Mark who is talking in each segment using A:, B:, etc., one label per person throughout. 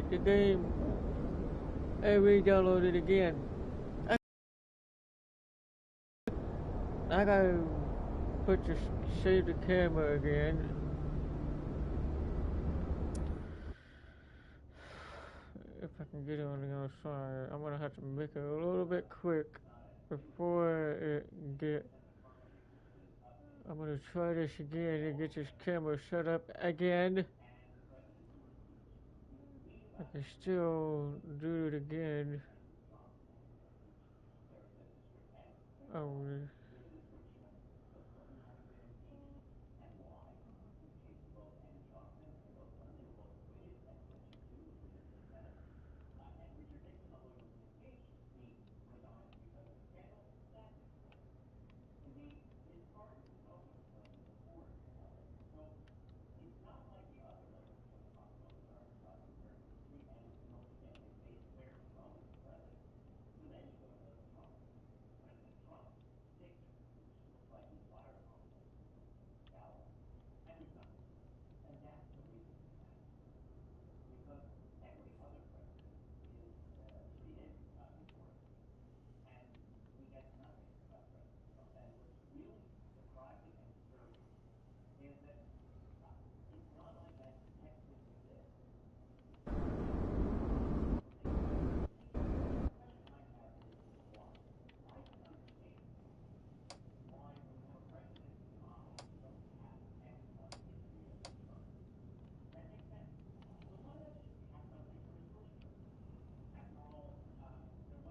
A: delete the game and re-download it again. I gotta save the camera again. If I can get it on the other side, I'm gonna have to make it a little bit quick before it get. I'm gonna try this again and get this camera set up again. I can still do it again. Oh.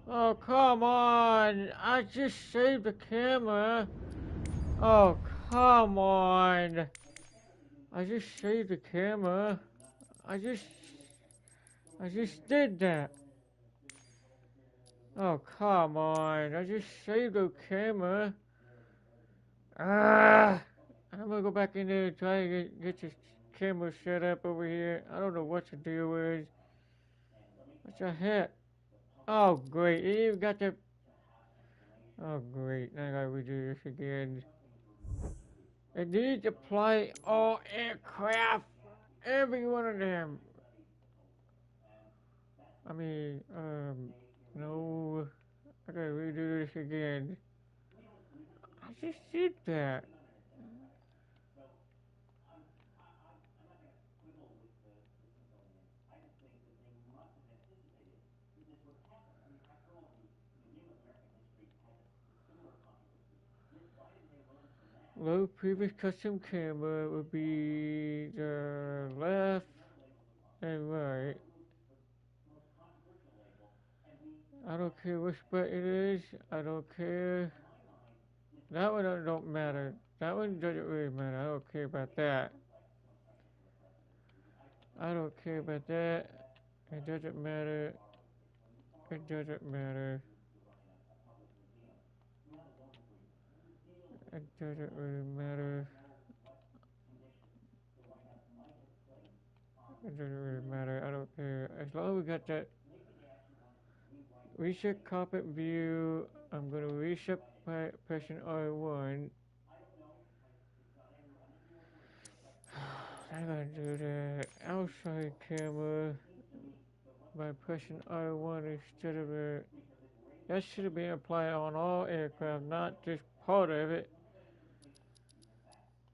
A: Oh, come on! I just saved the camera! Oh, come on! I just saved the camera. I just did that. Oh, come on. I just saved the camera. Ah! I'm gonna go back in there and try to get this camera set up over here. I don't know what to do with. What the heck? Oh, great. You even got that. Oh, great. Now I gotta redo this again. It needs to apply all aircraft. Every one of them. I mean, no. I gotta redo this again. I just did that. Load previous custom camera would be the left and right. I don't care which button it is. I don't care. That one don't matter. That one doesn't really matter. I don't care about that. I don't care about that. It doesn't matter. It doesn't matter. It doesn't really matter. It doesn't really matter. I don't care. As long as we got that reset cockpit view, I'm gonna reset by pressing R1. I'm gonna do the outside camera by pressing R1 instead of a. That should have been applied on all aircraft, not just part of it.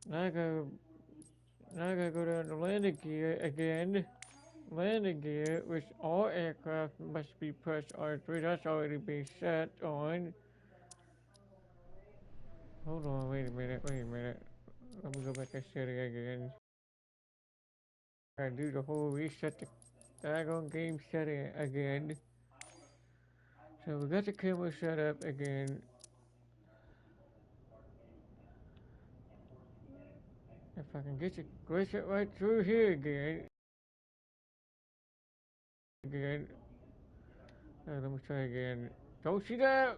A: Now I gotta go down to landing gear again. Landing gear, which all aircraft must be pressed R3. That's already been set on. Hold on, wait a minute. Let me go back and set it again. I do the whole reset the daggone game setting again. So we got the camera set up again. If I can get to glitch it right through here again. Let me try again. Don't see that?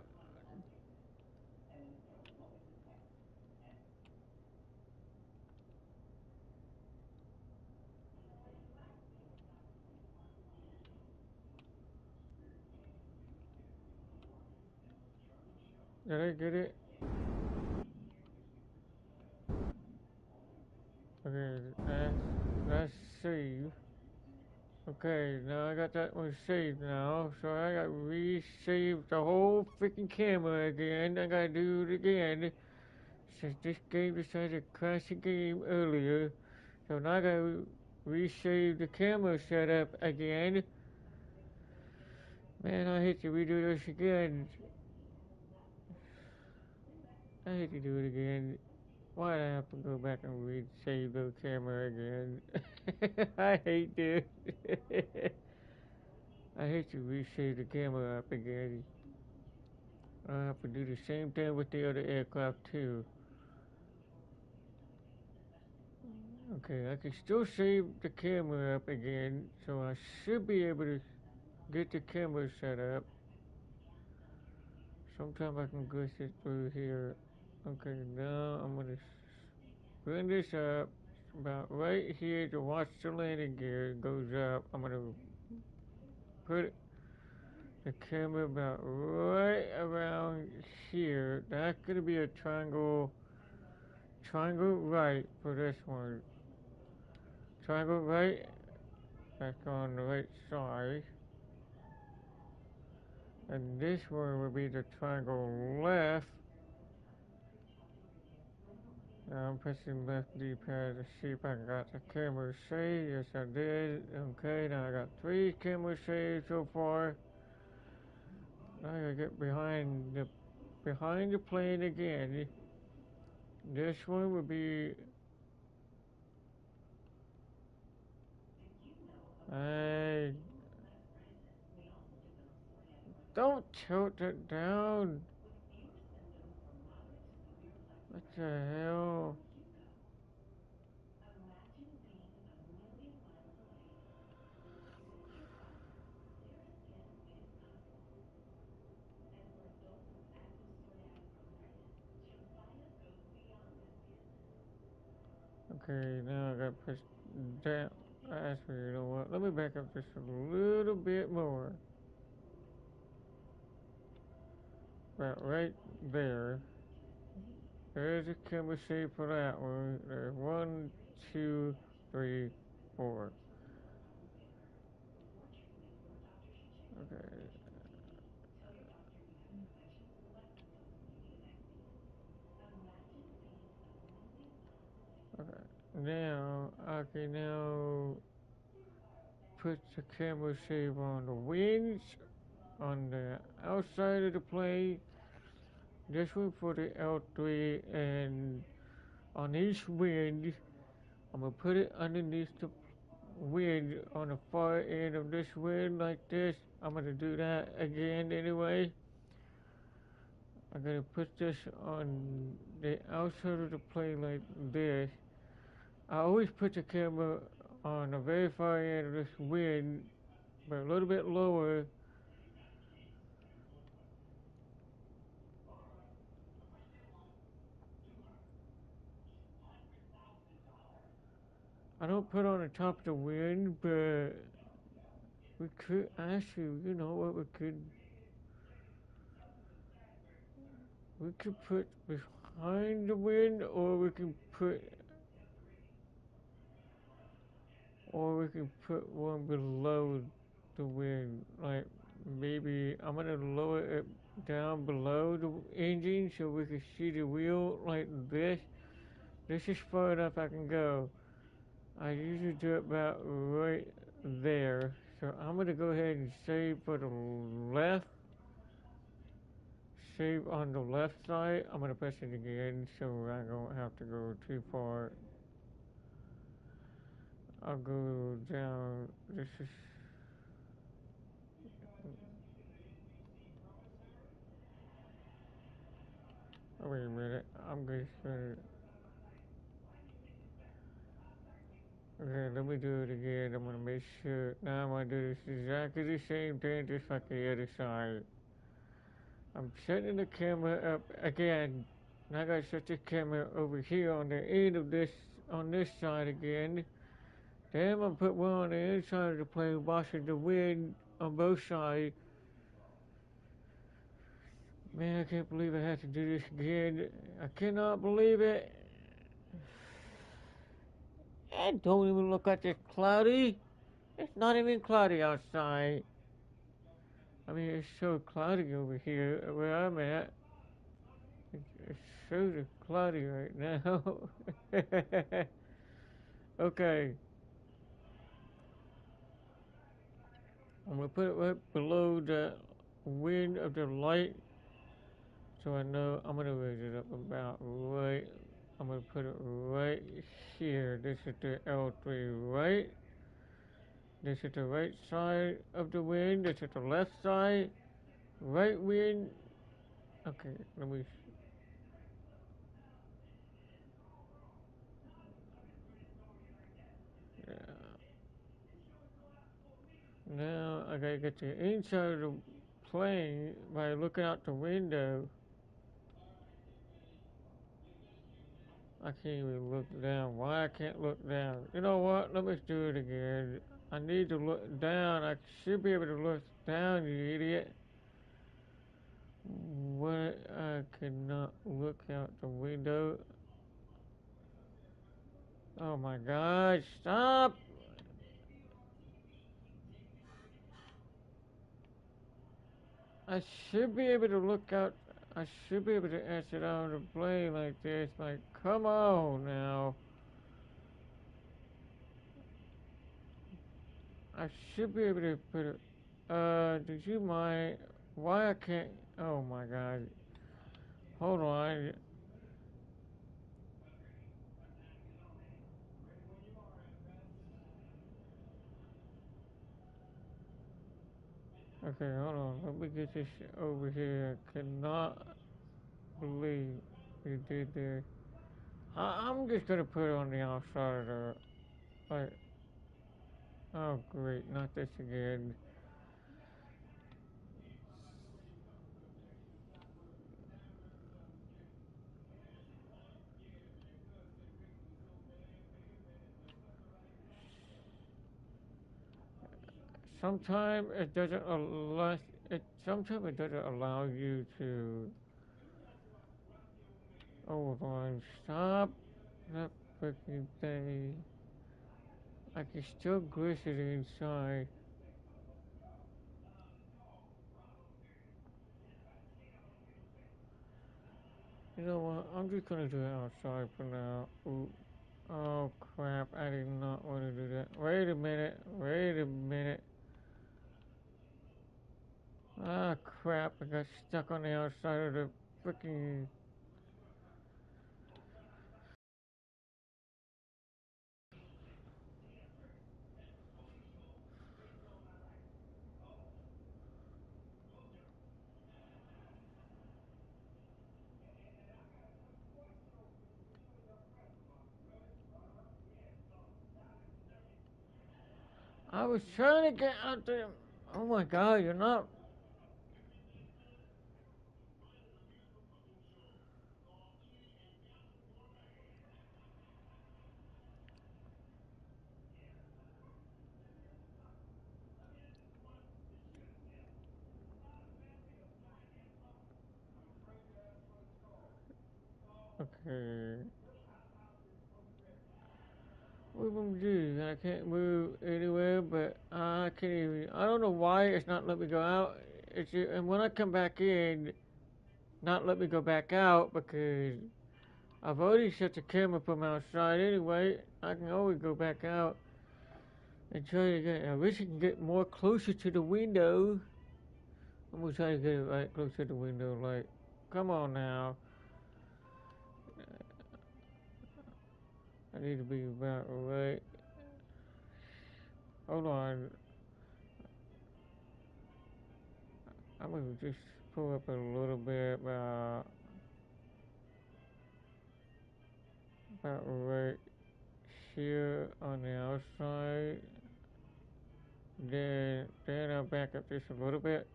A: Did I get it? Okay, let's save. Okay, now I got that one saved now, so I got resaved the whole freaking camera again. I gotta do it again since this game decided to crash the game earlier. So now I gotta resave the camera setup again. Man, I hate to redo this again. I hate to do it again. Why'd I have to go back and resave the camera again? I hate this. I hate to resave the camera up again. I have to do the same thing with the other aircraft too. Okay, I can still save the camera up again, so I should be able to get the camera set up. Sometime I can glitch it through here. Okay, now I'm gonna bring this up about right here to watch the landing gear goes up. I'm gonna put the camera about right around here. That's gonna be a triangle right for this one. Triangle right, that's on the right side. And this one will be the triangle left. Now I'm pressing left D-pad to see if I got the camera saved. Yes, I did. Okay, now I got 3 cameras saved so far. Now I gotta get behind the plane again. This one would be. Hey, don't tilt it down. What the hell? Okay, now I gotta push down. Actually, you know what? Let me back up just a little bit more. About right there. There's a camera shape for that one. There's 1, 2, 3, 4. Okay. Okay. Now I can now put the camera shape on the wings on the outside of the plane. This one for the L3, and on each wing, I'm gonna put it underneath the wing on the far end of this wing like this. I'm gonna do that again anyway. I'm gonna put this on the outside of the plane like this. I always put the camera on the very far end of this wing, but a little bit lower. I don't put on the top of the wing, but we could actually, you know what we could put behind the wing, or we can put one below the wing. Like maybe I'm gonna lower it down below the engine so we can see the wheel like this. This is far enough I can go. I usually do it about right there. So I'm gonna go ahead and save for the left. Save on the left side. I'm gonna press it again so I don't have to go too far. I'll go down. This is. Oh, wait a minute. I'm just gonna. Okay, let me do it again. I'm gonna make sure. Now I'm gonna do this exactly the same thing, just like the other side. I'm setting the camera up again. Now I gotta set the camera over here on the end of this, on this side again. Then I'm gonna put one on the inside of the plane, watching the wind on both sides. Man, I can't believe I have to do this again. I cannot believe it. It don't even look like it's cloudy. It's not even cloudy outside. I mean, it's so cloudy over here where I'm at. It's so cloudy right now. Okay, I'm gonna put it right below the wind of the light so I know I'm gonna raise it up about right. I'm gonna put it right here. This is the L3, right? This is the right side of the wind. This is the left side. Right wind. Okay, let me. Yeah. Now I gotta get the inside of the plane by looking out the window. I can't even look down. Why I can't look down? You know what? Let me do it again. I need to look down. I should be able to look down, you idiot. What? I cannot look out the window. Oh my God! Stop! I should be able to look out. I should be able to exit out of the plane like this. Like, come on now. I should be able to put it. Did you mind? Why I can't? Oh my God. Hold on. Okay, hold on. Let me get this over here. Cannot believe you did this. I'm just gonna put it on the outside of the. Like, oh great, not this again. Sometimes it doesn't allow. Sometimes it doesn't allow you to. Hold on. Stop that freaking thing. I can still glitch it inside. You know what? I'm just gonna do it outside for now. Ooh. Oh crap, I did not want to do that. Wait a minute, wait a minute. Ah crap, I got stuck on the outside of the freaking. I was trying to get out there. Oh my god, you're not. Okay. What am I gonna do? I can't move anywhere, but I can't even. I don't know why it's not letting me go out. And when I come back in, not let me go back out because I've already set the camera from outside anyway. I can always go back out and try to get. I wish I can get more closer to the window. I'm gonna try to get it right close to the window. Like, come on now. I need to be about right. Hold on. I'm gonna just pull up a little bit about right here on the outside. Then I'll back up just a little bit.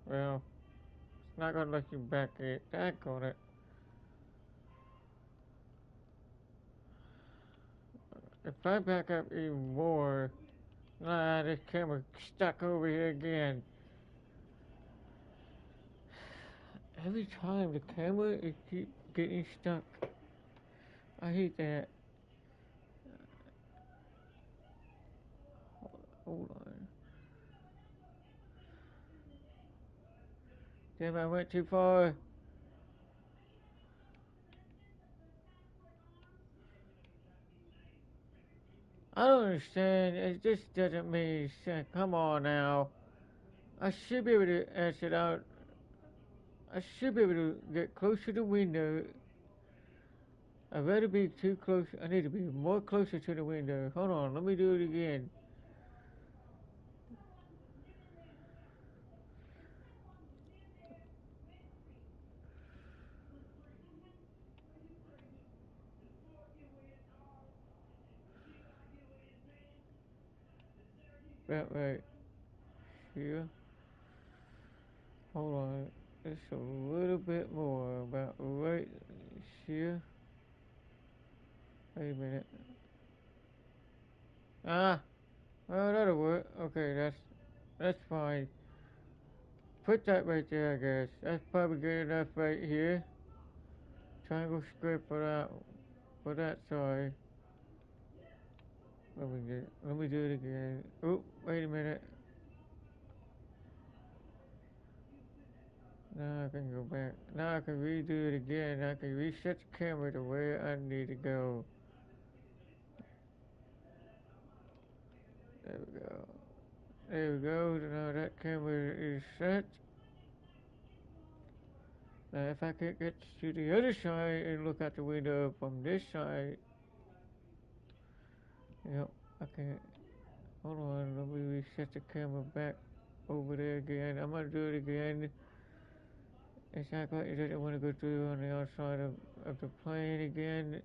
A: Well, it's not gonna let you back on it. If I back up even more, nah, this camera stuck over here again. Every time the camera is keep getting stuck. I hate that. Hold on. Damn, I went too far. I don't understand. It just doesn't make sense. Come on now. I should be able to exit out. I should be able to get closer to the window. I'd rather be too close. I need to be more closer to the window. Hold on, let me do it again. About right here. Hold on. Just a little bit more. About right here. Wait a minute. Ah! Well, that'll work. Okay, that's fine. Put that right there, I guess. That's probably good enough right here. Triangle script for that side. Let me do it again. Oh, wait a minute. Now I can go back. Now I can redo it again. I can reset the camera to where I need to go. There we go. There we go. Now that camera is set. Now if I could get to the other side and look out the window from this side. Yep, I can. Hold on, let me reset the camera back over there again. I'm gonna do it again. It's not quite, it doesn't want to go through on the outside of the plane again.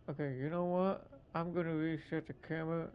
A: Okay, you know what? I'm gonna reset the camera.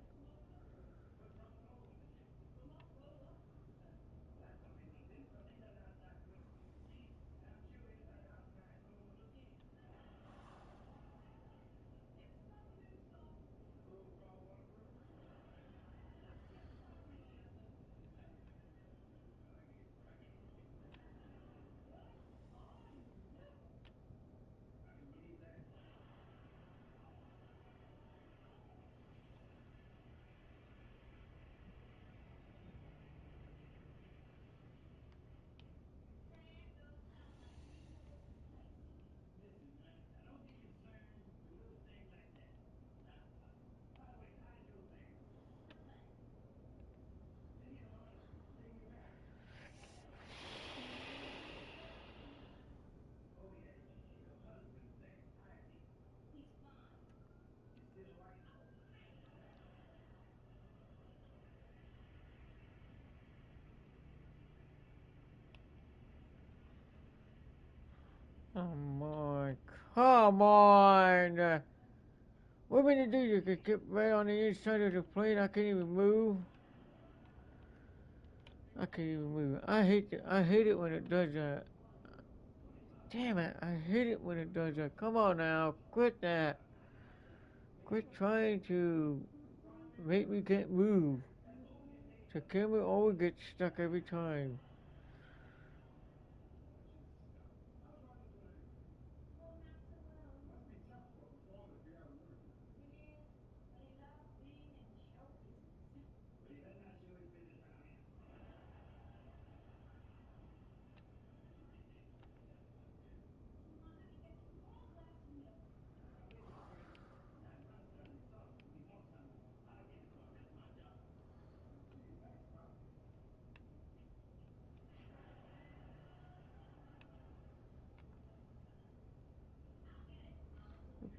A: Come on, come on! What am I gonna do? You can get right on the inside of the plane. I can't even move. I can't even move. I hate it when it does that. Damn it! I hate it when it does that. Come on now, quit that. Quit trying to make me can't move. The camera always gets stuck every time.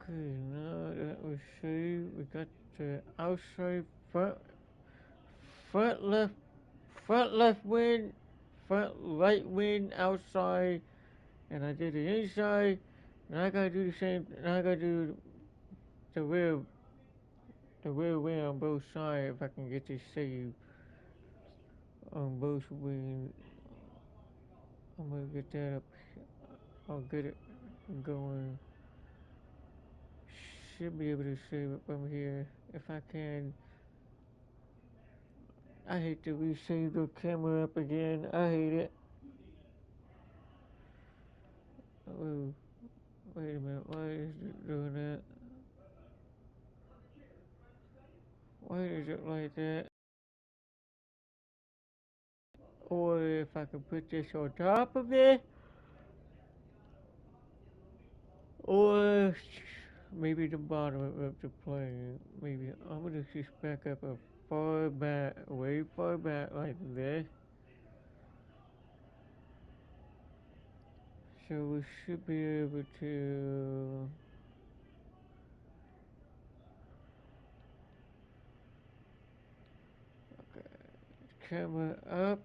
A: Okay, now that we see, we got the outside front left, front left wind, front right wind outside, and I did the inside. And I gotta do the same. Now I gotta do the rear, the rear wind on both sides if I can get this saved on both wings. I'm gonna get that up. I'll get it going. Should be able to save it from here if I can. I hate to resave the camera up again. I hate it. Oh, wait a minute. Why is it doing that? Why is it like that? Or if I can put this on top of it, or maybe the bottom of the plane. Maybe I'm gonna just back up a far back, way far back like this. So we should be able to. Okay, camera up.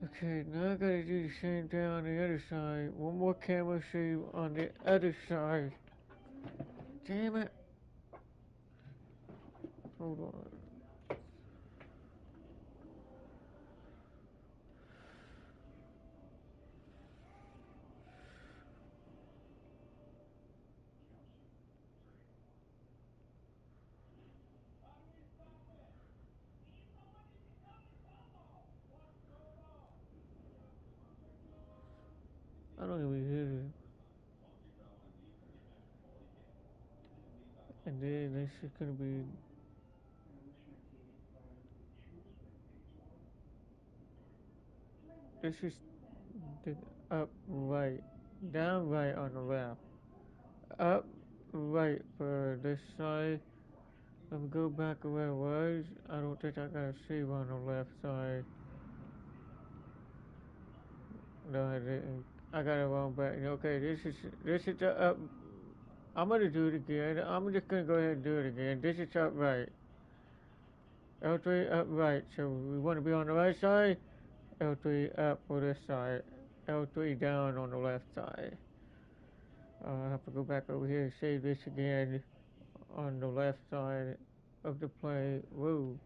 A: Okay, now I gotta do the same thing on the other side. One more camera save on the other side. Damn it. Hold on. I don't even hear it. And then this is gonna be. This is the up right, down right on the left. Up right for this side. Let me go back to where it was. I don't think I got a save on the left side. No, I didn't. I got it wrong back. Okay, this is the up. I'm gonna do it again. I'm just gonna go ahead and do it again. This is up right. L3 up right. So we want to be on the right side. L3 up for this side. L3 down on the left side. I have to go back over here and save this again on the left side of the plane. Whoa.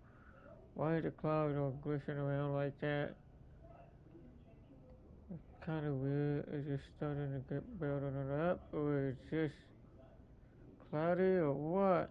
A: Why is the cloud all glitching around like that? Kind of weird. Is it starting to get building it up, or is it just cloudy, or what?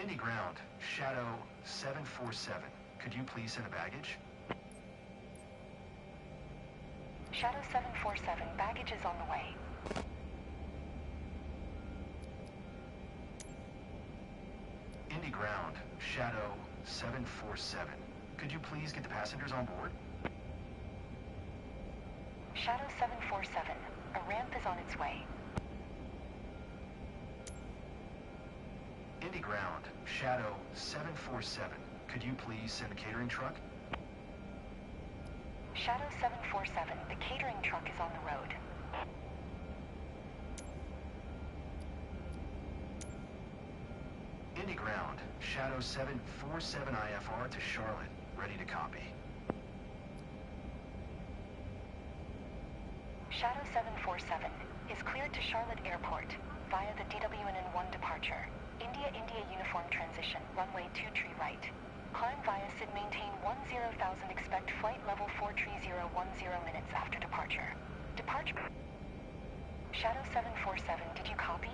B: Indy Ground, Shadow 747. Could you please send a baggage?
C: Shadow 747, baggage is on the way.
B: Indy Ground, Shadow 747. Could you please get the passengers on board?
C: Shadow 747, a ramp is on its way.
B: Indy Ground, Shadow 747. Could you please send a catering truck?
C: Shadow 747, the catering truck is on the road.
B: Indy Ground, Shadow 747 IFR to Charlotte. Ready to copy.
C: Shadow 747 is cleared to Charlotte Airport via the DWNN-1 departure. India uniform transition, runway 23 right. Climb via SID, maintain 10,000, expect flight level 43010 minutes after departure. Departure. Shadow 747, did you copy?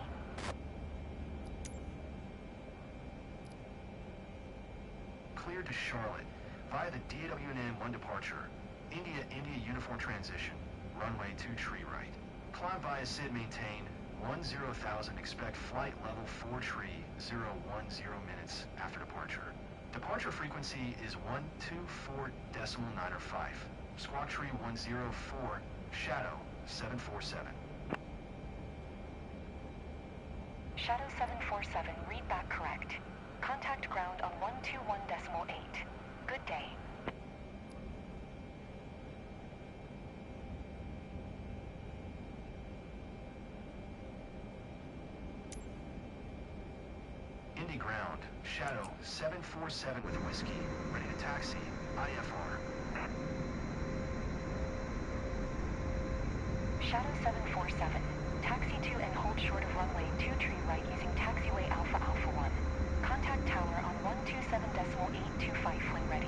B: Cleared to Charlotte via the DWNN-1 departure. India uniform transition, runway 23 right. Climb via SID, maintain 10,000, expect flight level 43010 minutes after departure. Departure frequency is 124.905. Squawk tree 104, Shadow 747.
C: Shadow 747, read back correct. Contact ground on 121.8. Good day.
B: Indy Ground, Shadow 747 with whiskey, ready to taxi, IFR.
C: Shadow 747, taxi to and hold short of runway 23 right using taxiway Alpha Alpha 1. Contact tower on 127.825 when ready.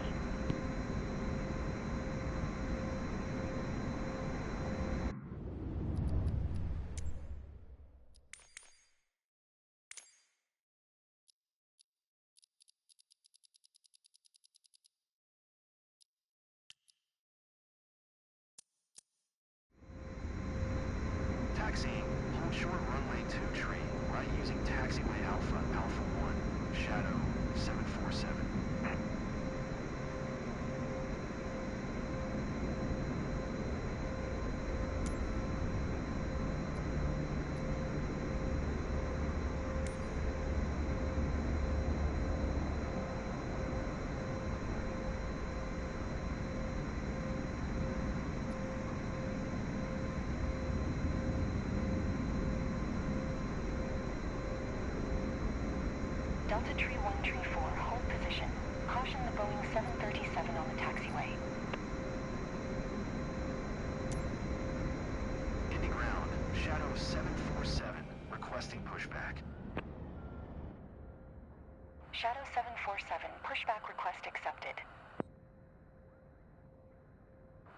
B: Taxiing, hold short runway 23 right using taxiway Alpha Alpha 1, Shadow 747.
C: Delta Tree 134, hold position. Caution the Boeing 737 on the taxiway.
B: Indy Ground, Shadow 747, requesting pushback.
C: Shadow 747, pushback request accepted.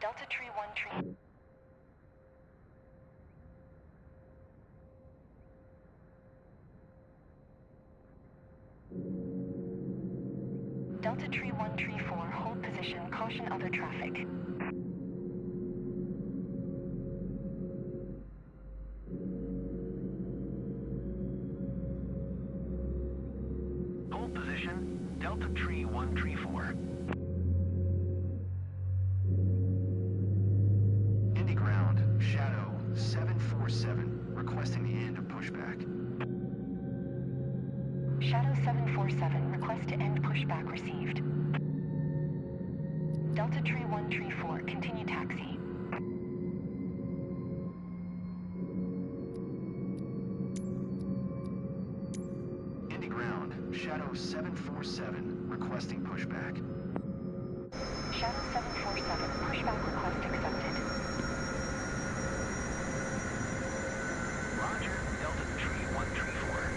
C: Delta Tree 134. Delta Tree 134, hold position, caution other traffic.
B: Hold position, Delta Tree 134. Indy Ground, Shadow 747, requesting the end of pushback.
C: Shadow 747, request to end pushback received. Delta Tree 134, continue taxi.
B: Indy Ground, Shadow 747, requesting pushback.
C: Shadow 747, pushback request accepted.
B: Roger, Delta Tree 134.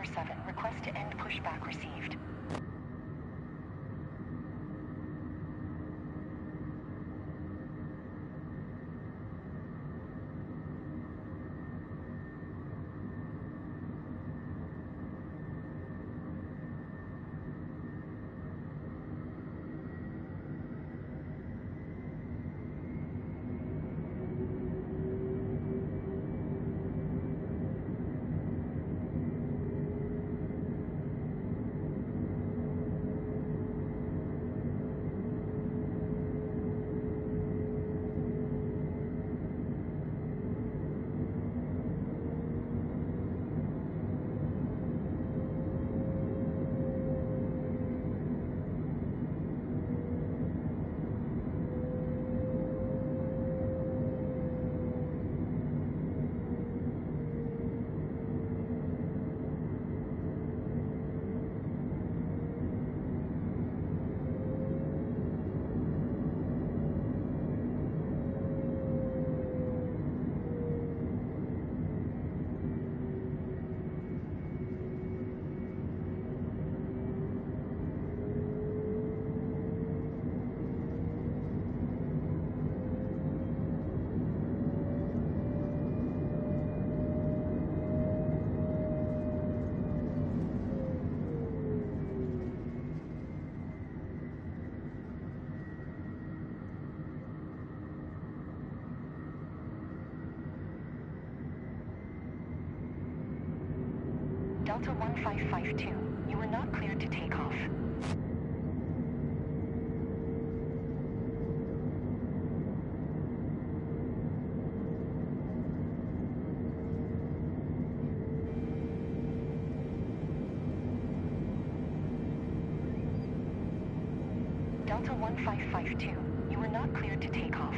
C: 447, request to end pushback received. Delta 1552, you are not cleared to take off. Delta 1552, you are not cleared to take off.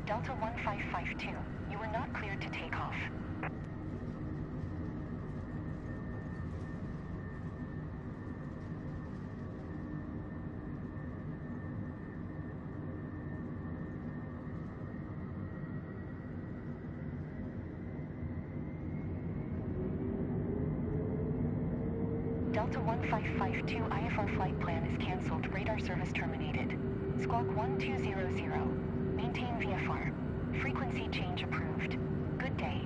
C: Delta 1552, you are not cleared to take off. Delta 1552, IFR flight plan is cancelled. Radar service terminated. Squawk 1200. Maintain VFR. Frequency change approved. Good day.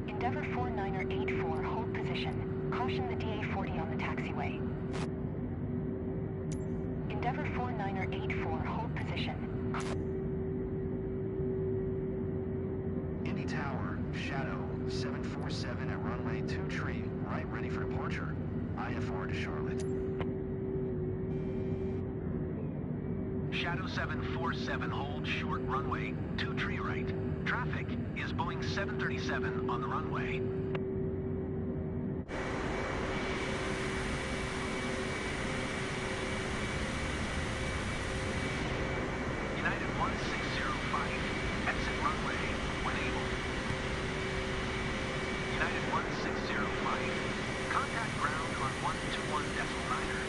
C: Endeavour 4984, hold position. Caution the DA-40 on the taxiway. Endeavour 4984, hold position.
B: Indy Tower, Shadow 747 at runway 23, right ready for departure. IFR to Charlotte.
D: Shadow 747, hold short runway 23 right. Traffic is Boeing 737 on the runway. United 1605, exit runway when able. United 1605, contact ground on 121.9er.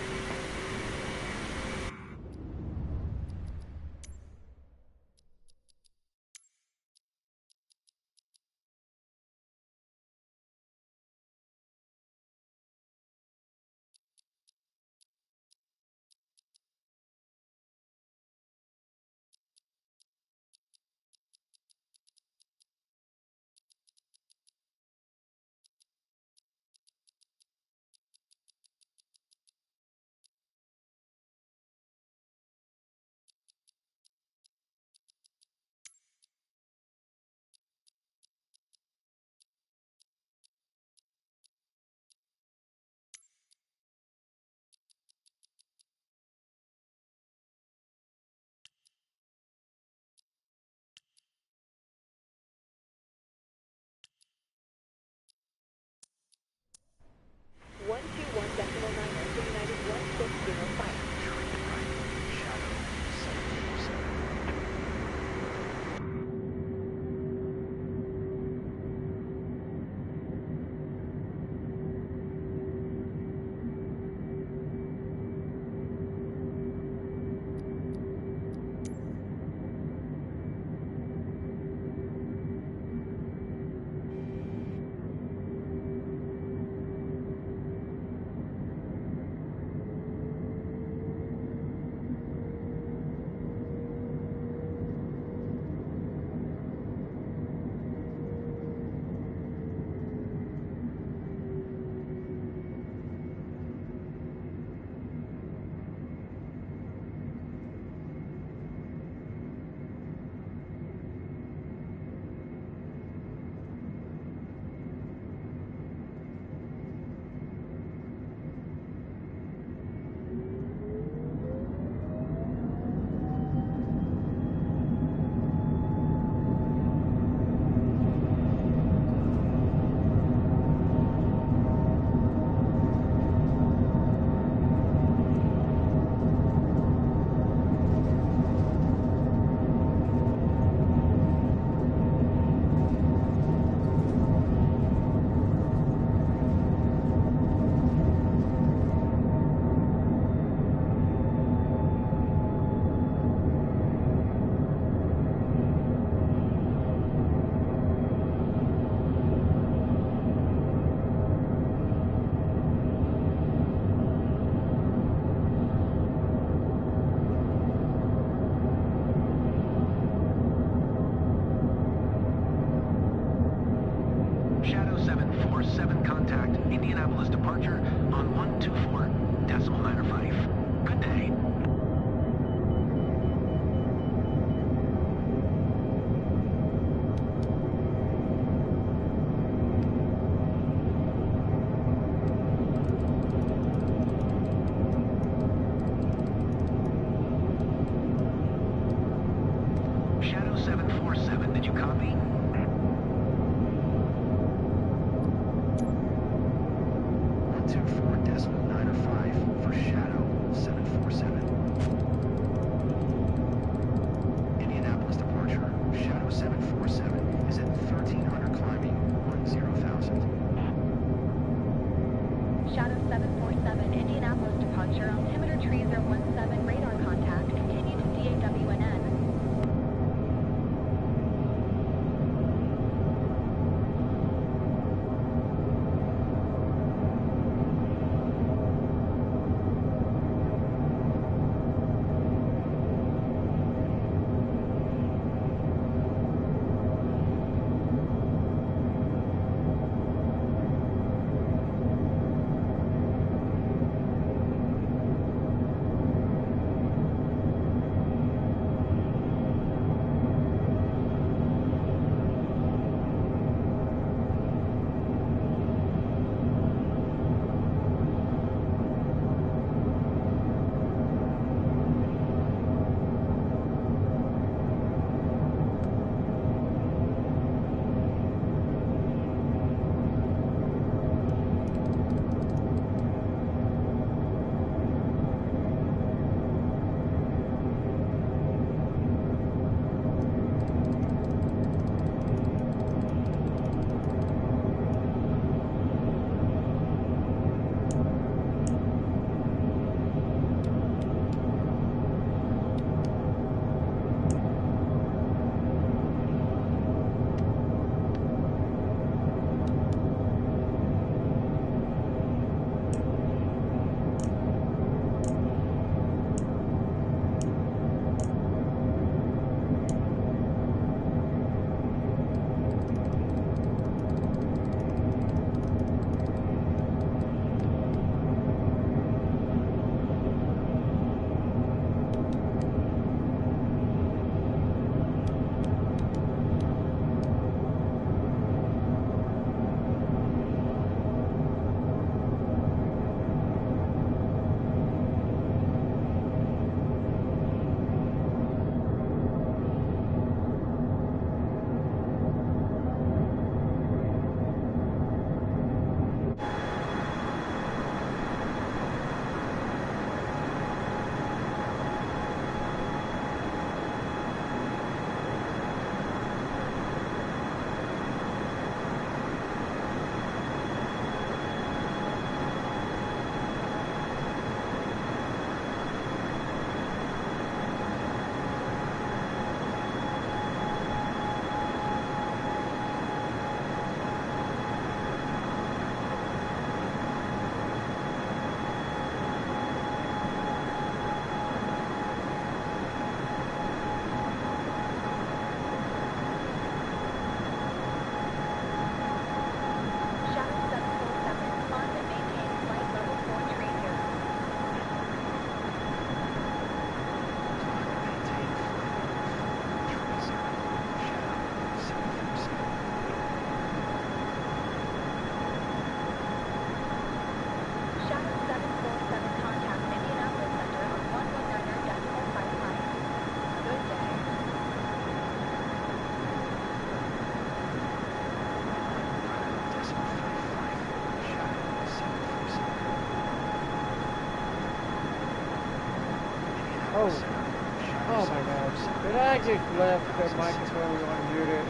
A: I just left the microphone unmuted.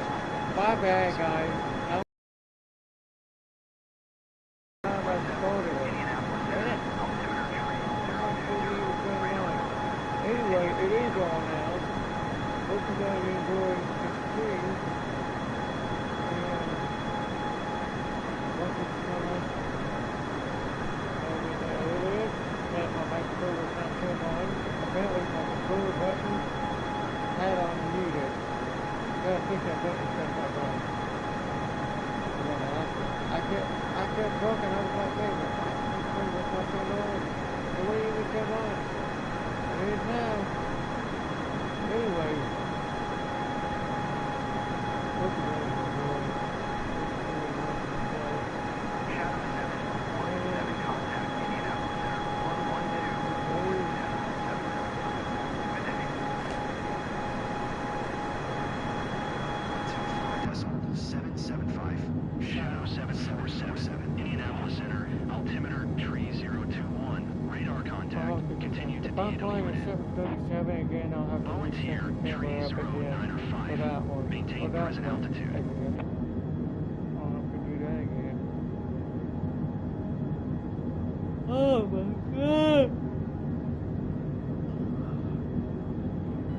A: My bad, guys. I'm recording it. Anyway, it is on now. Hope you guys enjoy the stream. And once it's done, there it is. That my microphone was not turned on. Apparently my control button had on muted. I think that button turned back on. I kept talking, I was like, hey, my microphone was not turned on. It wouldn't even turn on. It is now. Anyway, hope you guys enjoy.
D: Shadow 717 contact Indianapolis Center
B: 775.
D: Shadow 747 Indianapolis Center, altimeter tree 021, radar contact, continue to
A: If I'm flying a
D: DWN.
A: 737 again, I'll have to
D: Volunteer
A: reset the camera up again for that one.
D: Maintain
A: For that
D: present
A: one.
D: altitude.
A: I'll have to do that again. Oh my god!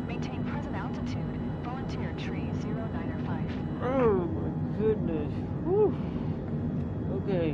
C: Maintain present altitude. Volunteer tree 0905.
A: Oh my goodness. Whew. Okay.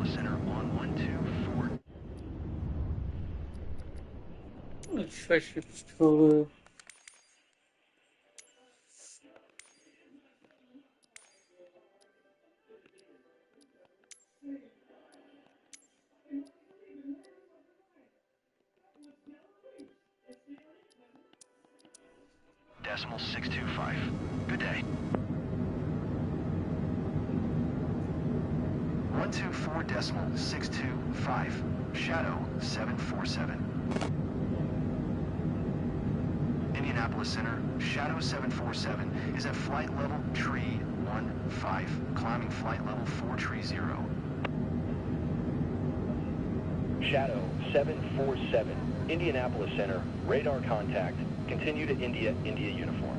B: Indianapolis Center on 124.
A: Let's try to controller.
B: Decimal 625. Good day. 124 decimal 625. Shadow 747. Indianapolis Center, Shadow 747 is at flight level tree 15, climbing flight level 430.
E: Shadow 747, Indianapolis Center, radar contact. Continue to India uniform.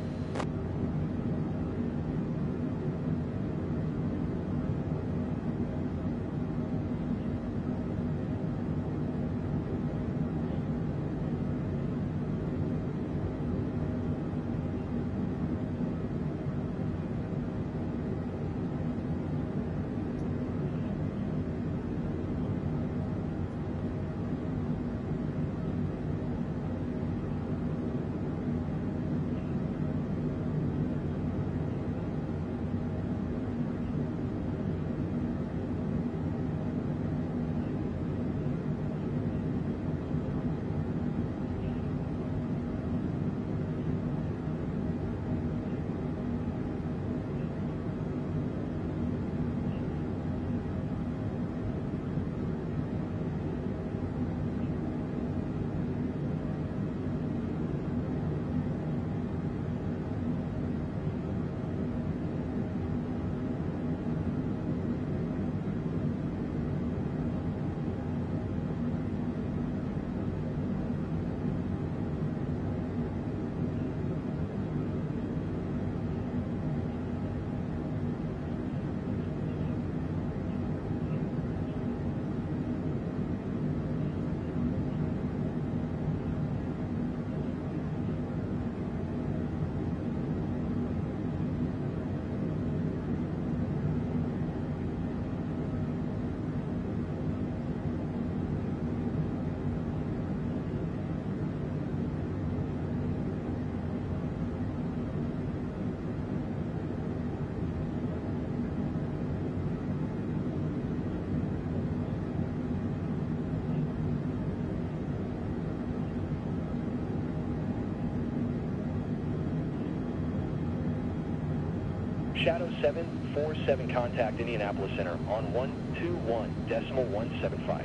E: Shadow 747, contact Indianapolis Center on 121 decimal 175.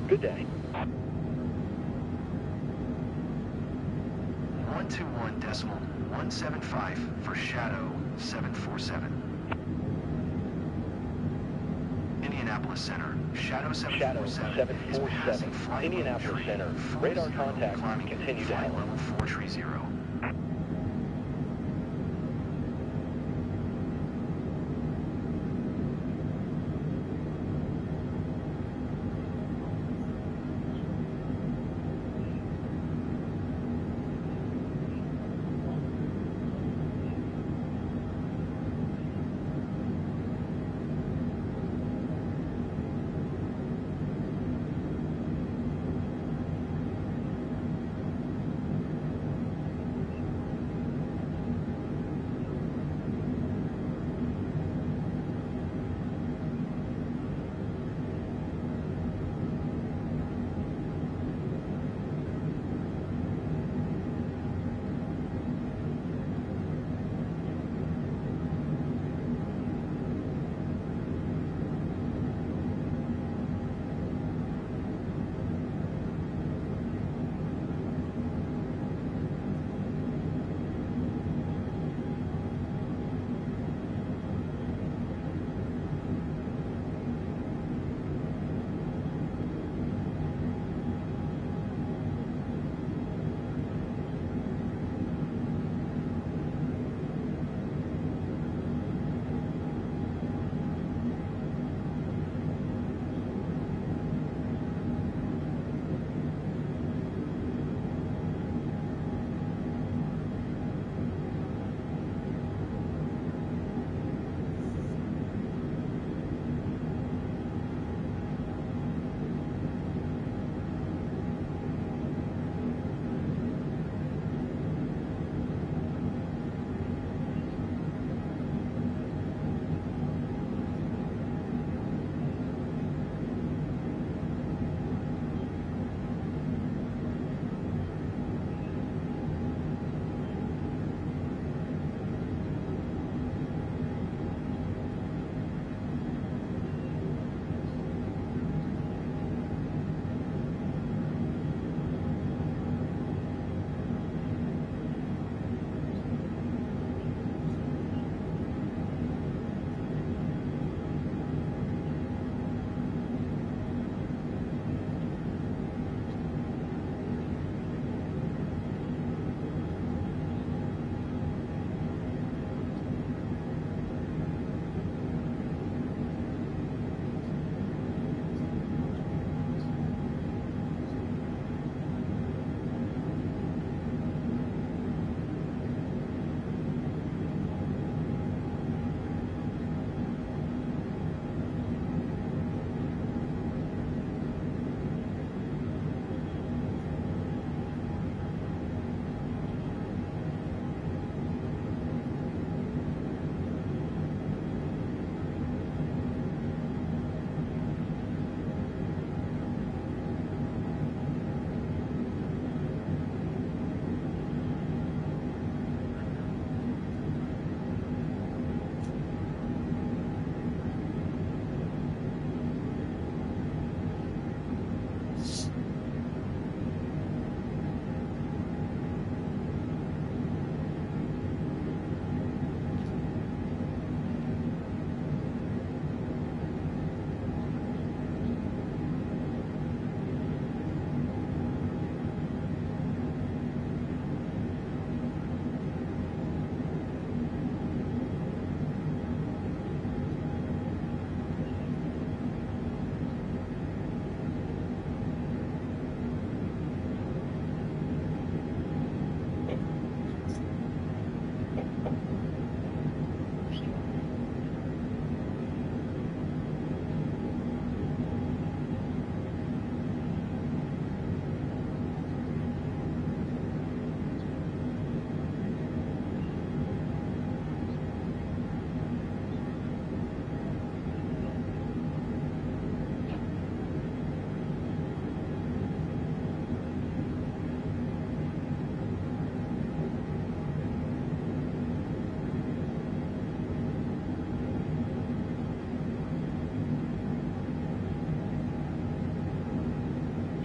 E: Good day.
B: 121 decimal 175 for Shadow 747. Indianapolis Center, Shadow 747 is passing flight
E: Indianapolis
B: level
E: Center,
B: tree
E: radar
B: 40,
E: contact,
B: climbing
E: continue to
B: flight
E: head.
B: level 430.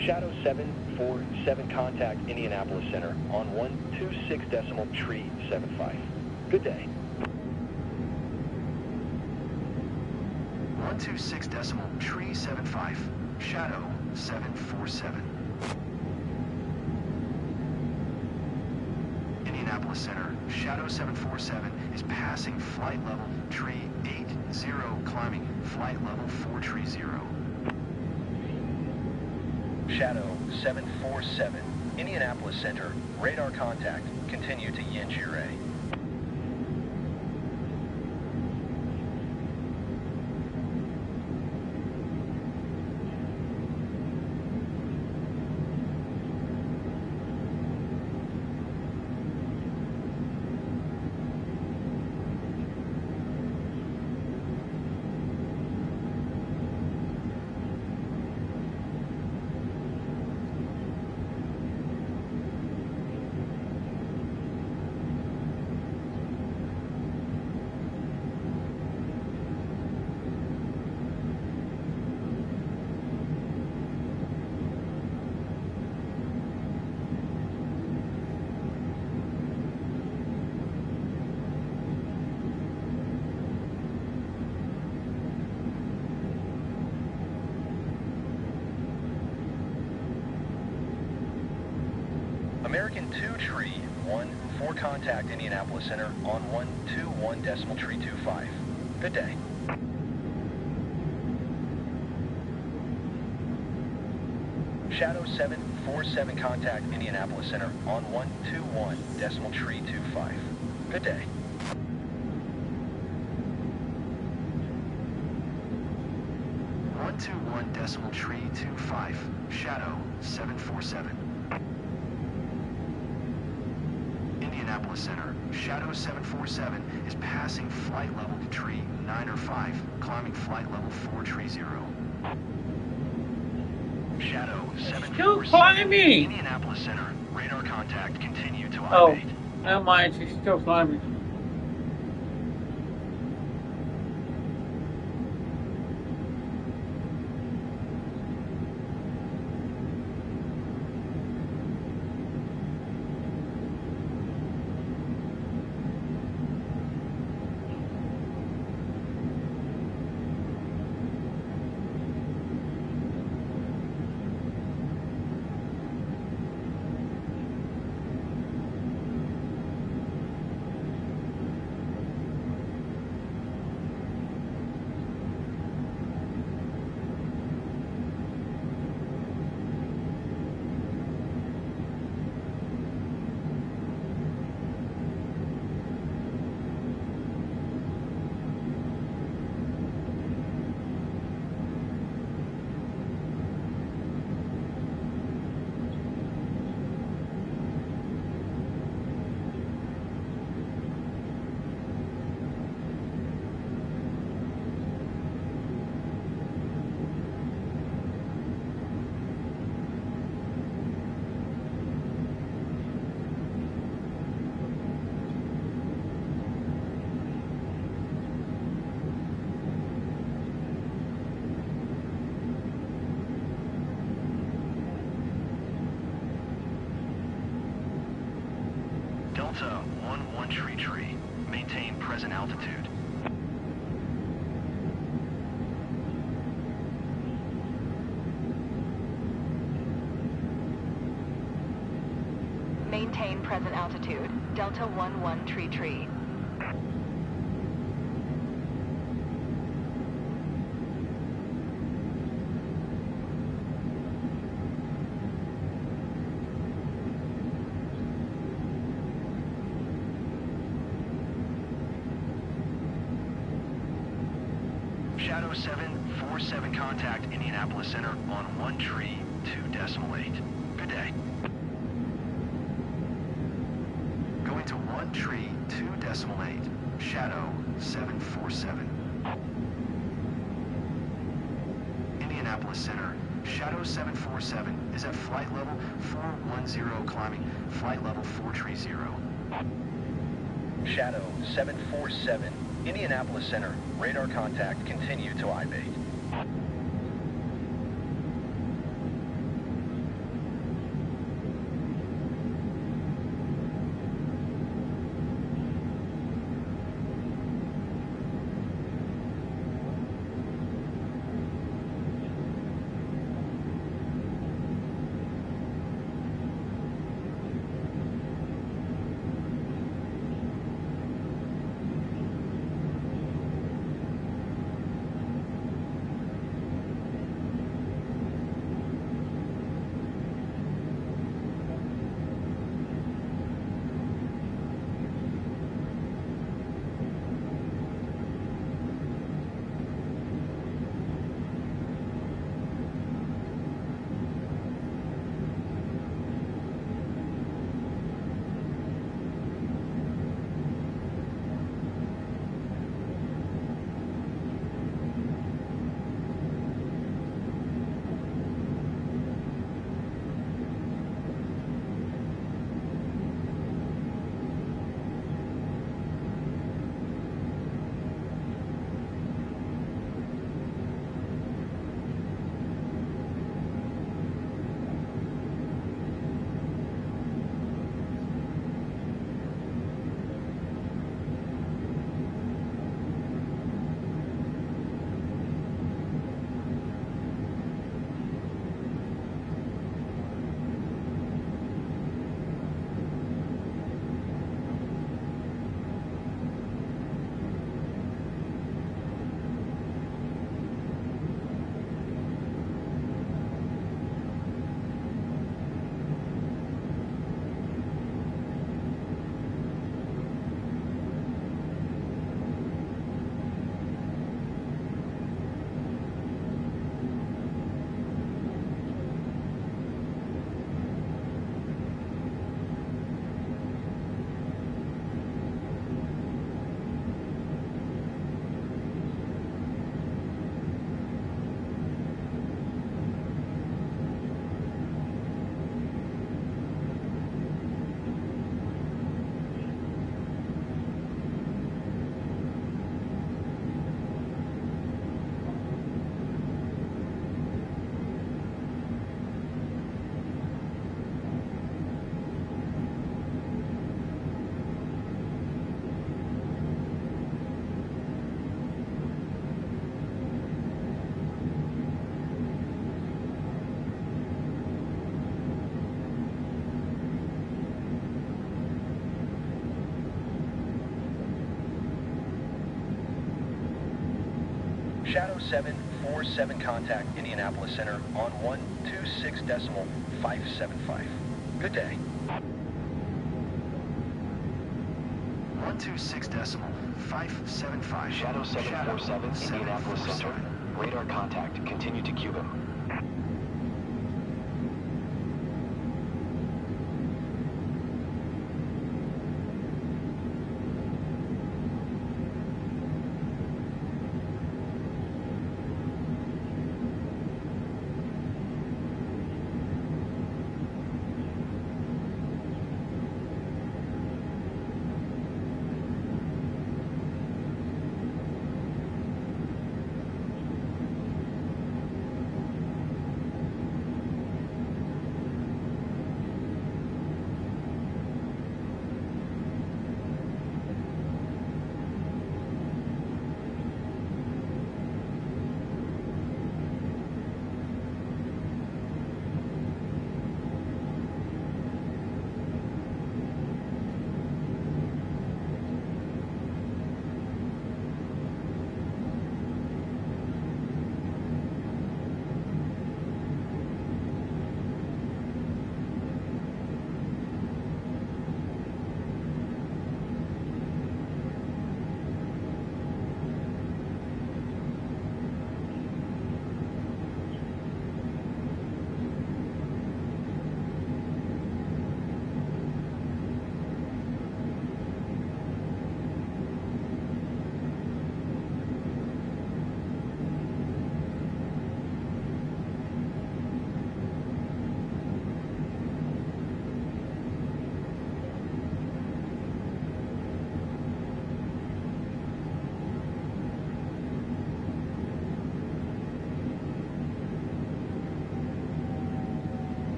E: Shadow 747, contact Indianapolis Center on 126.375. Good day.
B: 126.375. Shadow 747. Indianapolis Center, Shadow 747 is passing flight level tree 80, climbing flight level 430.
E: Shadow 747, Indianapolis Center, radar contact, continue to Yanjire. American 2 tree 14, contact Indianapolis Center on 121.325. Good day. Shadow 747, contact Indianapolis Center on 121.325. Good day.
B: One 121.325. Shadow 747. Indianapolis Center, Shadow 747 is passing flight level tree 905, climbing flight level 430. Shadow 747.
A: Still climbing!
B: Indianapolis Center, radar contact, continue to
A: Oh,
B: I-bait.
A: never mind, she's still climbing.
B: Delta 1133, maintain present altitude.
C: Maintain present altitude. Delta 1133.
B: Shadow 747, contact Indianapolis Center on 132.8. Good day. Going to 132.8. Shadow 747. Indianapolis Center, Shadow 747 is at flight level 410, climbing flight level 430.
E: Shadow 747, Indianapolis Center, radar contact, continue to I-bait. 747 contact Indianapolis Center on 126.575. Good day.
B: 126.575.
E: Shadow 747, Indianapolis Center. Radar contact. Continue to Cuban.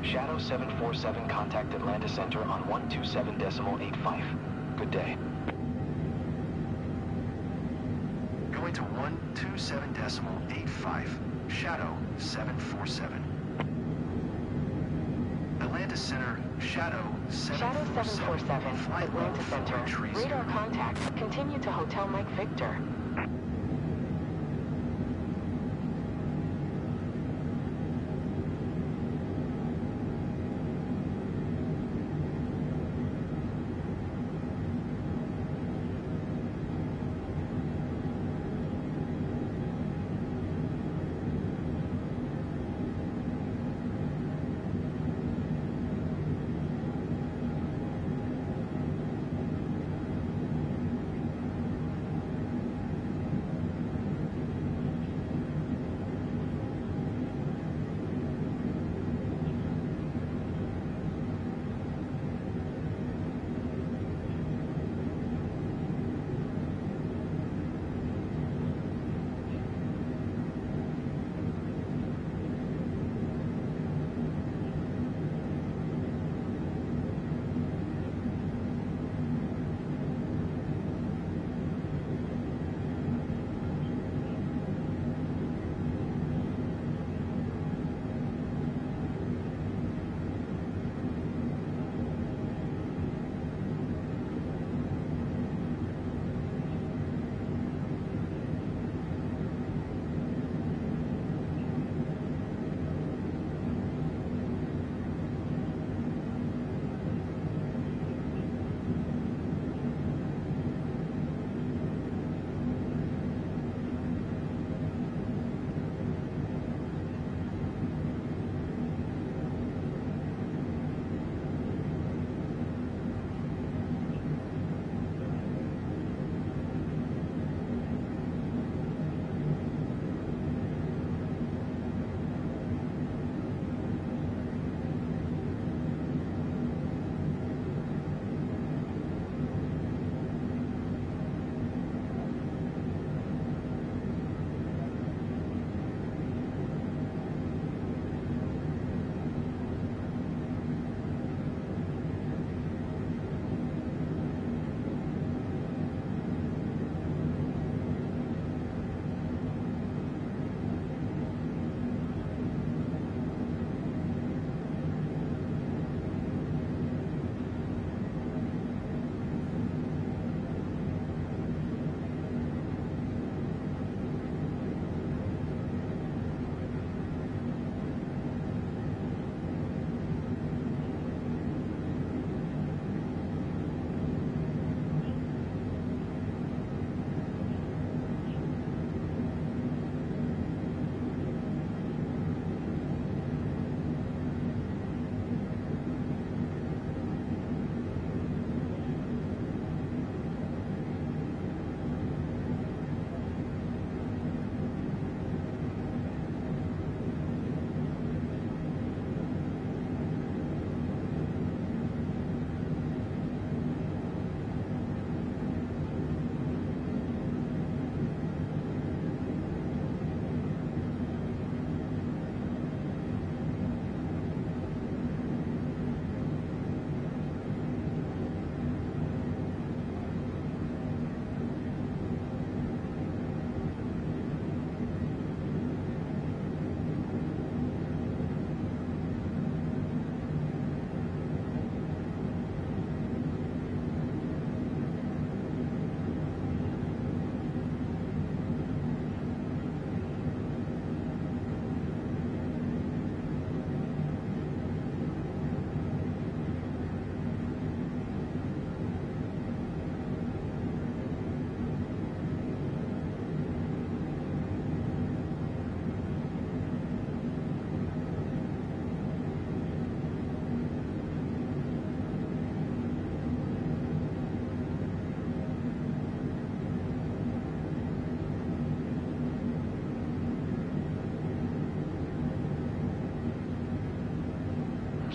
E: Shadow 747 contact Atlanta Center on 127.85. Good day.
B: Going to 127.85. Shadow 747. Atlanta Center, Shadow 747. Flight
C: Atlanta
B: level
C: Center.
B: 430.
C: Radar contact. Continue to Hotel Mike Victor.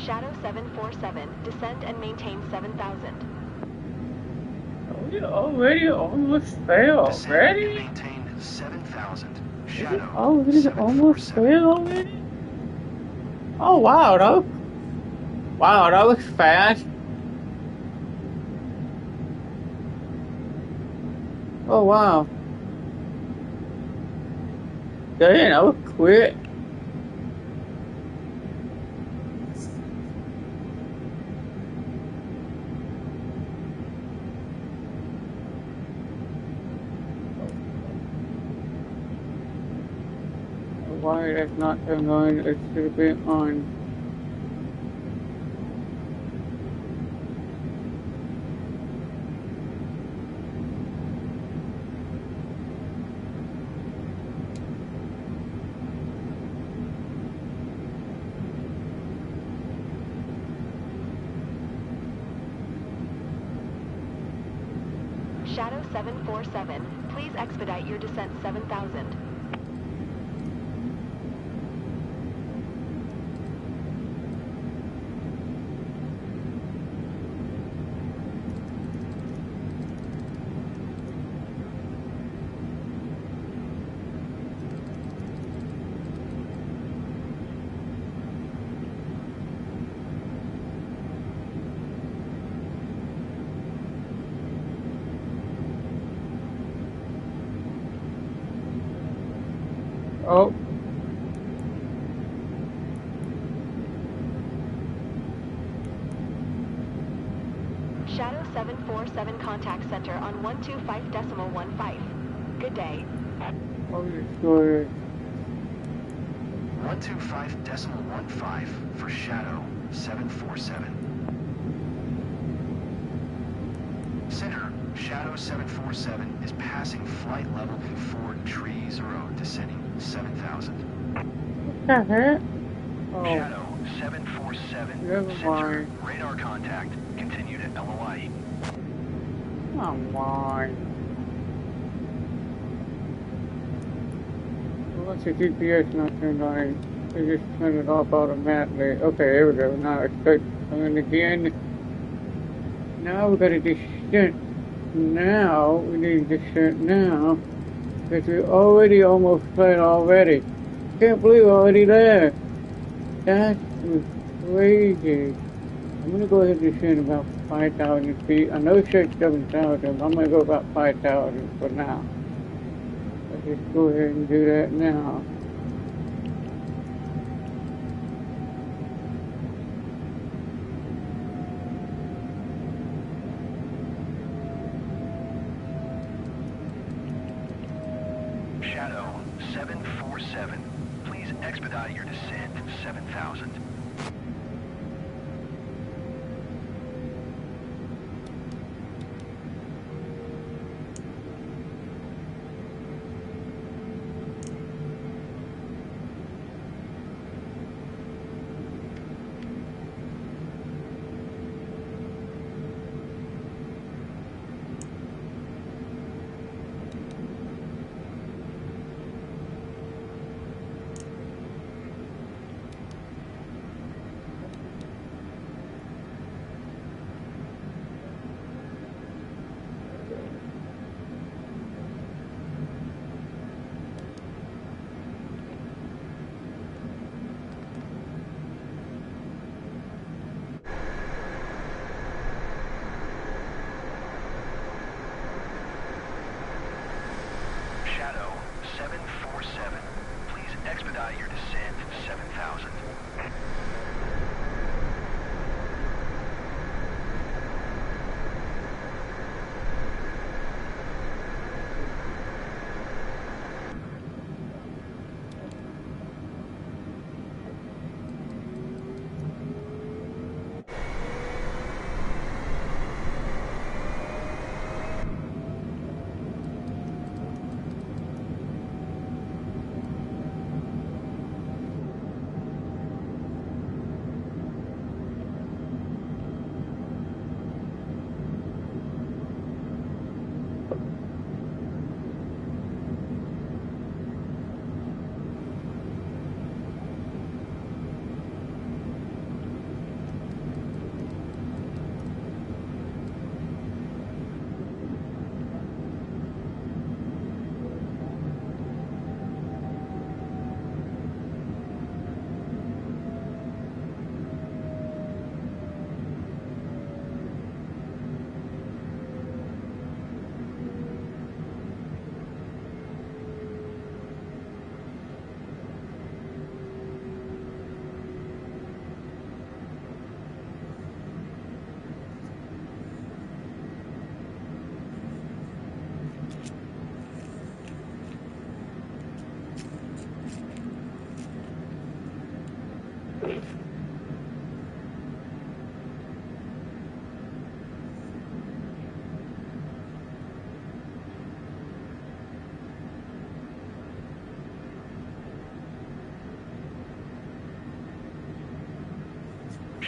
C: Shadow 747, descend and maintain 7,000.
A: Oh, you already almost failed
B: Descend
A: already?
B: and maintain 7,000.
A: Did
B: Shadow
A: it already almost
B: 747.
A: fail already? Oh wow, that was fast. Oh wow. Dang, that was quick. Why that's not turned on? It should have been on.
C: Shadow 747, please expedite your descent 7,000.
A: Oh,
C: Shadow 747 contact center on 125.15. Good day.
A: oh, you sure.
B: 125.15 for Shadow 747. Center, Shadow 747 is passing flight level 430, descending 7,000.
A: What the heck? Oh,
B: Shadow 747,
A: never
B: center,
A: mind.
B: radar contact, continue to LOI.
A: Come on. What's the GPS not turned on? They just turn it off automatically. Okay, there we go. Now it's starts on again. Now we gotta descent. Now we need to descent now. Because we already almost failed already. Can't believe we're already there. That was crazy. I'm gonna go ahead and descend about 5,000 feet. I know it said 7,000. I'm gonna go about 5,000 for now. Let's just go ahead and do that now.
B: Shadow 747, please expedite your descent 7,000.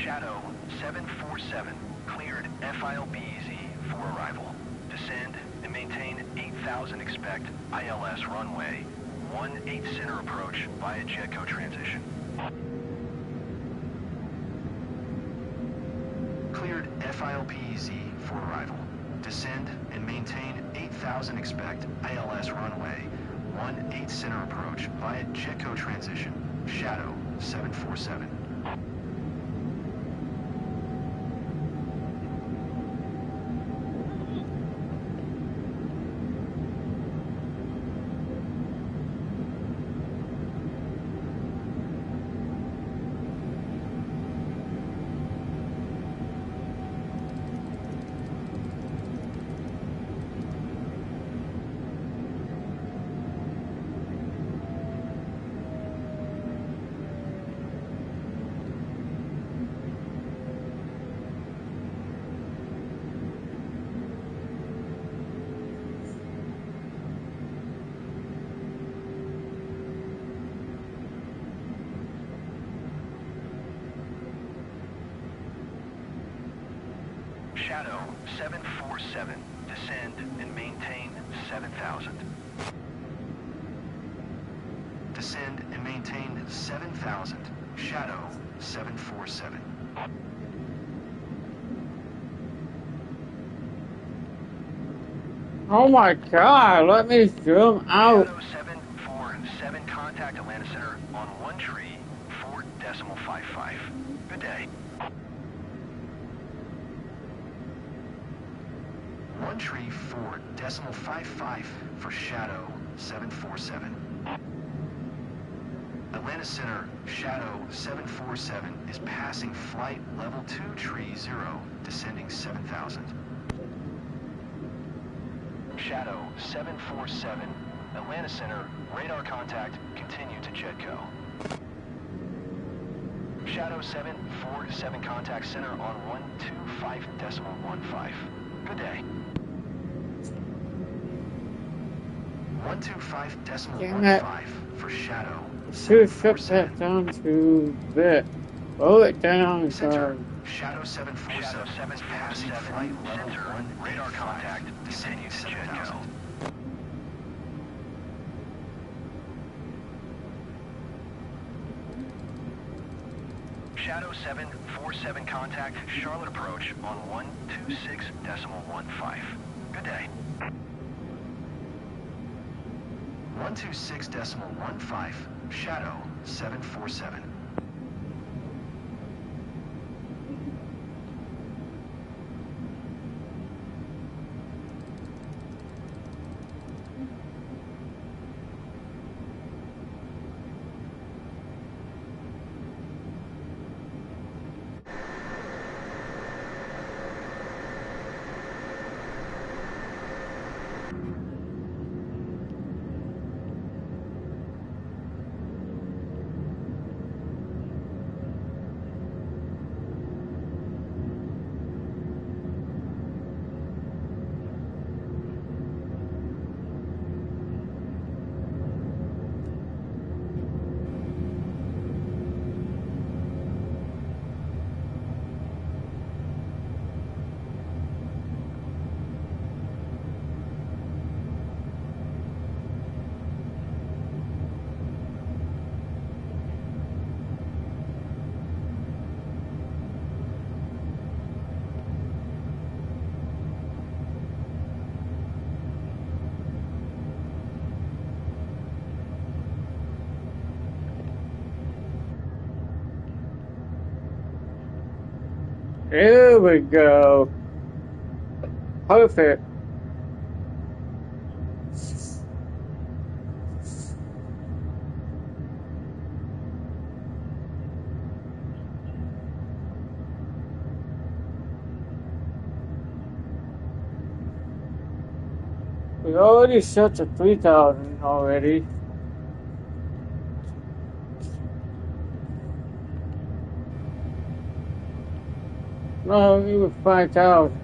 B: Shadow 747, cleared FILBEZ for arrival. Descend and maintain 8,000 expect ILS runway 18 center approach via Jetco transition. Cleared FILBEZ for arrival. Descend and maintain 8,000 expect ILS runway 18 center approach via Jetco transition. Shadow 747. Shadow 747, descend and maintain 7,000. Descend and maintain 7,000. Shadow 747.
A: Oh my God, let me zoom out.
B: Shadow 747, contact Atlanta Center on 1.4.55. Good day. 1.4.55 for Shadow 747. Atlanta Center, Shadow 747 is passing flight level 230, descending 7,000. Shadow 747, Atlanta Center, radar contact, continue to Jetco. Shadow 747, contact center on 125.15. Good day. 125.15 for Shadow.
A: Should shut that down to bit. Roll it down,
B: Center,
A: sorry.
B: Shadow 747 is passing flight level 1, radar contact, descending to Jetco. Shadow 747, contact Charlotte approach on 126.15. Good day. 126.15, Shadow 747.
A: Here we go. Perfect. We already set to 3,000 already. No, even 5,000.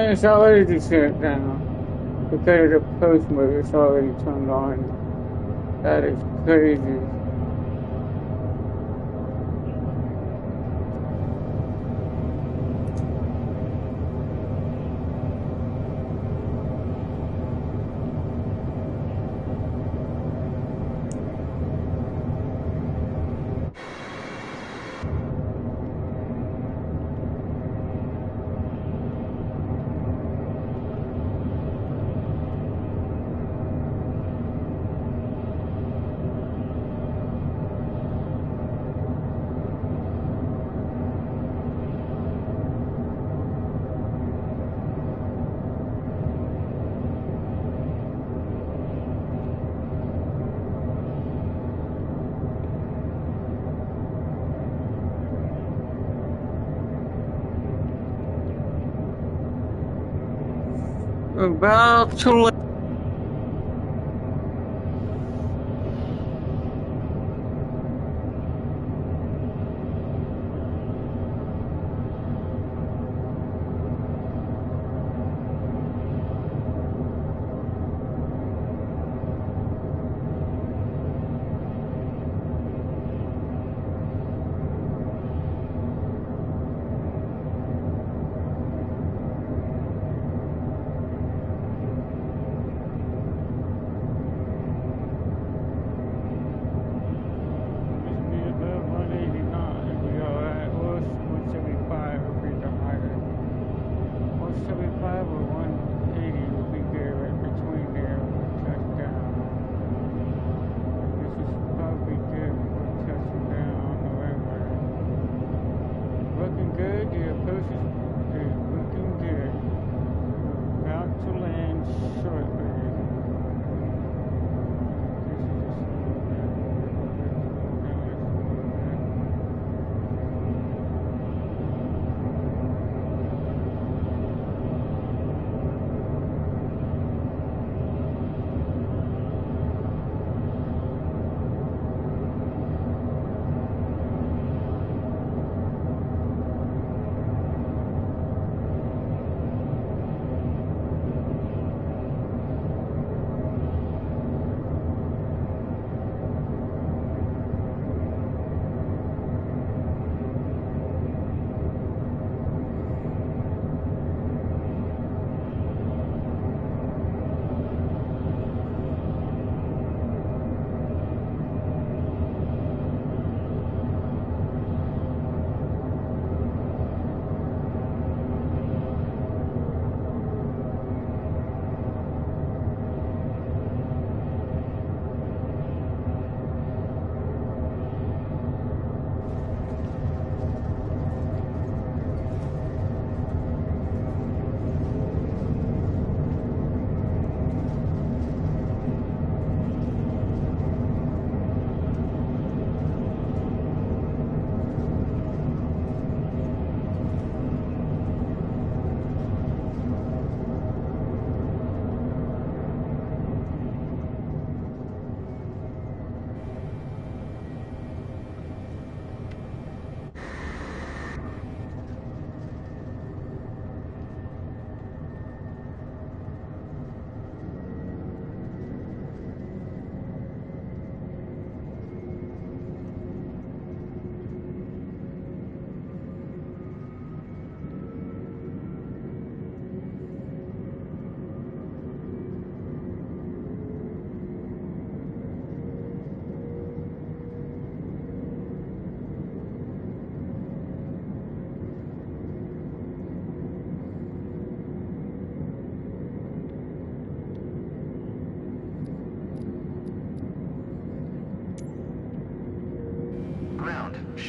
A: And it's already descent down. Because of the post mode, it's already turned on. That is crazy. About to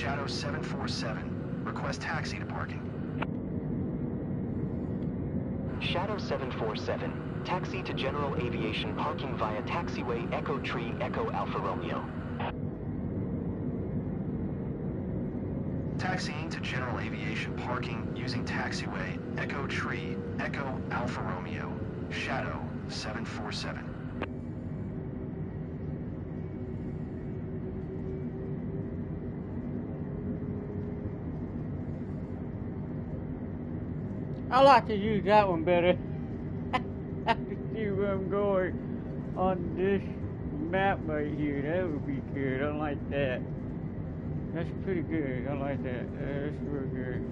B: Shadow 747. Request taxi to parking.
E: Shadow 747. Taxi to General Aviation parking via taxiway Echo Tree Echo Alpha Romeo.
B: Taxiing to General Aviation parking using taxiway Echo Tree Echo Alpha Romeo. Shadow 747.
A: I like to use that one better. I have to see where I'm going on this map right here. That would be good. I like that. That's pretty good. I like that. That's real good.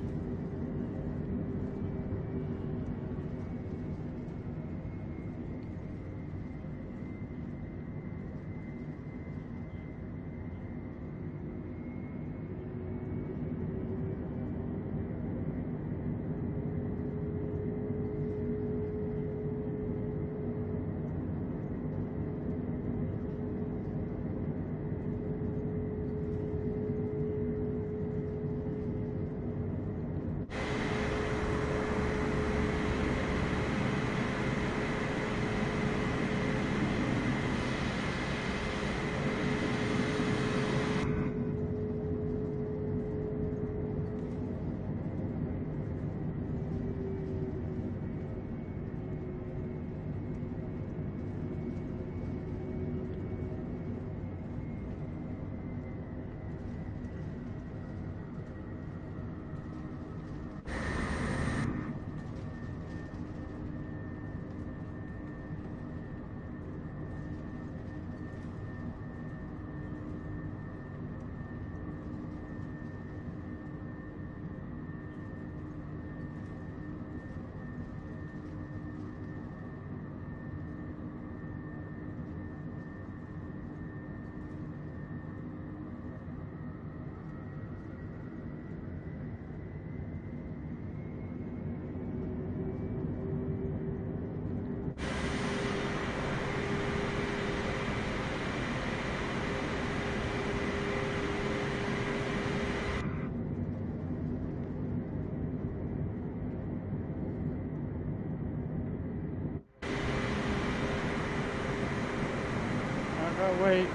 A: That way,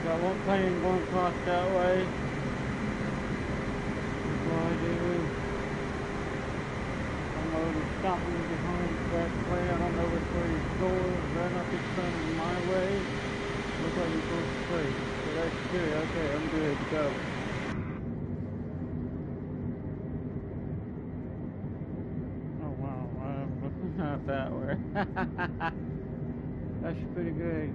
A: got one plane going across that way. What I do, I don't know if he's stopping behind that plane. I don't know which way he's going. Better not be coming my way. Looks like he's going straight. So that's good. Okay, I'm good to go. Oh wow, I'm looking out that way. That's pretty good.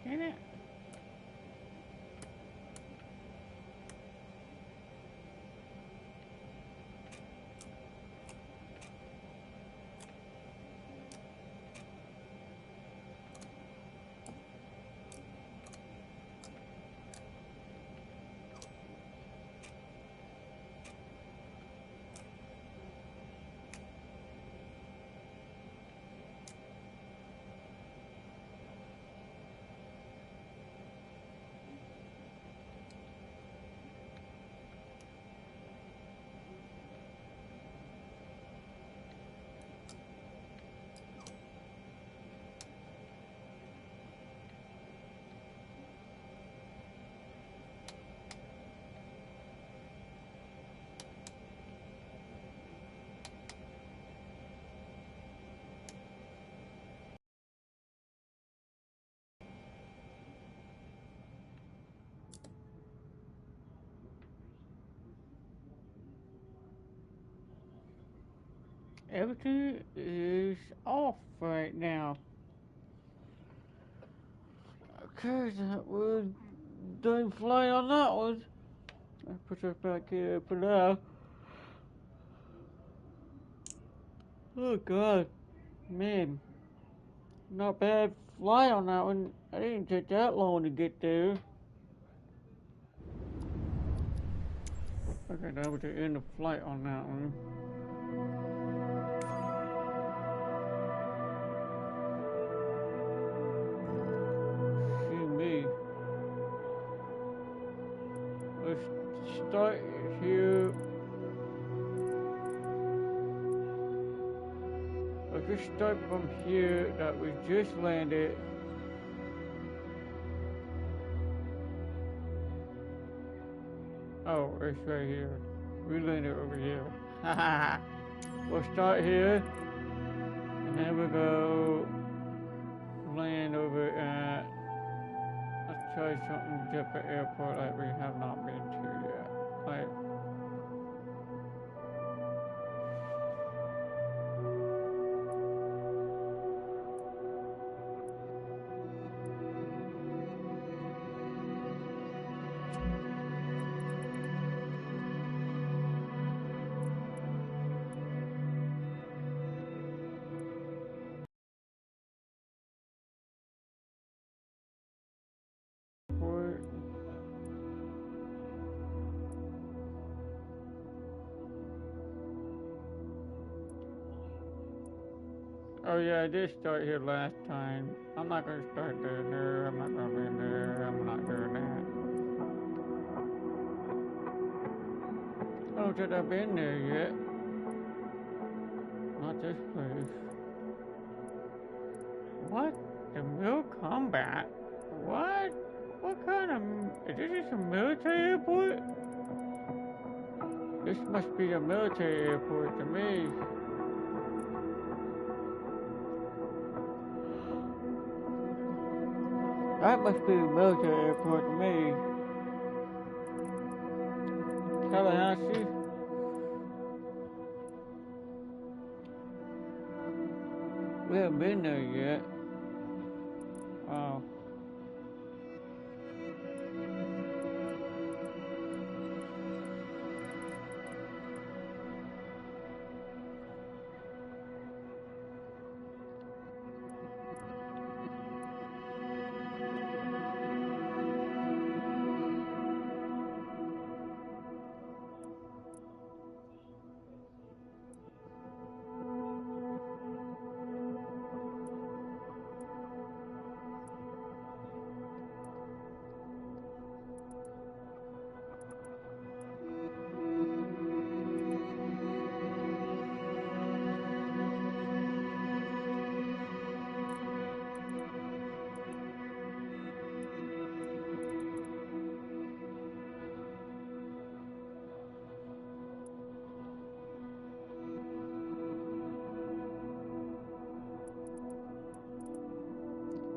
A: Can it? Everything is off right now. Okay, that was done flying on that one. I'll put that back here for now. Oh god, man, not bad fly on that one. I didn't take that long to get there. Okay, that was the end of flight on that one. Let's start here. Let's just start from here that we just landed. Oh, it's right here. We landed over here. We'll start here, and then we'll go land over at, let's try something different airport like we have not been to yet. Like, oh yeah, I did start here last time. I'm not gonna start there. No, I'm not gonna be in there. I'm not doing that. I don't think I've been there yet. Not this place. What? The mill combat? What? What kind of... Is this a military airport? This must be a military airport to me. That must be a military airport to me. Tallahassee? We haven't been there yet. Wow.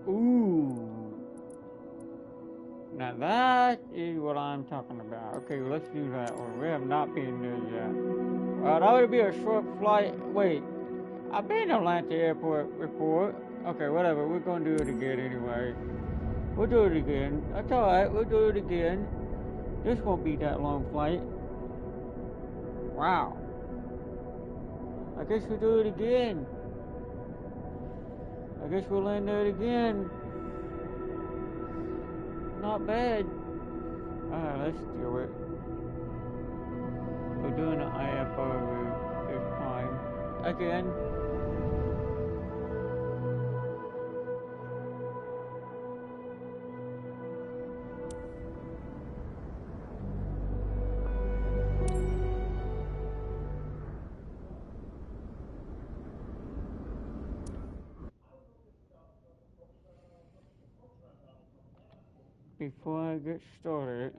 A: Ooh. Now that is what I'm talking about. Okay, let's do that one. We have not been there yet. That would be a short flight. Wait, I've been to Atlanta Airport before. Okay, whatever. We're gonna do it again anyway. We'll do it again. That's alright, we'll do it again. This won't be that long flight. Wow. I guess we'll do it again. I guess we'll land there again. Not bad. Alright, let's do it. We're doing an IFR route this time. Again. Before I get started,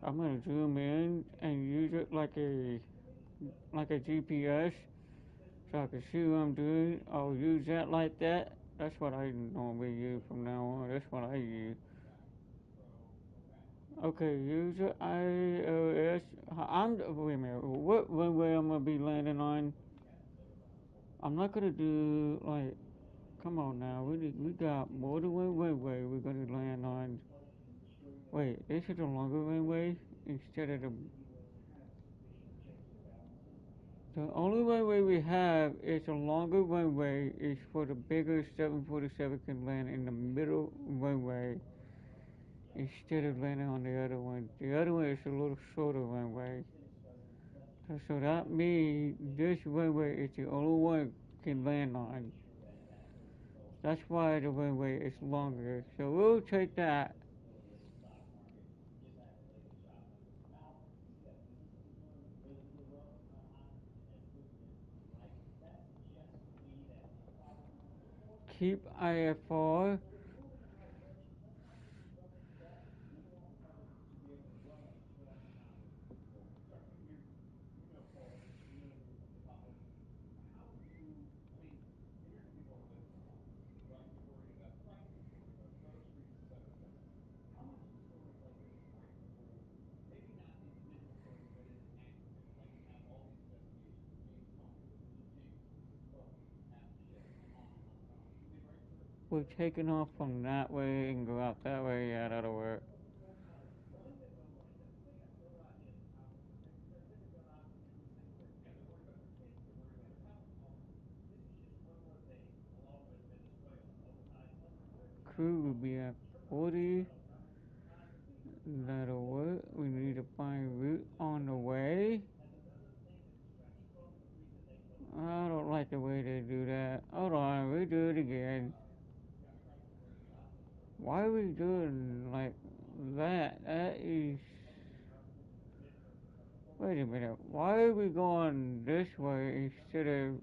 A: I'm gonna zoom in and use it like a GPS so I can see what I'm doing. I'll use that like that. That's what I normally use from now on. That's what I use. Okay, user iOS. Wait a minute. What runway I'm gonna be landing on? I'm not gonna do like. Come on now. We got more than one runway we're gonna land on. Wait, this is a longer runway instead of the. The only runway we have is a longer runway is for the bigger 747 can land in the middle runway instead of landing on the other one. The other one is a little shorter runway. So that means this runway is the only one can land on. That's why the runway is longer. So we'll take that. Keep IFR. We're taking off from that way and go out that way. Yeah, that'll work. Crew will be at 40. That'll work. We need to find route on the way. I don't like the way they do that. Hold on, we do it again. Why are we doing like that? That is. Wait a minute. Why are we going this way instead of.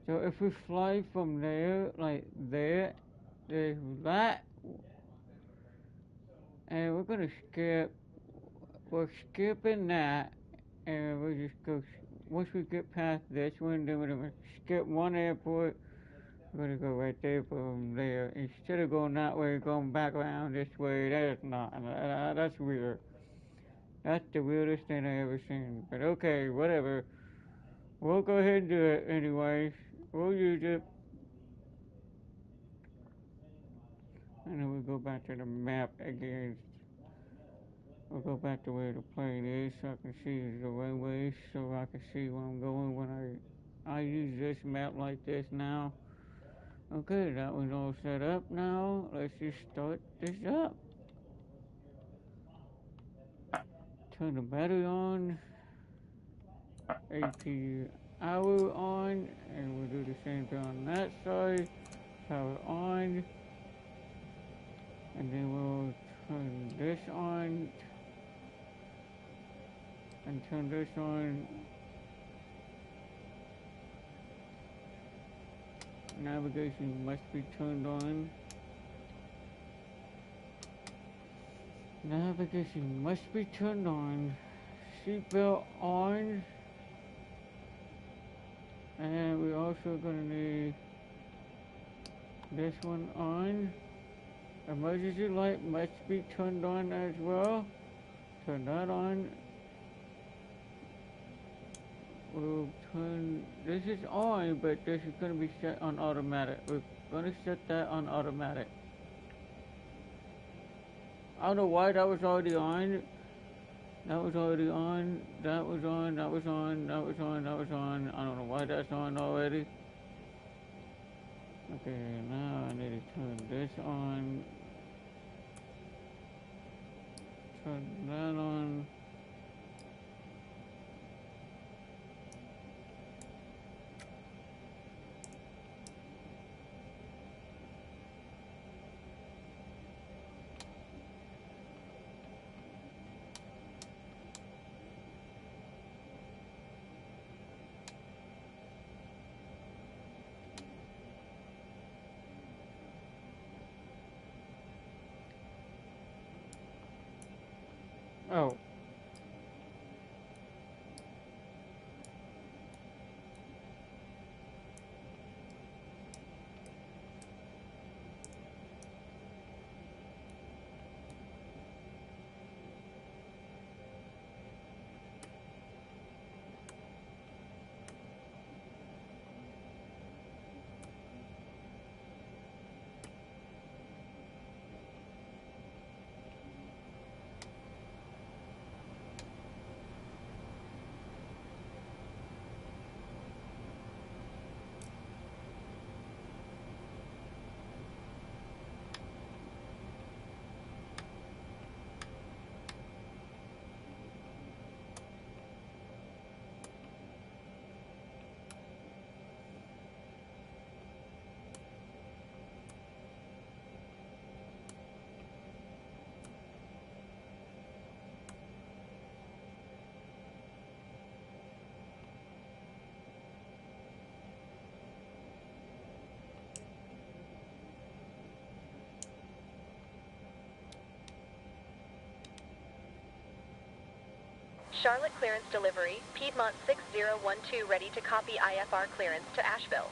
A: So if we fly from there, like there, there's that. And we're gonna skip. We're skipping that. And we'll just go. Once we get past this one, then we're gonna skip one airport. We're gonna go right there from there. Instead of going that way, going back around this way, that's not. That's weird. That's the weirdest thing I ever seen. But okay, whatever. We'll go ahead and do it anyways. We'll use it. And then we'll go back to the map again. We'll go back to where the plane is so I can see the runways so I can see where I'm going when I use this map like this now. Okay, that one's all set up now. Let's just start this up. Turn the battery on. AP hour on. And we'll do the same thing on that side. Power on. And then we'll turn this on. And turn this on. Navigation must be turned on. Navigation must be turned on. Seatbelt on. And we're also gonna need this one on. Emergency light must be turned on as well. Turn that on. we'll turn, this is on, but this is going to be set on automatic. We're going to set that on automatic. I don't know why that was already on. That was already on. That was on. That was on. That was on. That was on. I don't know why that's on already. Okay, now I need to turn this on. Turn that on. Oh.
C: Charlotte clearance delivery, Piedmont 6012 ready to copy IFR clearance to Asheville.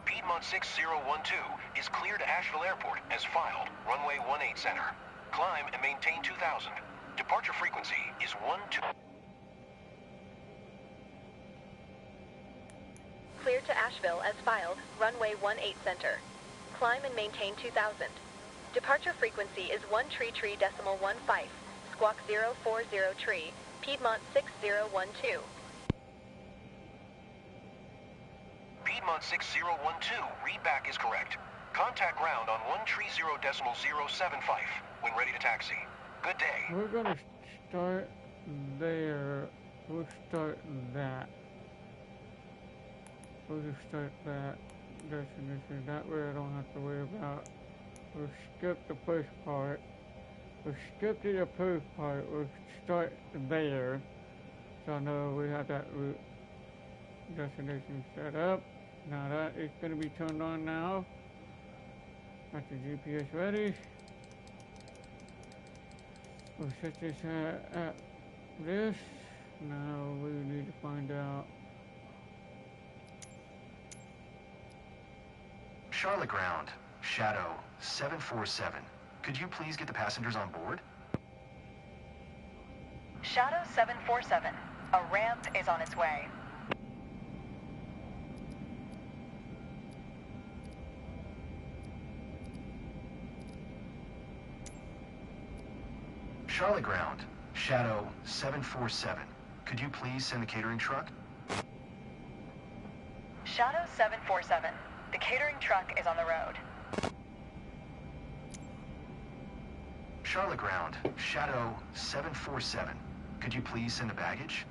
D: Piedmont 6012 is clear to Asheville Airport as filed, runway 18 center. Climb and maintain 2000. Departure frequency is 12.
C: Clear to Asheville as filed, runway 18 center. Climb and maintain 2000. Departure frequency is 133.15, squawk 040 tree, Piedmont 6012.
D: Piedmont 6012, read back is correct. Contact ground on 130.075 when ready to taxi. Good day.
A: We're going to start there. We'll start that. We'll just start that destination. That way I don't have to worry about. We'll skip the first part. We'll skip to the first part. We'll start there. So I know we have that route destination set up. Now that is going to be turned on now. Got the GPS ready. We'll set this at this. Now we need to find out.
B: Charlotte ground, Shadow 747. Could you please get the passengers on board?
C: Shadow 747, a ramp is on its way.
B: Charlotte ground, Shadow 747. Could you please send the catering truck?
C: Shadow 747, the catering truck is on the road.
B: Charlotte ground, Shadow 747. Could you please send the baggage?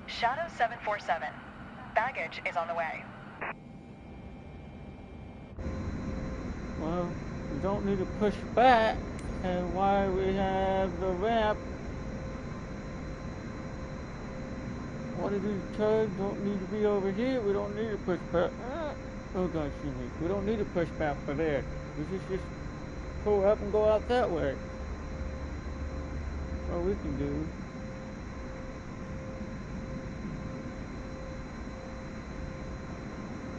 C: Shadow 747, baggage is on the way.
A: Well, we don't need to push back, and why we have the ramp. One of these turns don't need to be over here. We don't need to push back. Oh gosh, excuse me. We don't need to push back for there. We just pull up and go out that way. That's all we can do.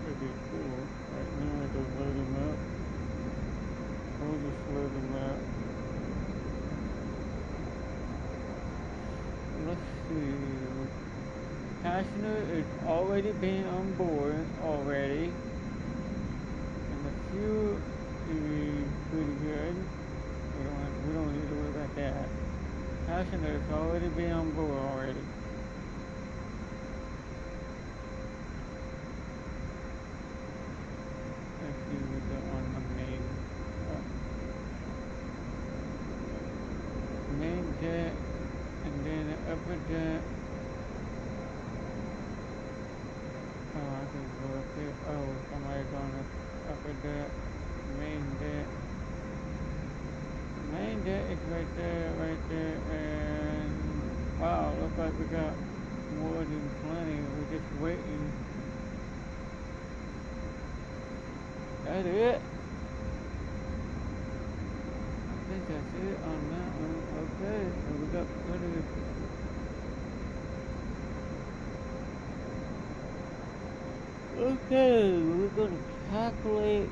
A: That'd be cool. Right now, just load him up. We'll just load him up. let's see. Passenger is already been on board already. And the fuel is pretty good. We don't need to worry about that. Passenger has already been on board already. Let's see what's on the main jet, and then the upper jet. Oh, I can go up here. Oh, somebody's on the upper jet, main jet. Main jet is right there, and wow, looks like we got more than plenty. We're just waiting. That's it. I think that's it on that one. Okay, so we got plenty of. Okay, we're gonna calculate.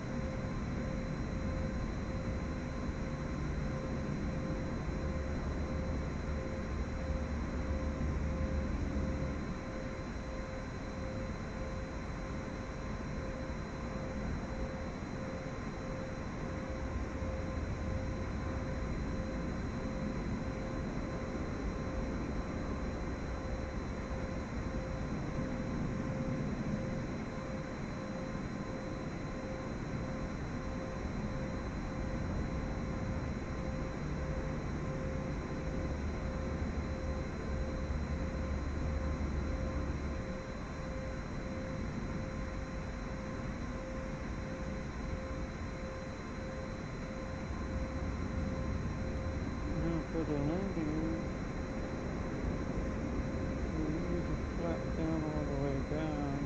A: For the landing, we need to flat down all the way down.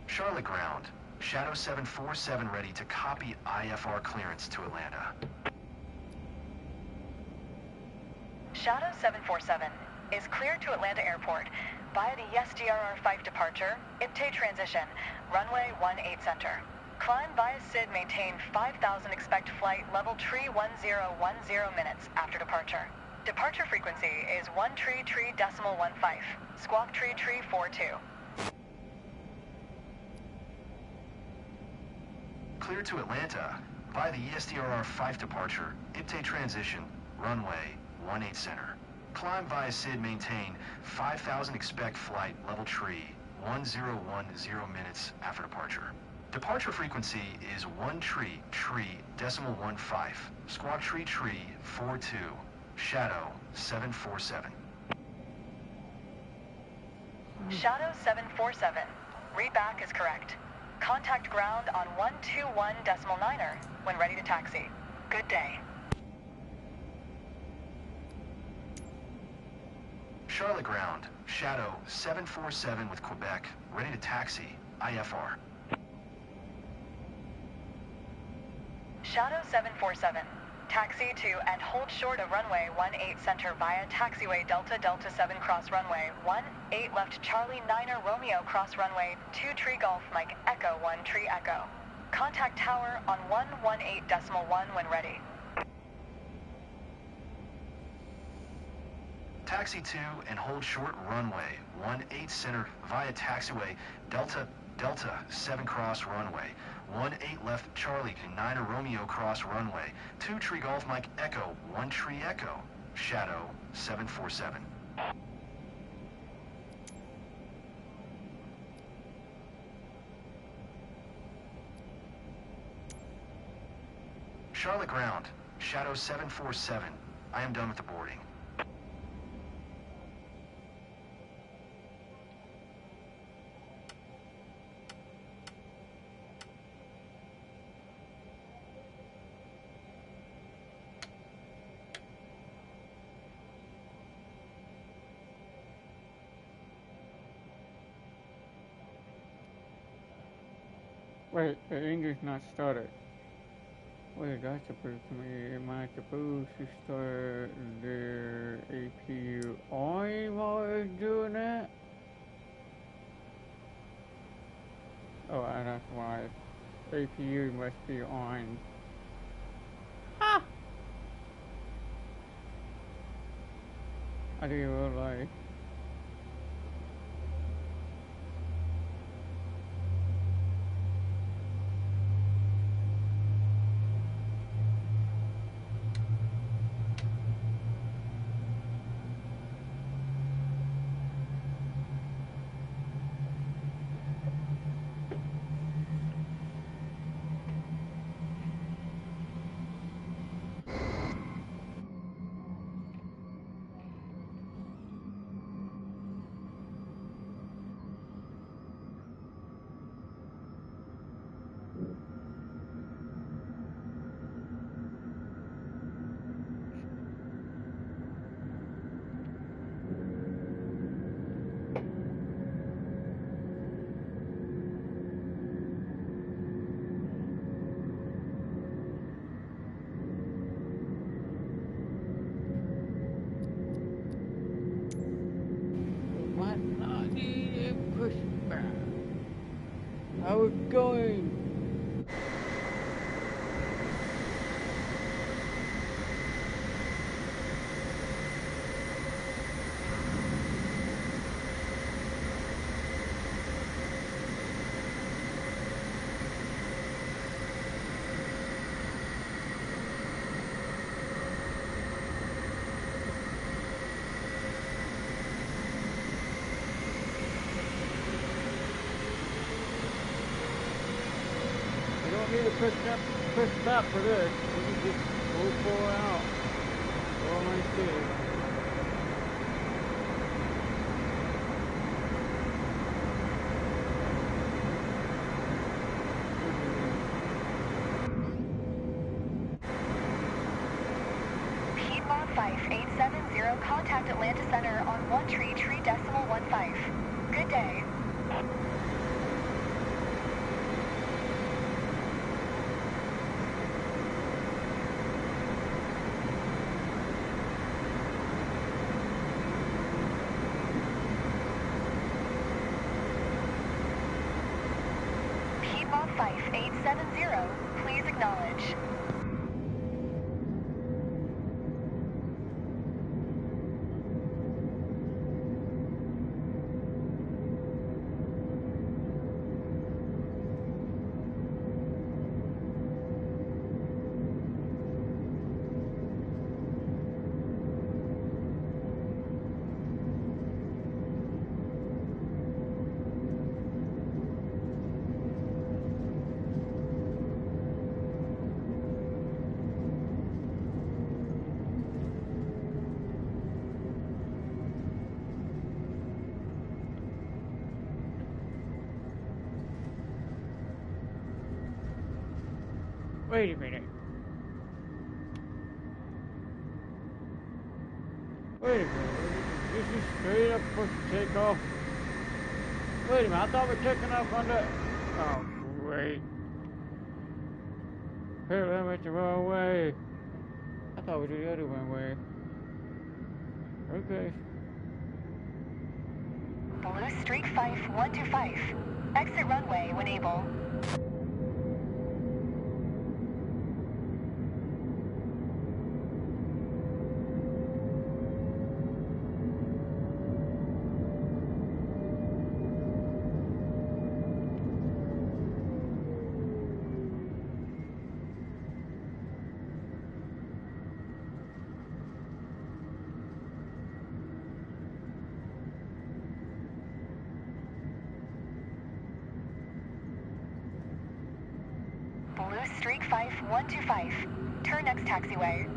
B: Charlotte ground. Shadow 747 ready to copy IFR clearance to Atlanta.
C: Shadow 747 is cleared to Atlanta Airport via the SDRR-5 departure, IPTE transition, runway 18 center. Climb via SID maintain 5000, expect flight level tree 1010 minutes after departure. Departure frequency is 1 tree 3.15, squawk tree 42.
B: Clear to Atlanta via the ESDRR-5 departure, IPTE transition, runway 18 center. Climb via SID maintain 5000, expect flight level tree 1010 minutes after departure. Departure frequency is 1 tree 3.15, squawk tree 42, Shadow 747.
C: Shadow 747, read back is correct. Contact ground on 121.9er when ready to taxi. Good day.
B: Charlotte ground, Shadow 747 with Quebec, ready to taxi, IFR.
C: Shadow 747, taxi to and hold short of runway 18 center via taxiway Delta 7 cross runway 18 left Charlie 9er Romeo cross runway 2 Tree Golf Mike Echo 1 Tree Echo. Contact tower on 118.1 when ready.
B: Taxi to and hold short runway 18 center via taxiway Delta 7 cross runway 18 left Charlie 9er Romeo cross runway 2 Tree Golf Mike Echo 1 Tree Echo, Shadow 747. Charlotte ground, Shadow 747. I am done with the boarding.
A: Wait, the engine's not started. Wait, that's supposed to me. Am I supposed to start the APU on while it's doing that? Oh, that's why. APU must be on. Ha! I didn't realize. What not needed pushback? I was going. You don't need to push stop for this. You can just go full out. Go like this.
C: Piedmont 5870, contact Atlanta Center on 1 tree decimal 15. Good day. Piedmont 5870, please acknowledge.
A: Wait a minute. Wait a minute. This is straight up supposed to take off. Wait a minute. I thought we were taking off on the. Oh, great. Apparently I went the wrong way. I thought we did the other one way. Okay.
C: Blue Streak 5125. Exit runway when able. Blue Streak 5125. Turn next taxiway.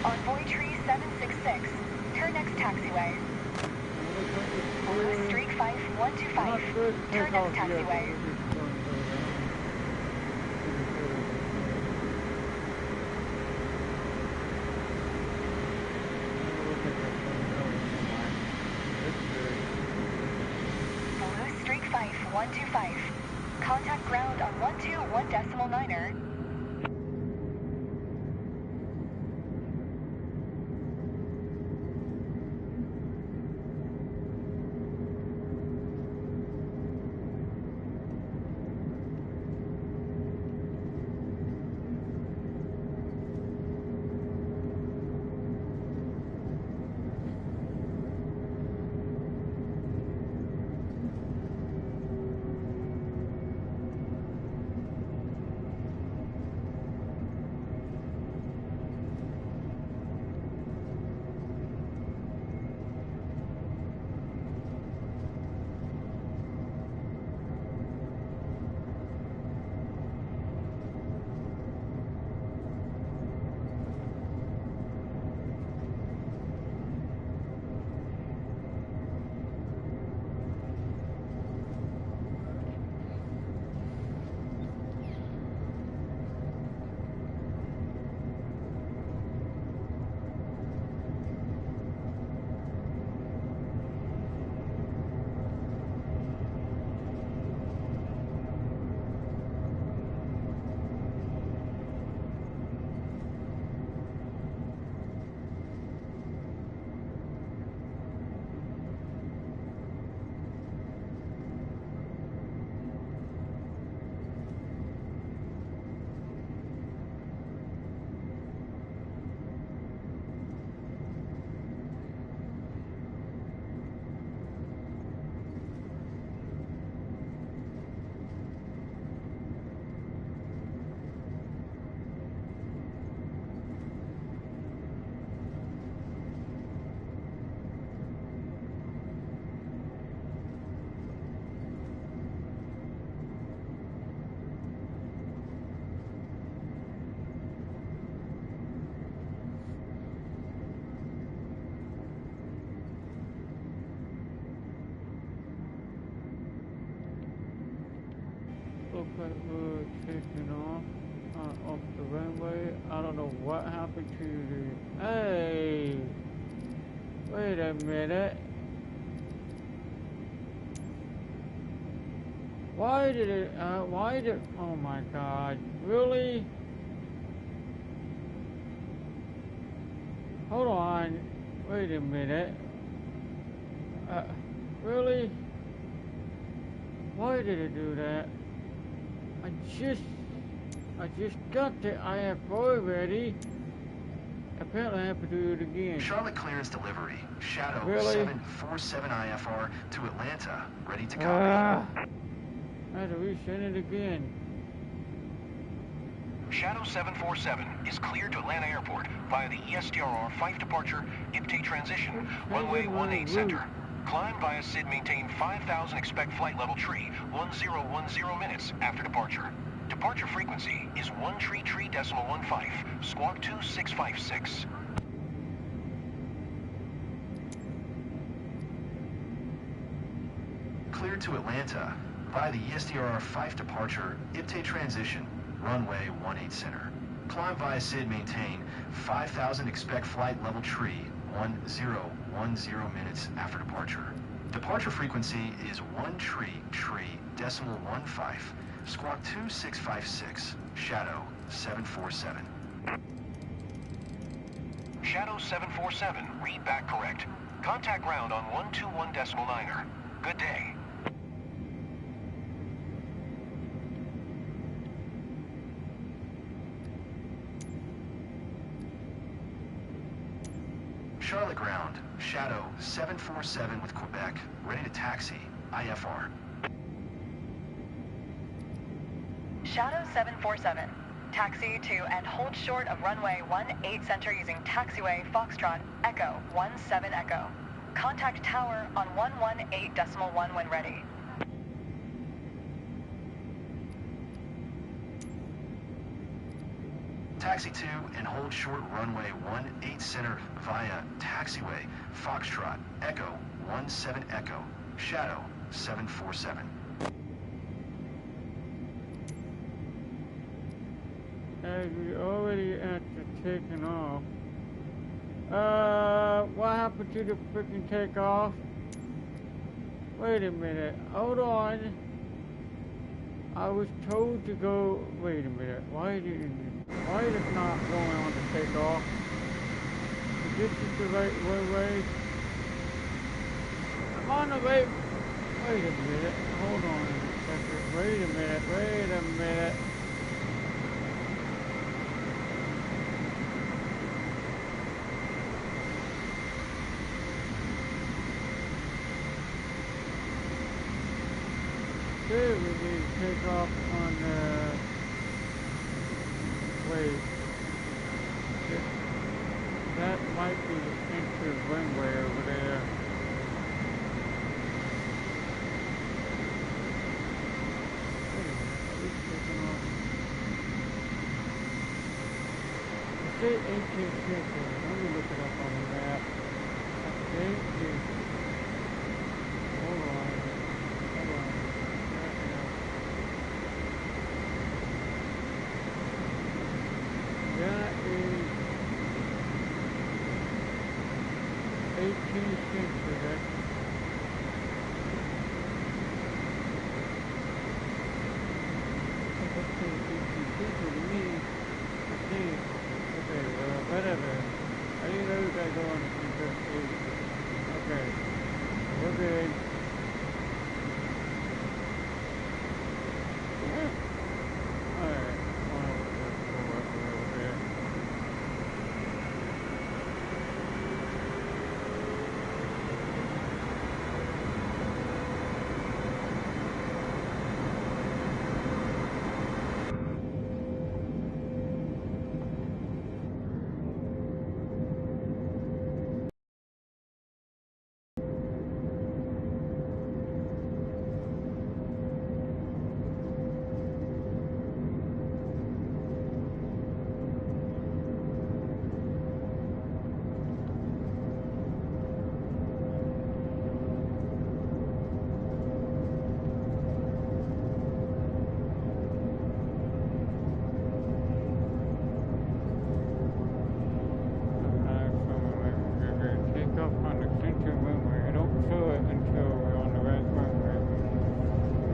C: Envoy Tree 766. Turn next taxiway. Blue Streak 5125. Turn next taxiway. Blue Streak 5125. Contact ground on 121.9er.
A: Looks like we're taking off the runway. I don't know what happened to the... Hey! Wait a minute. Why did it... Oh my god. Really? Hold on. Wait a minute. Really? Why did it do that? I just got the IFR ready. Apparently I have to do it again.
B: Charlotte clearance delivery. Shadow
A: Really?
B: 747 IFR to Atlanta. Ready to copy.
A: I had to resend it again.
D: Shadow 747 is cleared to Atlanta Airport via the ESDRR 5 departure, IPT transition, runway 18 center. Climb via SID maintain 5000, expect flight level tree, 1010 minutes after departure. Departure frequency is 133.15, squawk 2656.
B: Cleared to Atlanta via the ESDRR 5 departure, IPT transition, runway 18 center. Climb via SID maintain 5000, expect flight level tree, 1010 minutes after departure. Departure frequency is 133.15, squawk 2656, Shadow 747.
D: Shadow 747, read back correct. Contact ground on 121.9er. Good day.
B: Charlotte ground, Shadow 747 with Quebec, ready to taxi, IFR.
C: Shadow 747. Taxi to and hold short of runway 18 center using taxiway Foxtrot Echo 17 Echo. Contact tower on 118.1 when ready.
B: Taxi 2 and hold short runway 18 center via taxiway Foxtrot Echo 17 Echo Shadow 747.
A: As we already at the taking off. What happened to the freaking takeoff? Wait a minute, hold on. I was told to go, wait a minute, why is it not going on to take off? This is the right way. I'm on the right, wait a minute, hold on a second, wait a minute. Here we need to take off on wait. That might be the entry runway over there. It says 18 seconds. Let me look it up on the map. I think it's, hold on. That is 18 cents. That's 18 cents to me. I think. Okay, well, whatever. I didn't know you guys go on the okay. We're good. Alright.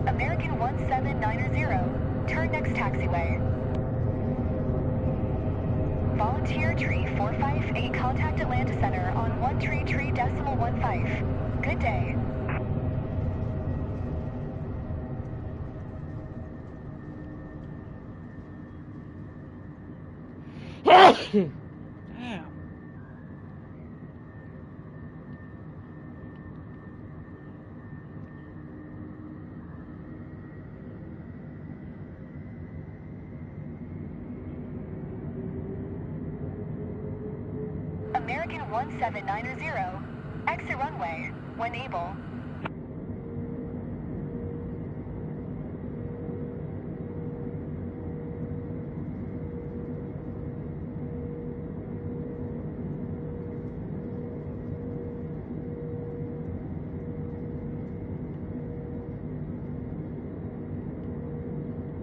C: American 1790, turn next taxiway. Volunteer tree 458, contact Atlanta Center on 133.15. Good day.
A: Damn.
C: American 1790, exit runway, when able.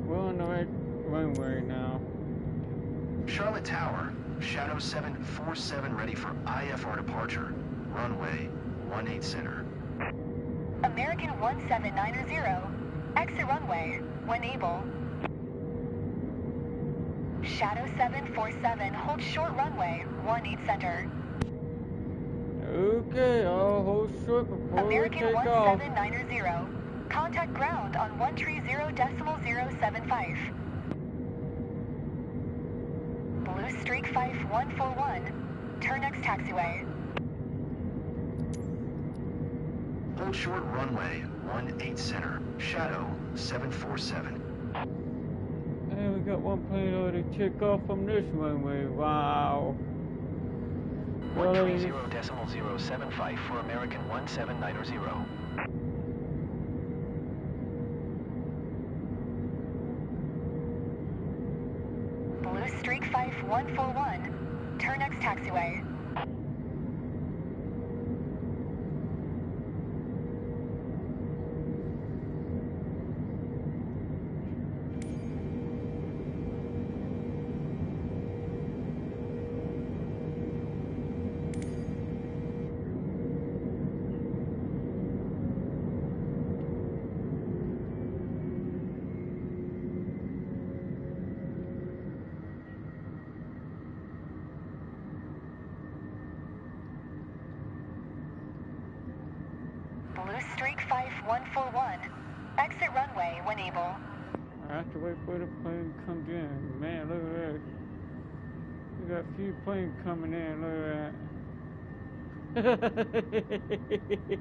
A: We're on the right runway now.
B: Charlotte Tower, Shadow 747 ready for IFR departure. Runway 18 center.
C: American 1790, exit runway, when able. Shadow 747, hold short runway, 18 center.
A: Okay, I'll hold short before
C: American
A: we take off.
C: 1790, contact ground on 130.075. Blue Streak 5141, turn next taxiway.
B: Hold short runway 18 center. Shadow 747.
A: And we got one plane already took off from this runway. Wow.
E: 130.075 for American 1790.
C: Blue Streak 5141. Turn next taxiway. Blue Streak 5141. Exit runway when able.
A: I have to wait for the plane comes in. Man, look at this. We got a few planes coming in. Look at that.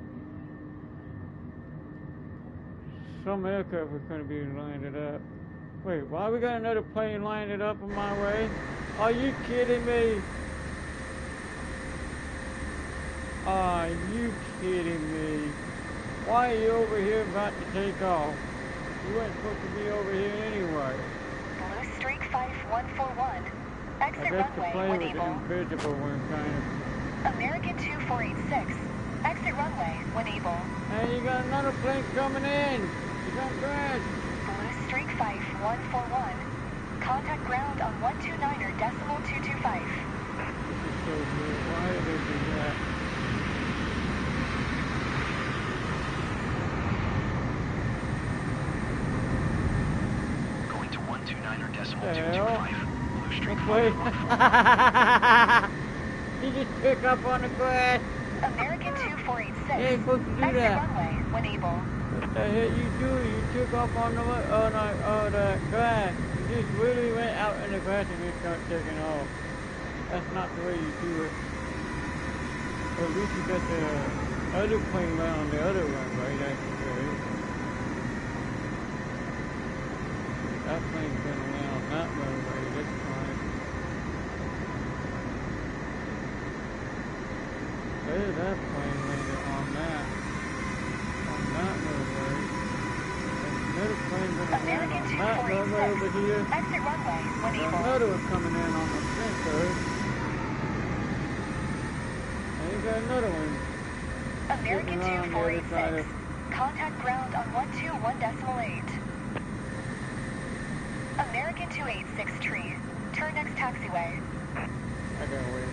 A: Some aircraft are going to be landed up. Wait, why we got another plane landed up in my way? Are you kidding me? Are you kidding me? Why are you over here about to take off? You weren't supposed to be over here anyway.
C: Blue Streak 5141. Exit
A: I guess the
C: runway
A: plane
C: when
A: was
C: able.
A: invisible when kind of...
C: American 2486. Exit runway when able.
A: Hey, you got another plane coming in. You got crash.
C: Blue Streak 5141. Contact ground on 129er decimal 225.
A: This is so good. Why did they do that?
B: Going to 129er decimal
A: The
B: 225. Blue Streak
A: Wait.
B: 5141.
A: You just pick up on the crash.
C: American 2486.
A: You ain't supposed to do
C: Exit
A: that.
C: runway when able.
A: What the hell you do? You took off on the grass. You just really went out in the grass and just started taking off. That's not the way you do it. Well, at least you got the other plane right on the other runway. That's good. That plane's gonna land on that runway. That's fine. There's that plane landed on that. Runway. Another plane gonna land
C: American
A: on that runway over
C: 2486.
A: here.
C: Exit runway when
A: There's
C: able.
A: another one coming in on the center. And you got another one.
C: American
A: Sitting around the other side
C: 2486. Contact ground on 121 decimal 8. American 286 tree. Turn next taxiway.
A: I gotta wait.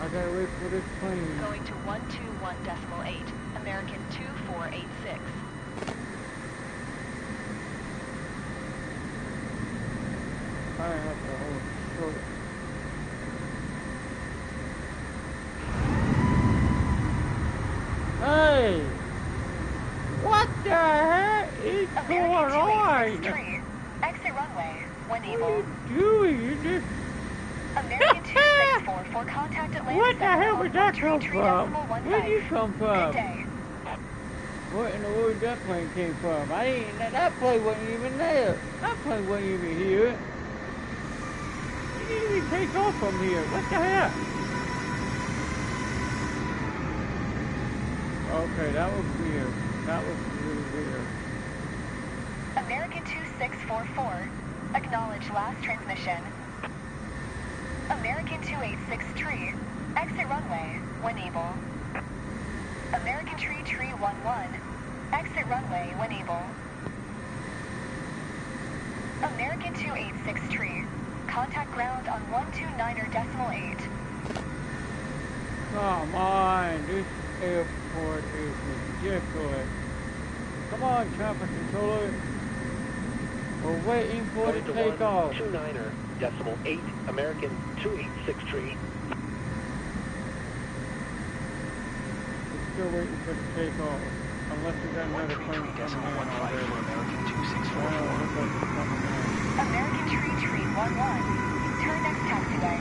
A: I gotta wait for this plane.
C: Going to 121 decimal 8. American 2486.
A: I have to hold short. Hey! What the heck is going
C: American
A: on?
C: 286 tree. Exit runway when
A: What are
C: able.
A: you doing? You just...
C: American 264 for contact Atlanta.
A: What the hell
C: Center
A: did that come
C: 133
A: from?
C: decimal 15.
A: Where did you come
C: Good
A: from?
C: day.
A: What in the world that plane came from? I didn't. That plane wasn't even there. That plane wasn't even here. You didn't even take off from here. What the heck? Okay, that was weird. That was really weird.
C: American 2644. Acknowledge last transmission. American 286 tree. Exit runway when able. American tree 11. Exit runway when able. American 286 tree. Contact ground on 129er decimal 8.
A: Come on, this airport is ridiculous. Come on, traffic controller. We're waiting for the takeoff.
E: 129er decimal 8, American 286 tree.
A: We're still waiting for the takeoff. Unless we got another plane
B: 133
A: coming
B: decimal
A: in
B: 15
A: already.
B: for American
A: Oh,
B: 2644.
A: looks like it's coming in.
C: American tree 11. Turn next taxiway.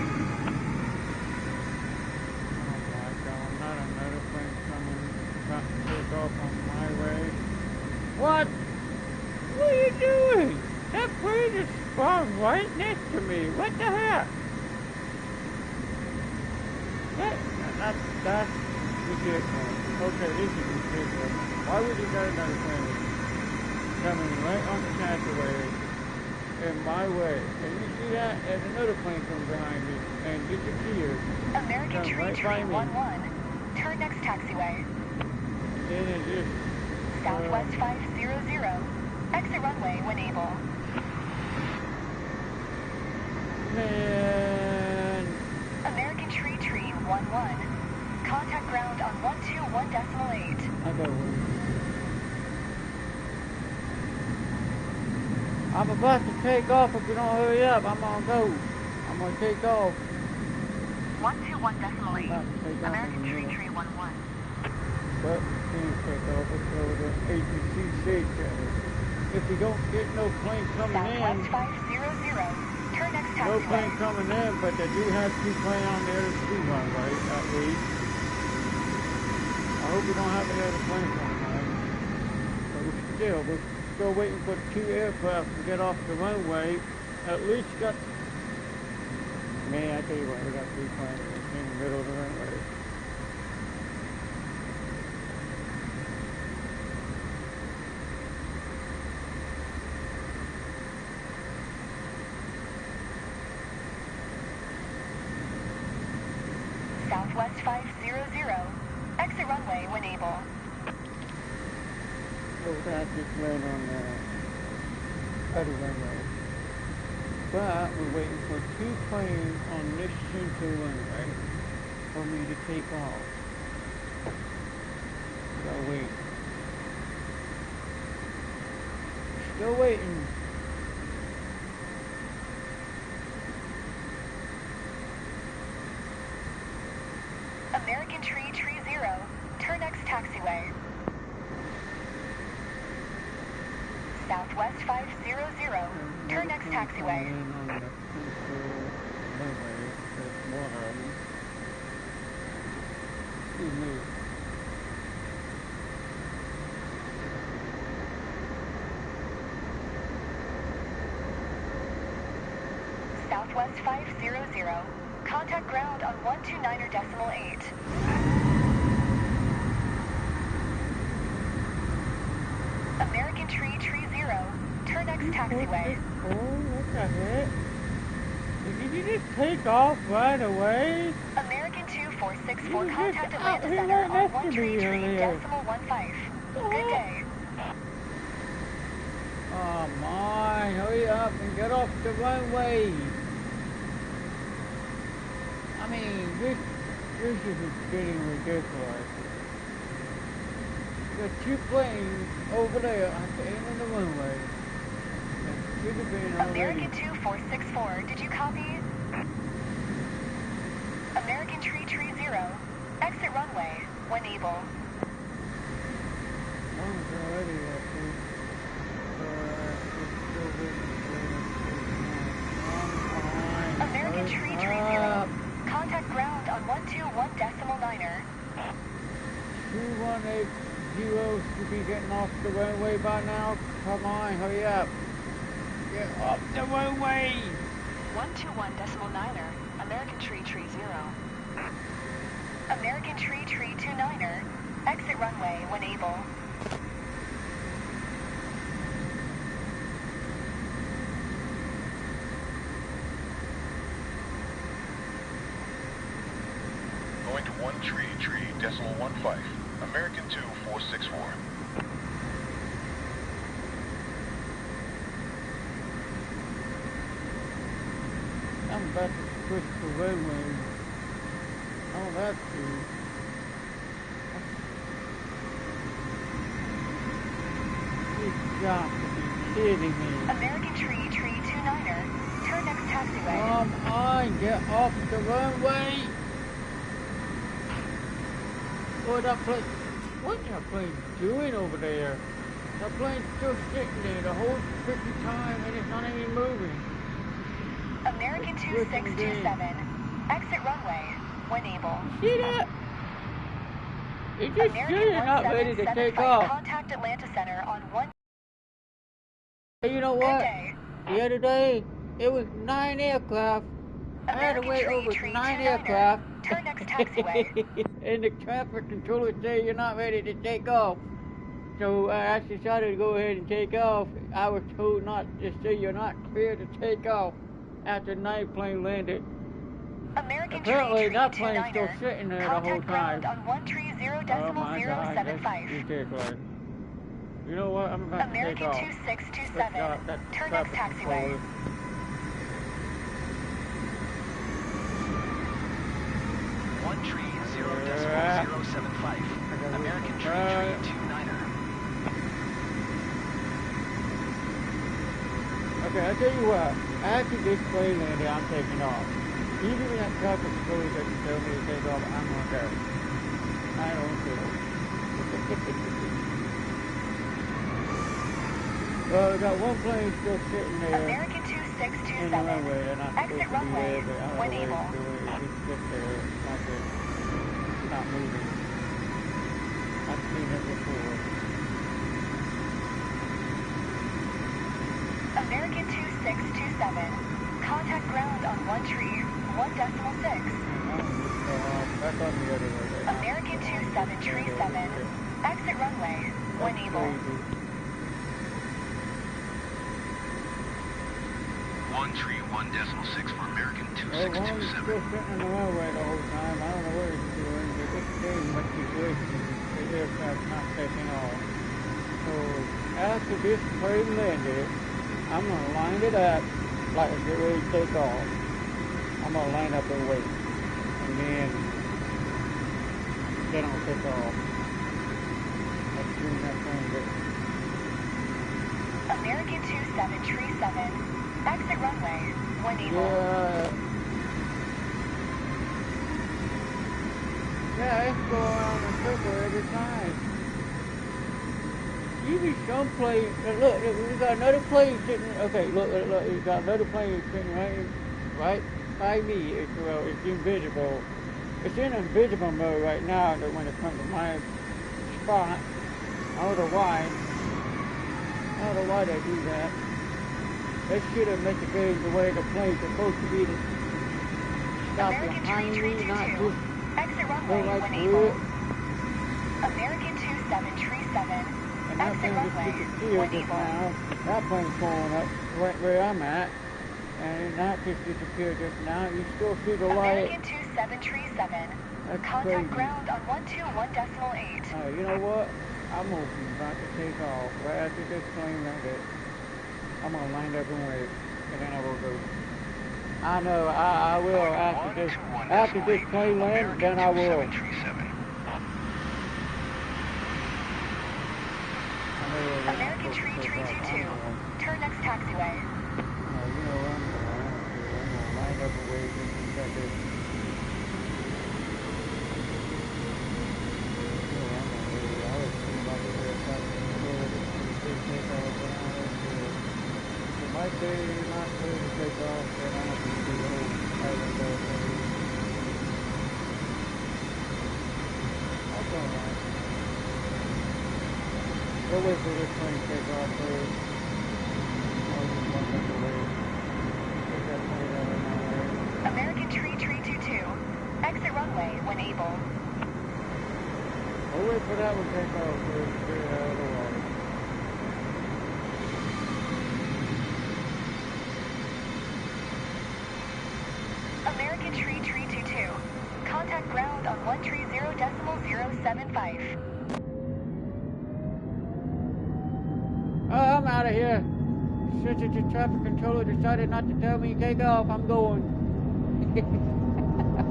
A: Oh my God, not another plane coming. About to take off on my way. What? What are you doing? That plane is spawned right next to me. What the heck? That's ridiculous. Okay, this is ridiculous. Why would you got another plane coming right on the taxiway? in my way. And you see that? There's another plane coming behind me and disappeared.
C: American Tree
A: right by me.
C: 11. Turn next taxiway.
A: And then it just...
C: Southwest 500. Exit runway when able.
A: Man...
C: American Tree 11. Contact ground on 121.8.
A: I got one. I'm about to take off if you don't hurry up. I'm gonna go. I'm gonna take off.
C: 121.8. American Tree 11.
A: But can't take off until the ATC shakes at us. If you don't get no plane coming
C: Southwest
A: in,
C: 500. Turn next taxiway.
A: no plane coming in, but they do have two planes on the other two runway, at least. I hope we don't have any other planes coming in. But we're still waiting for the two aircraft to get off the runway. At least got... Man, I tell you what, we got three planes in the middle of the runway.
C: Southwest 500. Exit runway when able.
A: So we're gonna have to land on the other runway. But we're waiting for two planes on this central runway for me to take off. Gotta wait. Still waiting.
C: American Tree 30. Turn next taxiway. Southwest 500. Turn next taxiway. Southwest 500. Contact ground on 129.8. American Tree 30. Turn next taxiway.
A: Oh, what the heck? Did you just take off right away?
C: American 2464.
A: You
C: Contact
A: just
C: Atlanta
A: out here
C: Center
A: right
C: on
A: next to me
C: 133.15. Good day.
A: Oh my, hurry up and get off the runway. I mean, this is getting ridiculous. There's two planes over there at the end of the runway. That should have been already.
C: American 2464, did you copy? American Tree 30. Exit runway when able.
A: One was already at the...
C: American Tree 30. Contact ground on 121.9er.
A: 2180 should be getting off the runway by now. Come on, hurry up. Get off the runway.
C: 121.9er. American Tree 30. American Tree 29er. Exit runway when able.
D: Going to 133.15. American 2464.
A: I'm about to switch the runway. Oh, that's good. You got to be kidding me.
C: American Tree 29er. Turn next taxiway.
A: Come on, get off the runway. What's that plane doing over there? That plane's still sitting there the whole freaking time and it's not even moving.
C: American 2627. Exit runway when able.
A: See that? It's just sitting not ready to take off.
C: Contact Atlanta Center on 1.
A: Hey, you know
C: Good
A: what?
C: day.
A: The other day, it was 9 aircraft. I had to
C: American
A: wait
C: Tree
A: over
C: 29er.
A: 9 aircraft.
C: Turn next taxiway.
A: And the traffic controller say you're not ready to take off. so I decided to go ahead and take off. I was told not to say you're not clear to take off after the night plane landed.
C: American
A: Apparently,
C: tree
A: that plane's still
C: 29er.
A: sitting there the whole
C: Contact
A: time.
C: ground on 130.075.
A: Oh my God, that's ridiculous. You know what? I'm about to take
C: American
A: off.
C: 2627. Turn next taxiway.
E: 130.075. American tree 29er.
A: Okay, I'll tell you what. After this plane landed, I'm taking off. Even when that traffic controller doesn't tell me to take off, I'm gonna go. I don't care. Well, we got one plane still sitting there.
C: American
A: In the
C: 2627.
A: runway, they're not supposed
C: Exit
A: to be
C: runway
A: there, but I don't know
C: when
A: where
C: able.
A: it's doing. It's just there. It's like it's not moving. I've seen it before.
C: American 2627. Contact ground on 1.6.
A: Back on the other way.
C: American 2737. Exit runway when able.
D: 131.6 for American
A: Well, one was still
D: 2627.
A: sitting in the runway the whole time. I don't know what he's doing, but this thing must be glitching. The aircraft's not taking off. So after this plane landed, I'm going to line it up like it's getting ready to take off. I'm going to line up and wait. And then I'll take off. That's doing that plane good.
C: American 2737. Exit runway when able.
A: Yeah, it's go around in a circle every time. Usually some plane, look, we got another plane sitting, okay, look, we got another plane sitting right by me. It's invisible. It's in invisible mode right now when it comes to my spot. I don't know why. I don't know why they do that. They should have mitigated the way the plane's supposed to be to stop behind me, not just
C: Exit
A: go
C: runway
A: right
C: when
A: through
C: able.
A: it.
C: American 2737.
A: And that
C: Exit
A: plane just
C: runway
A: disappeared
C: when
A: just
C: able.
A: now. That plane's going up right where I'm at. And that just disappeared just now. You still see the light.
C: American 2737.
A: That's
C: Contact
A: crazy.
C: ground on 121.8.
A: You know what? I'm about to take off right after this plane landed. I'm going to line up and wait. And then I will go. I know, I will after this plane lands, then I will.
C: American Tree 322. Turn next taxiway.
A: You know, I'm gonna line up and wait just a second. Might be not clear to take off, but I don't have to do the whole island thing. That's alright. We'll wait for this plane to take off first. I'll just walk up the way. Take that plane out of my way.
C: American Tree 322. Exit runway when able.
A: We'll wait for that one to take off first. Get it out of the water.
C: American Tree 322. Contact ground on 130.075.
A: Oh, I'm out of here. Since the traffic controller decided not to tell me to take off, I'm going.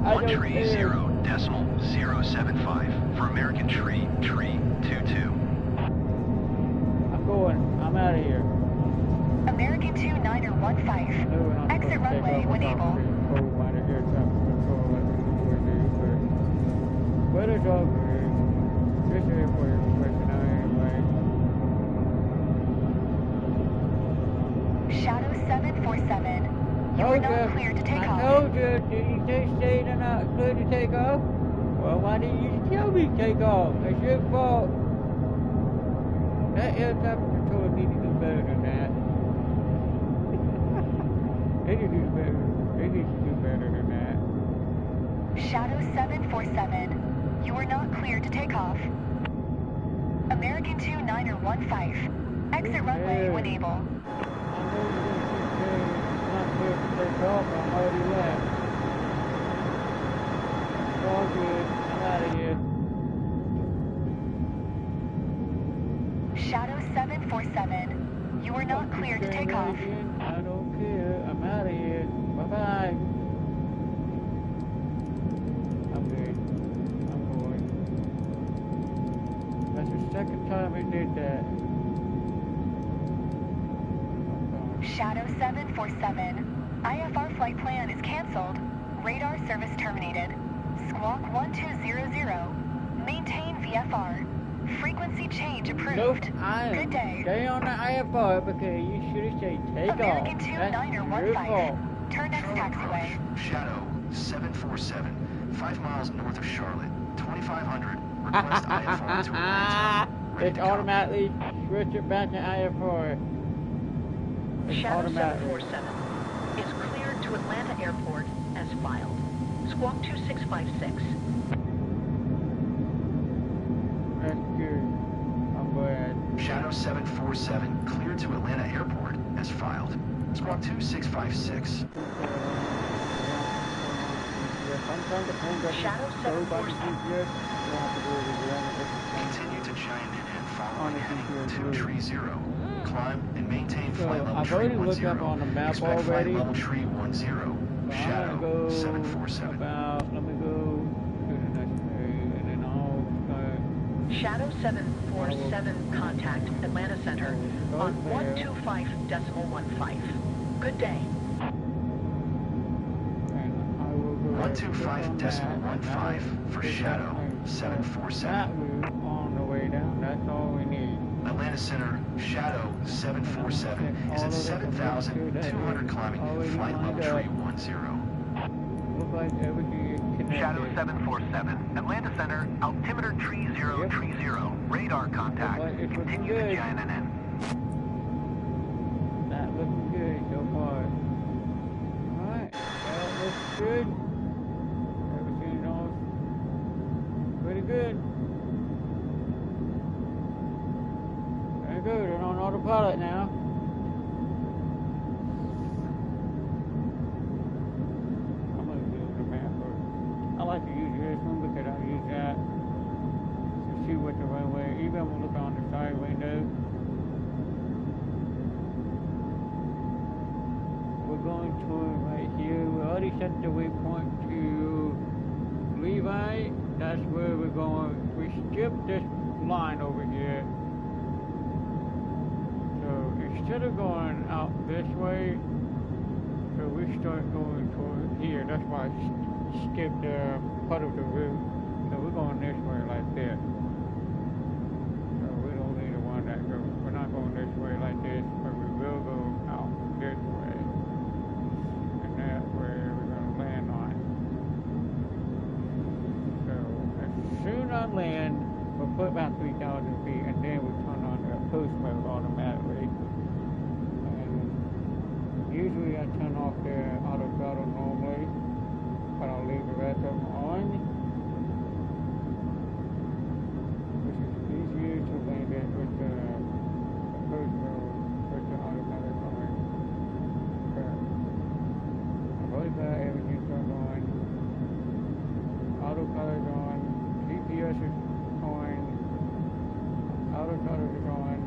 A: I don't care.
E: 130.075 for American Tree 322.
A: I'm going. I'm out of here.
C: American 2915. Exit runway when able.
A: But it's all good. This airport is pushing out anyway.
C: Shadow 747. You are not clear to take
A: I
C: off.
A: told you, did you say they're not clear to take off? Well, why didn't you tell me to take off? It's your fault. That air traffic controller need to do better than that. They need to do better. They need to do better than that.
C: Shadow 747. You are not clear to take off. American 2915. Exit runway when able.
A: I know you're going to not clear to take off. I'm already left. It's all good. I'm out of here.
C: Shadow 747. You are not cleared to take off.
A: I don't care. I'm out of here. Bye-bye. I'm good. I'm going. That's the second time it did that.
C: Shadow 747. IFR flight plan is canceled. Radar service terminated. Squawk 1200. Maintain VFR. Frequency change approved.
A: Nope, I am.
C: Good day.
A: Stay on the IFR because you should have said take
C: American
A: off.
C: 2915. Turn next taxiway.
B: Shadow 747, 5 miles north of Charlotte, 2500. Request IFR to Atlanta. Ready
A: It's
B: to go.
A: automatically switch it back to IFR. It's
F: Shadow
A: automatic.
F: 747 is cleared to Atlanta Airport as filed. Squawk 2656.
A: That's good. I'm glad.
B: Shadow 747, cleared to Atlanta Airport as filed. Squawk 2656.
F: Shadow 747.
B: Continue to Cheyenne following heading 230. Climb and maintain
A: So,
B: flight level
A: I've
B: tree
A: already
B: 10.
A: looked up on the map
B: Expect flight
A: already.
B: level tree 10.
A: So I'm
B: Shadow
A: gonna go
B: 747.
A: let me go to the next page and then I'll start.
F: Shadow 747 contact Atlanta Center on 125.15. Good day.
A: And I will go
B: 125.15 for Shadow
A: That
B: 747.
A: route on the way down. That's all we need.
B: Atlanta Center, Shadow 747 is at 7,200 climbing, flight level tree 10.
A: Looks like everything is connected.
D: Shadow 747, Atlanta Center, altimeter tree 030, radar contact,
A: Looks like it's looking
D: continue to
A: good.
D: JNN.
A: That looks good so far. Alright, that looks good. Everything's all pretty good. Very good, we're on autopilot now. I'm gonna use the map first. I like to use this one because I use that to see what the runway, even when we look on the side window. We're going to right here. We already set the waypoint to Levi. That's where we're going. We skipped this line over here. So instead of going out this way, so we start going toward here. That's why I skipped part of the route. So we're going this way like this. So we don't need the one that goes. We're not going this way like this, but we will go out this way. And that's where we're going to land on. So as soon as I land, we'll put about 3,000 feet, and then we turn on the post mode automatically. And usually I turn off the auto throttle normally, but I'll leave the rest of them on, which is easier to land it with the post mode with the automatic on. Okay. I've already got everything turned on. Autopilot is on. GPS is on. Autopilot is on.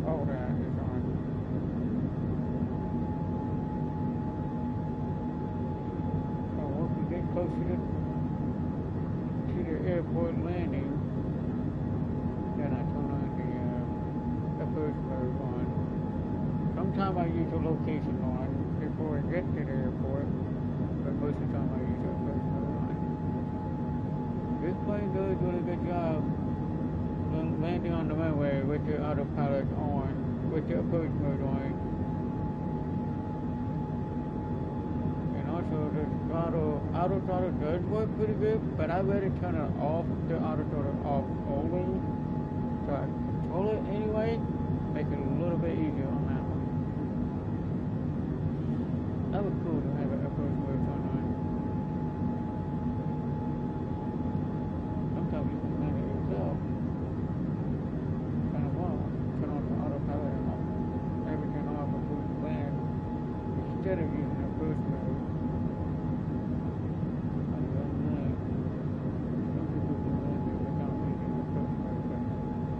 A: All that is on. So once we get closer to the airport landing, then I turn on the first mode on. Sometimes I use the location on before I get to the airport, but most of the time I use the first mode on. This plane does a really good job landing on the runway with the autopilot on, with the approach mode on. And also the auto throttle does work pretty good, but I rather turn it off, the auto throttle off only. So I control it anyway, make it a little bit easier on that one. That was cool to have an approach mode on. Sometimes you can land it yourself. instead of using a boost mode. Other than that, some people do like it without using a boost mode, but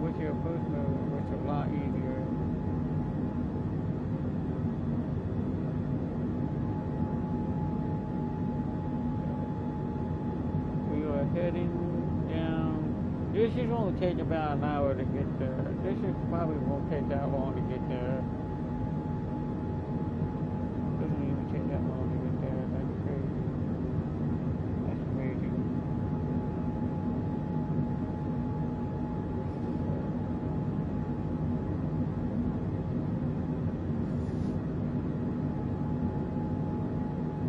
A: with your boost mode, it's a lot easier. We are heading down. This is only take about an hour to get there. This is probably won't take that long to get there. Doesn't even take that long to get there. That's crazy. That's amazing.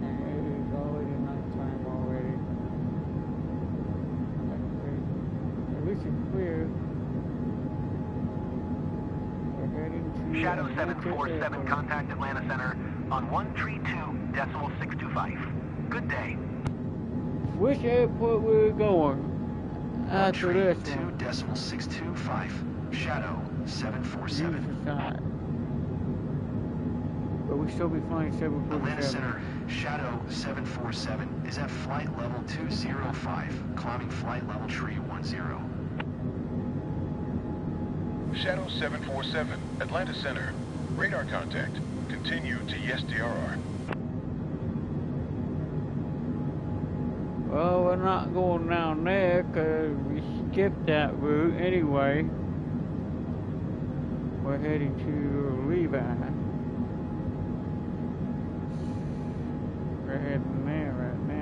A: And it is already nighttime already. That's crazy. At least it's clear. We're heading to
E: Shadow 747, contact Atlanta Center on 132.625. Good day.
A: Which airport we're going after this one?
B: 132.625. Shadow 747.
A: Jesus God. But we still be flying
B: Atlanta
A: 747.
B: Center, Shadow 747 is at flight level 205, climbing flight level tree 10.
D: Shadow 747, Atlanta Center. Radar contact. Continue to ESDRR.
A: Well, we're not going down there because we skipped that route anyway. We're heading to Levi. We're heading there right now.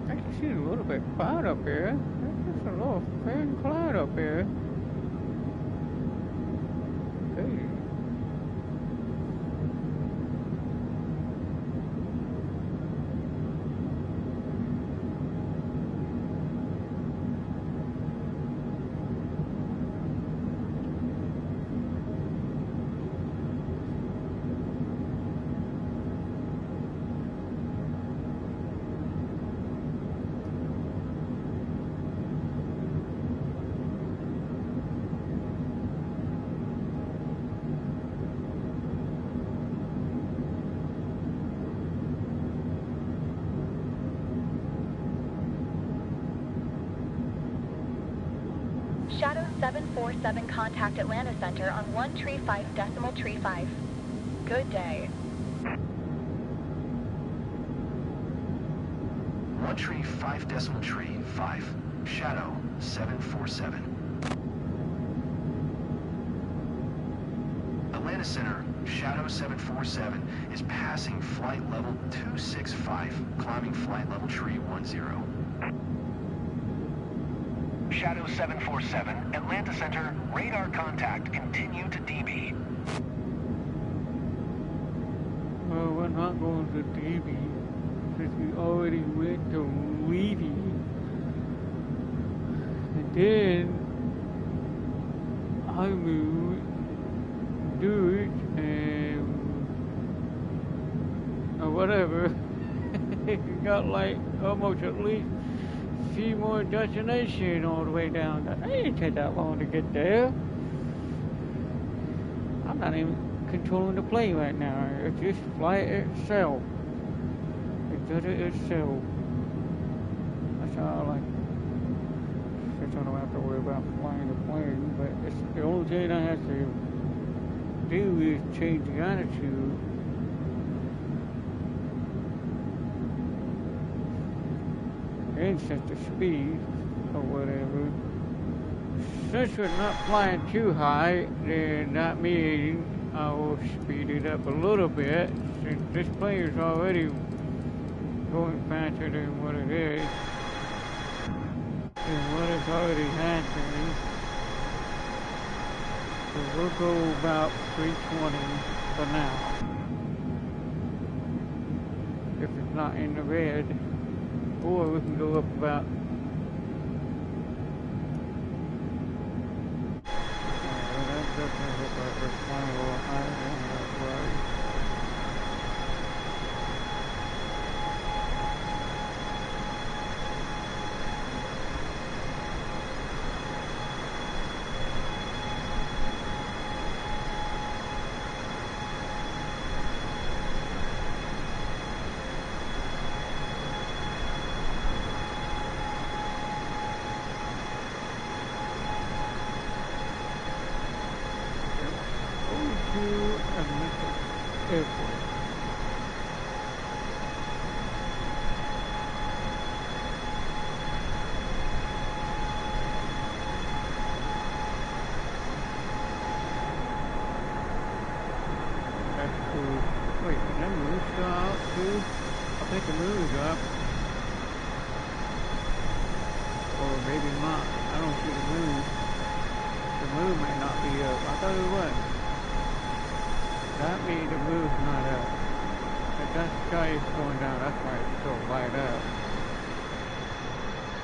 A: I can see a little bit cloud up here. There's just a little thin cloud up here. Crazy.
C: Shadow 747, contact Atlanta Center on 135.35. Good day.
B: 135.5. Shadow 747. Atlanta Center, Shadow 747 is passing flight level 265, climbing flight level tree 10.
D: Shadow 747, Atlanta Center. Radar contact. Continue to DB.
A: Well, we're not going to DB since we already went to Levy. And then I moved, do it, and or whatever. It got like almost at least a few more destination all the way down. That didn't take that long to get there. I'm not even controlling the plane right now. It's just fly itself. It does it itself. That's how I like it. Since I don't have to worry about flying the plane, but it's the only thing I have to do is change the attitude. then set the speed or whatever. Since we're not flying too high, then that means I will speed it up a little bit, since this plane is already going faster than what it is, and what is already happening. So we'll go about 320 for now, if it's not in the red, or we can go up about. That doesn't look like we're flying a little higher than that was. Airport. That's cool. Wait, did that moon go out too? I think the moon is up. Or maybe not. I don't see the moon. The moon might not be up. I thought it was. That means the moon's not up. If that sky is going down, that's why it's still light up.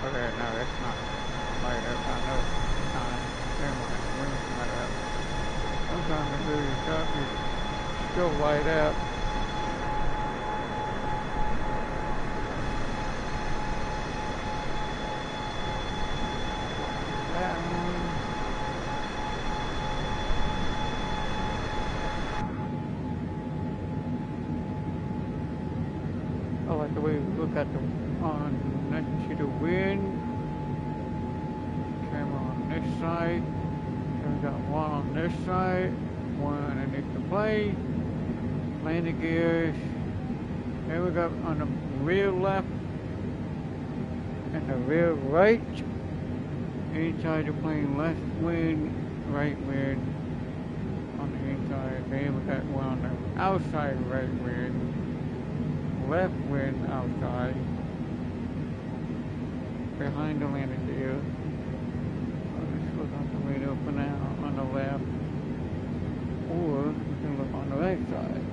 A: Okay, no, it's not light up. I know it's not. Never mind, the moon's not up. Sometimes the moon is up, it's still light up. That one. I like the way we look at the on next to the wind. Camera on this side. Then we got one on this side, one underneath the plane. Landing gears. Then we got on the rear left and the rear right. Inside the plane, left wind, right wind on the inside. Then we got one on the outside, right wind. Left wind outside, behind the landing gear. I'll just look out the window for now on the left, or we can look on the right side.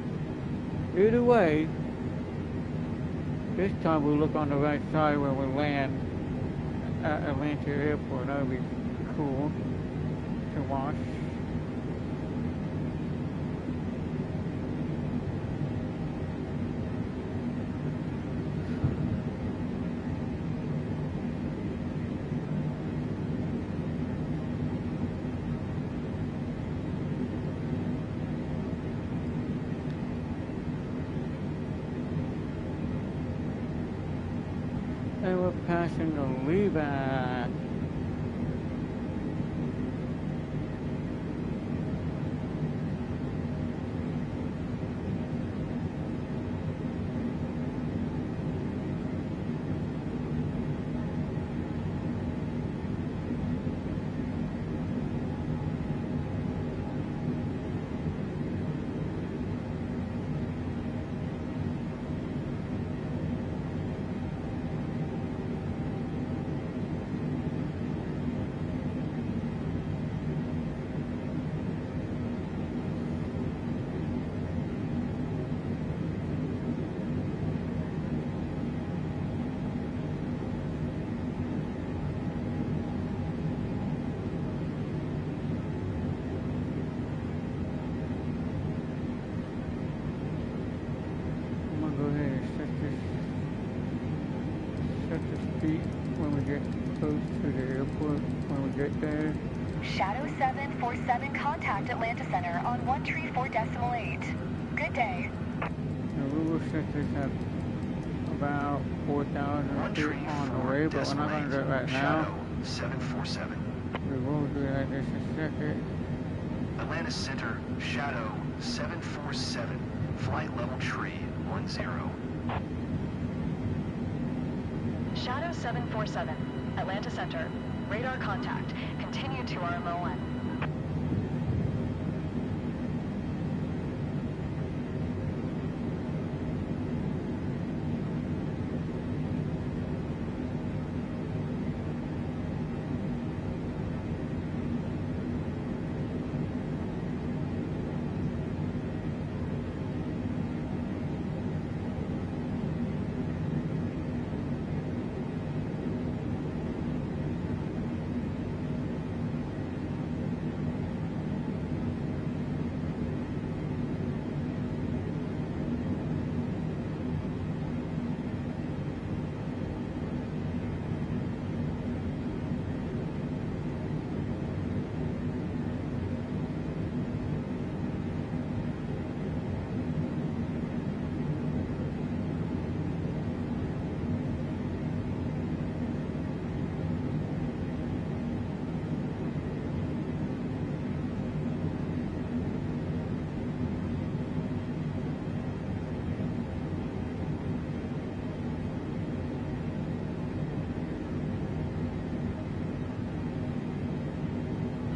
A: Either way, this time we'll look on the right side when we land at Atlanta Airport. That'll be cool to watch. And we're passing the Levi. When we get close to the airport, when we get there.
C: Shadow 747, contact Atlanta Center on 134.8. Good day.
A: And we will set this at about 4,000 feet on the way, but we're not going to do it right now.
B: Shadow 747.
A: We will do that in just a second.
B: Atlanta Center, Shadow 747, flight level tree 10.
C: Shadow 747, Atlanta Center. Radar contact. Continue to RMON.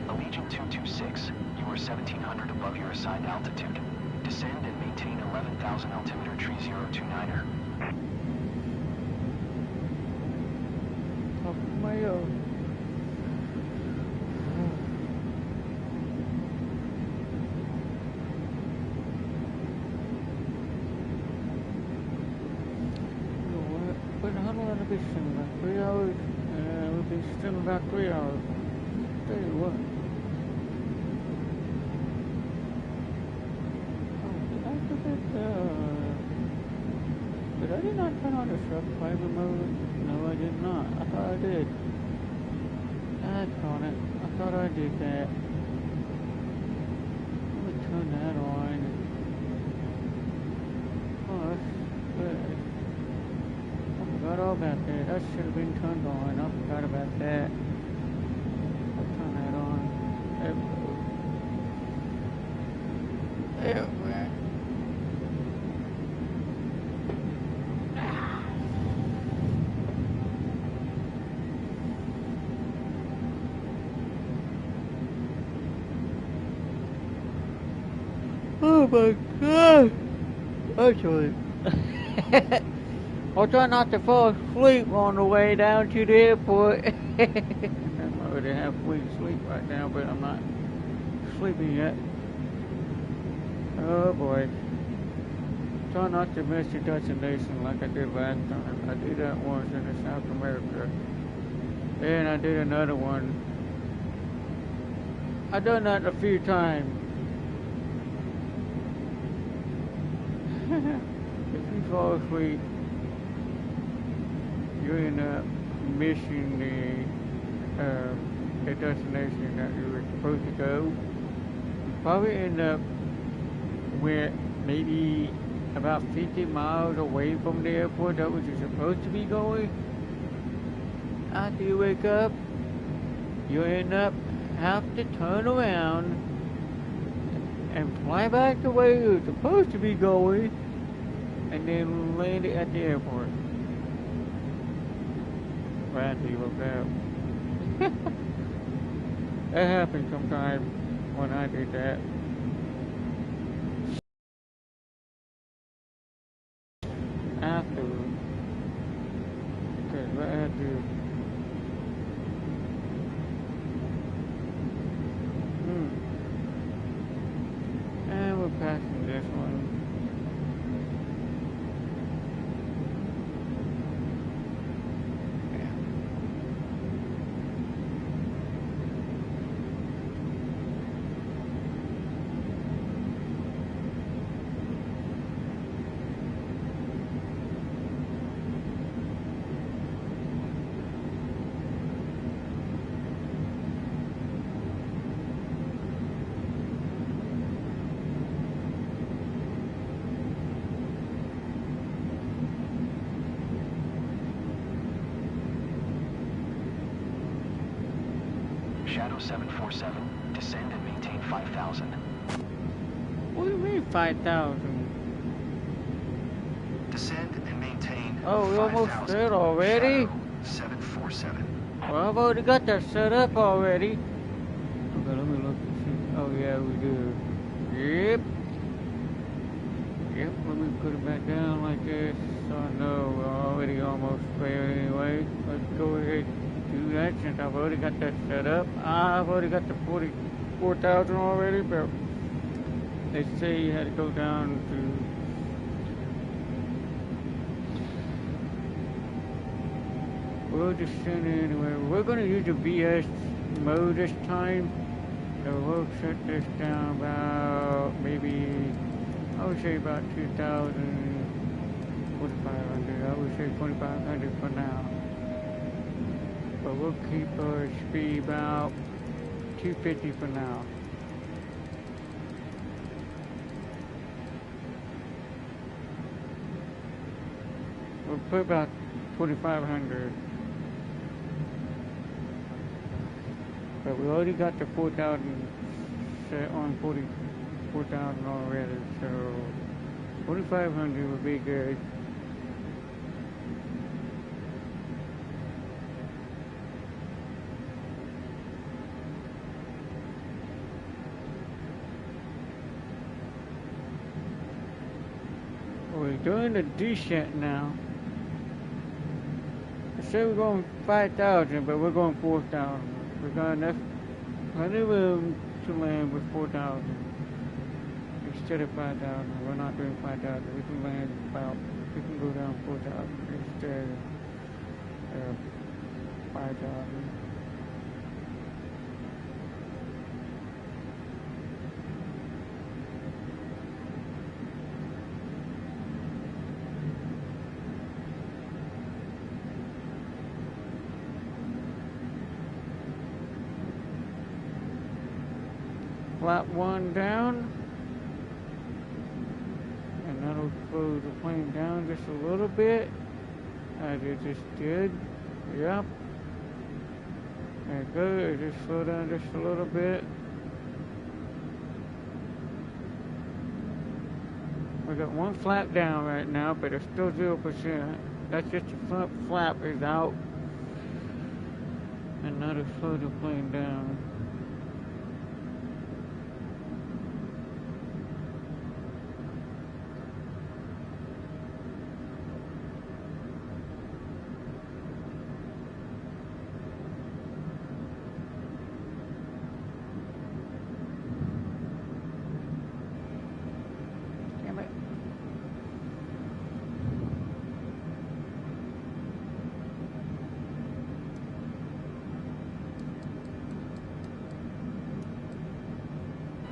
E: Allegiant 226, you are 1700 above your assigned altitude. Descend and maintain 11,000 altimeter tree 029er.
A: Top of my But how long will it be still? About 3 hours? We'll be still about 3 hours. Tell you what. But I did not turn on the subscriber mode. No, I did not. I thought I did. That's on it. I thought I did that. Let me turn that on. Oh, that's good. I forgot all about that. That should have been turned on. I forgot about that. I'll turn that on. There we go. There we go. Oh my god! Actually, I'll try not to fall asleep on the way down to the airport. I'm already halfway asleep right now, but I'm not sleeping yet. Oh boy. Try not to miss your destination like I did last time. I did that once in South America. And I did another one. I've done that a few times. If you fall asleep, you end up missing the destination that you were supposed to go. You probably end up with maybe about 50 miles away from the airport that was you're supposed to be going. After you wake up, you end up have to turn around and fly back the way you're supposed to be going, and then land it at the airport. Randy looked out. That happened sometime when I did that. Afterwards. Because I had to. And we're passing this one.
E: Shadow 747, descend and maintain 5,000.
A: What do you mean 5,000?
B: Descend and maintain
A: Oh, we almost
B: 5,000.
A: there already?
B: Shadow 747.
A: Well, I've already got that set up already. Okay, let me look and see. Oh, yeah, we do. Yep. Yep, let me put it back down like this. So I know we're already almost there anyway. Let's go ahead and do that since I've already got that set up. I've already got the 44,000 already, but they say you had to go down to we'll just send it anyway. We're going to use the VS mode this time. So we'll set this down about maybe, I would say about 2,000, 4,500. I would say 2,500 for now. But we'll keep our speed about 250 for now. We'll put about 2,500. But we already got the 4,000 set on 44,000 already, so 4,500 would be good. We're doing the descent now. I said we're going 5,000, but we're going 4,000. We got enough plenty of room to land with 4,000 instead of 5,000. We're not doing 5,000. We can land about, we can go down 4,000 instead of 5,000. Flap 1 down, and that'll slow the plane down just a little bit, as it just did. Yep. There good. It just slowed down just a little bit. We got one flap down right now, but it's still 0%. That's just the front flap is out, and that'll slow the plane down.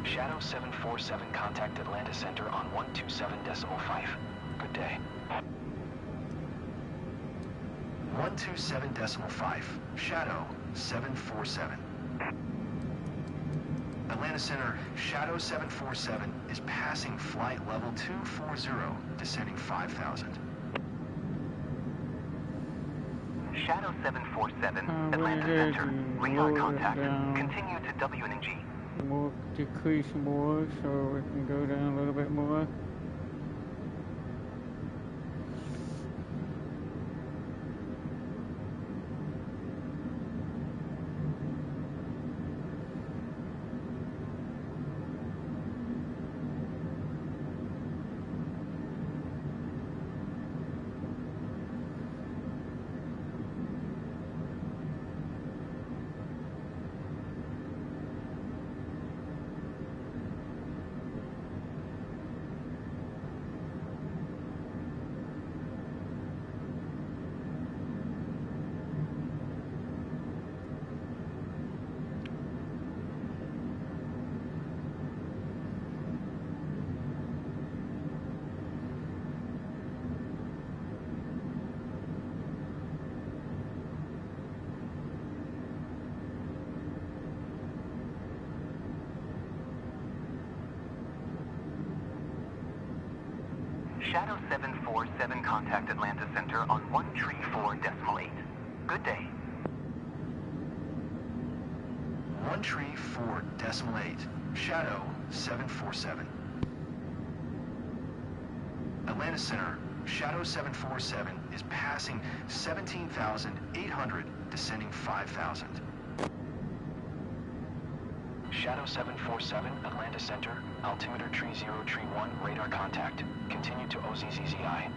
E: Shadow 747, contact Atlanta Center on 127.5. Good day.
B: 127.5. Shadow 747. Atlanta Center, Shadow 747 is passing flight level 240, descending 5,000.
D: Shadow 747, Atlanta Center, radar contact. Continue to WNG.
A: We'll decrease more so we can go down a little bit more.
D: Shadow 747, contact Atlanta Center on 134.8. Good day.
B: 134.8. Shadow 747. Atlanta Center, Shadow 747 is passing 17,800, descending 5,000.
E: Shadow 747, Atlanta Center, altimeter tree 0, tree 1, radar contact. Continue to OZZZI.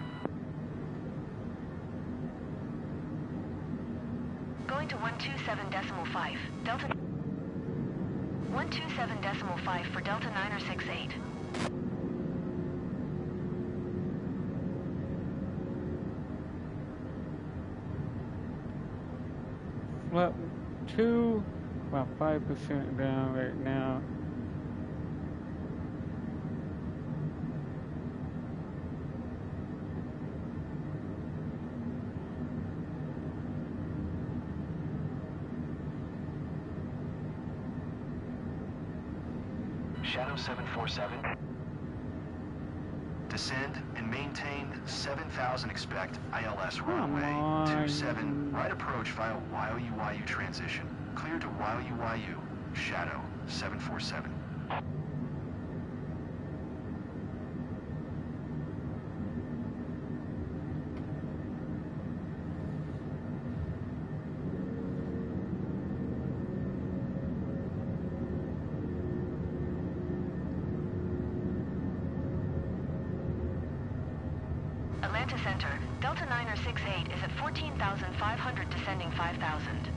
C: Going to 127.5, Delta... 127.5 for Delta 968.
A: Flat 2, about 5% down right now.
E: Shadow 747.
B: Descend and maintain 7,000, expect ILS
A: Come
B: runway
A: on.
B: 27, right approach via YOU transition. Clear to YOU, Shadow 747.
C: Atlanta Center, Delta 968 is at 14,500, descending 5,000.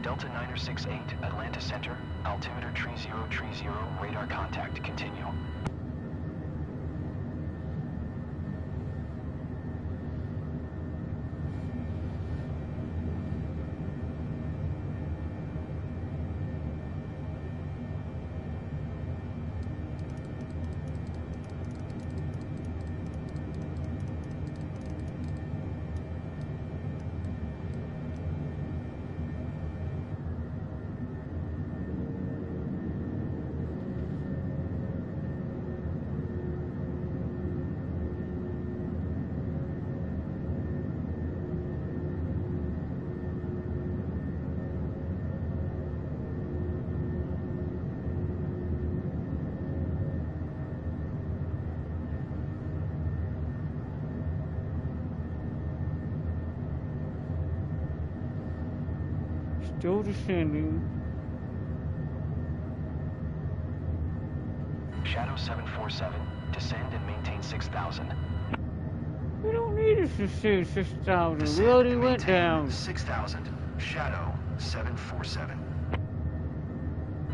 E: Delta 968, Atlanta Center, altimeter tree 0, radar contact. Continue.
A: Still descending.
E: Shadow 747, descend and maintain 6,000.
A: We don't need us to see 6,000. We
B: Descend
A: already
B: and
A: went
B: maintain
A: down.
B: 6,000, Shadow 747.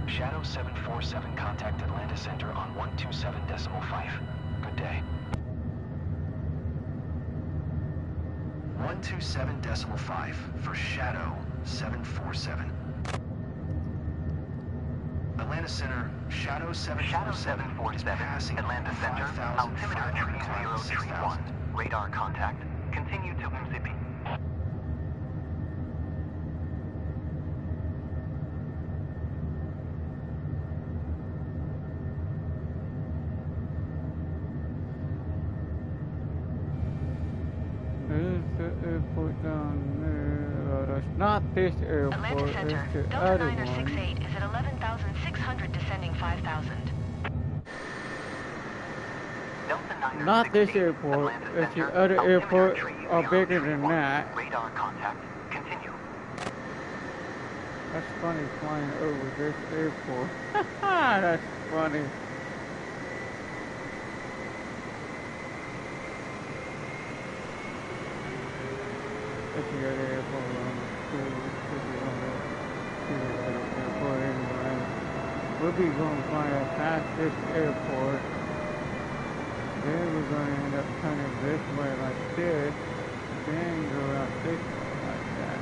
E: Shadow 747, contact Atlanta Center on 127.5. Good day.
B: 127.5 for Shadow 747. Atlanta Center, Shadow 747 is passing
D: Atlanta Center,
B: 5,500,
D: altimeter
B: climbing
D: 3031,
B: 6,000.
D: radar contact. Continue to Mississippi.
A: There's the airport down there. Well, that's not this airport.
C: Atlanta Center,
A: It's the
C: Delta
A: other
C: 968
A: one.
C: is at 11,600, descending 5,000.
D: Delta 968,
A: Not this airport.
D: Atlanta
A: It's the
D: Center,
A: other
D: altimeter
A: airport
D: tree
A: are
D: 0,
A: bigger
D: tree
A: than
D: 1,
A: that.
D: radar contact. Continue.
A: That's funny flying over this airport. That's funny. It's the other airport on the school. This is on the airport anyway. We'll be going flying past this airport. Then we're going to end up turning this way like this. Then go out this way like that.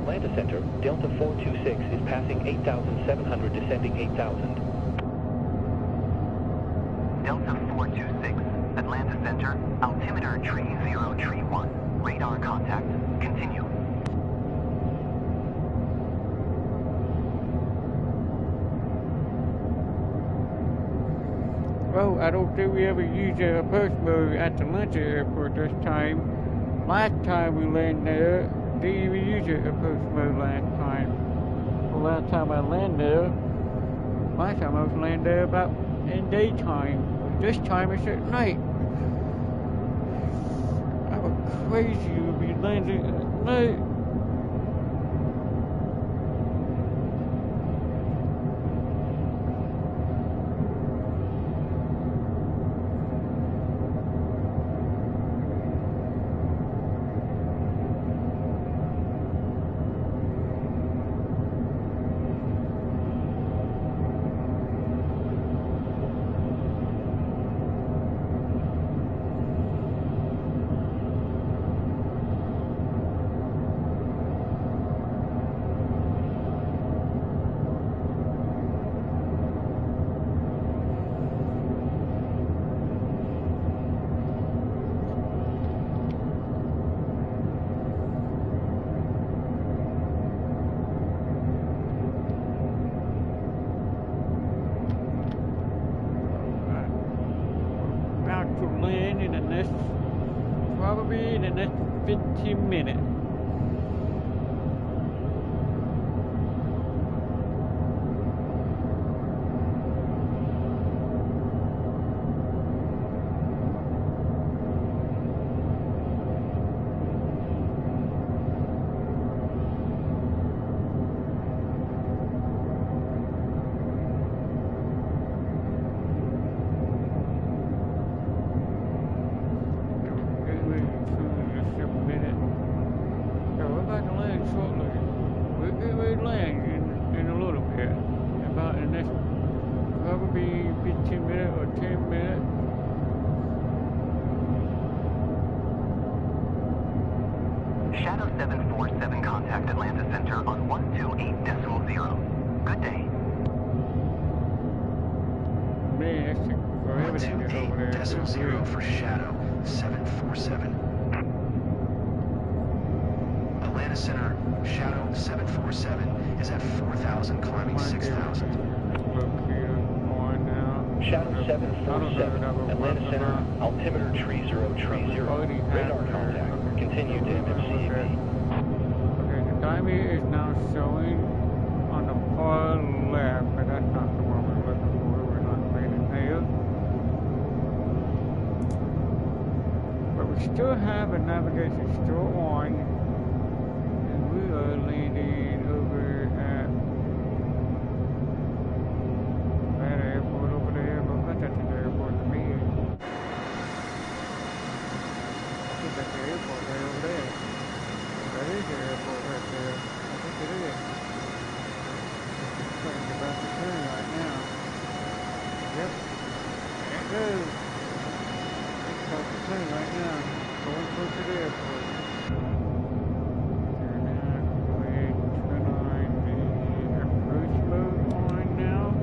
E: Atlanta Center, Delta 426 is passing 8,700, descending 8,000.
G: Delta 426, Atlanta Center, altimeter tree 0 tree 1. Radar contact. Continue.
A: Well, I don't think we ever used a approach mode at the Atlanta airport this time. Last time we landed there, didn't even use a approach mode last time. The last time I landed there, last time I was landing there about in daytime. This time it's at night. That was crazy to be landing at night. To land in the next, probably in the next 15 minutes.
G: Shadow 747 contact Atlanta Center on 128.0. Good day.
A: Man, that's forever to get over there.
B: 128.0 for Shadow 747. Atlanta Center, Shadow 747 is at 4,000, climbing 6,000.
E: Shadow 747, Atlanta Center, altimeter tree 0 tree 0. Radar contact. Continue to MFCAB.
A: Okay, the diameter is now showing on the far left, but that's not the one we're looking for. We're not landing there. But we still have a navigation still on, and we are landing over at that airport over there. But that's the airport to me. I think that's the airport right over there. That is the airport right there. I think it is. It's starting to about to turn right now. Yep. There it goes. It's about to turn right now. Going close to the airport. Turn on the approach mode on now.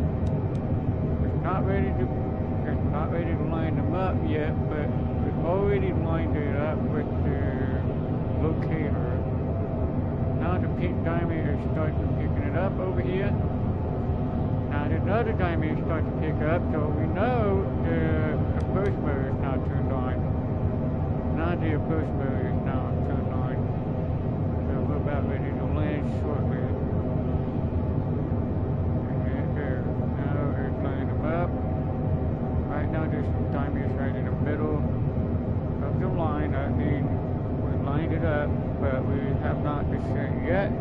A: It's not ready to line them up yet, but we've already lined it up with the locator. Now the pink diameter is starting picking it up over here. Now the other diameter is starting to pick up, so we know the approach mode is now turned on. Now the approach mode is now turned on. So we're about ready to land shortly. And there. Now it's lining them up. Right now this diameter is right in the middle of the line. I mean, we lined it up, but we have not descended yet.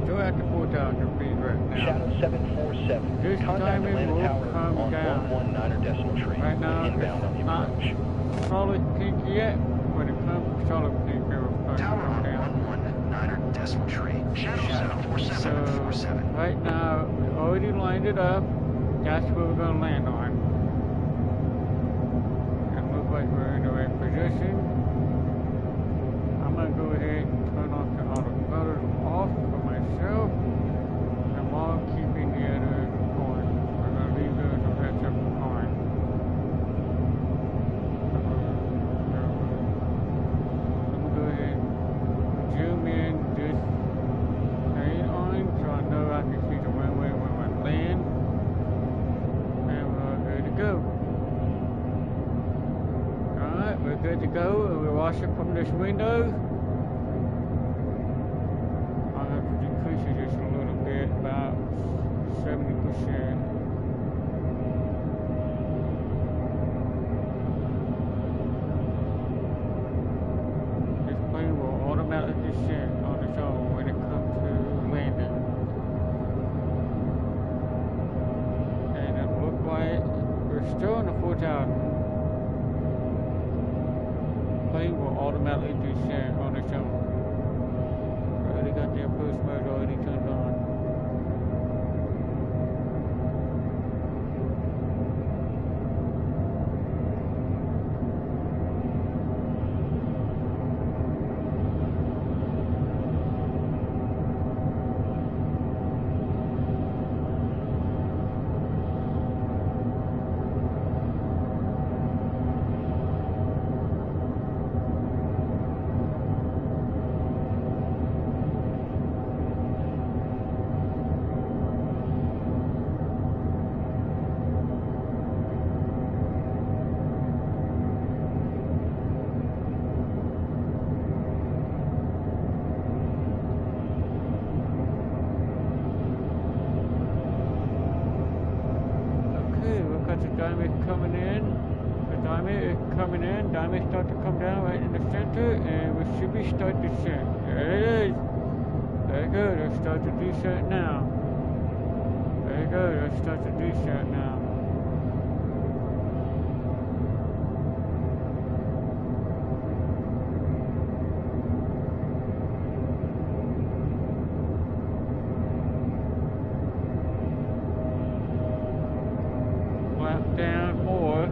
A: Still at the 4,000 feet right now.
E: Shadow 747.
A: This
E: Contact
A: diamond
E: Atlanta
A: will
E: Tower
A: come
E: on
A: down.
E: 119er decimal tree.
A: Right now,
E: Inbound on the
A: it's not
E: approach.
A: solid pink yet. When it comes to solid pink, it will start to
B: Tower
A: come
B: on
A: down.
B: 119er decimal tree. Shadow 747.
A: So
B: 747.
A: right now, we already lined it up. That's where we're gonna land on. It looks like we're in the right position. I'm gonna go ahead and turn off the autopilot we're good to go, and we're watching from this window. I'll have to decrease it just a little bit, about 70%. This plane will automatically descend on its own when it comes to landing. And it looks like we're still in the 4,000. Plane will automatically descend on its own. Already got the approach mode already turned on. Diamonds start to come down right in the center, and we should be start to descend. There it is. Very good. Let's start to descent now. Very good. Let's start to descent now. Flap down more.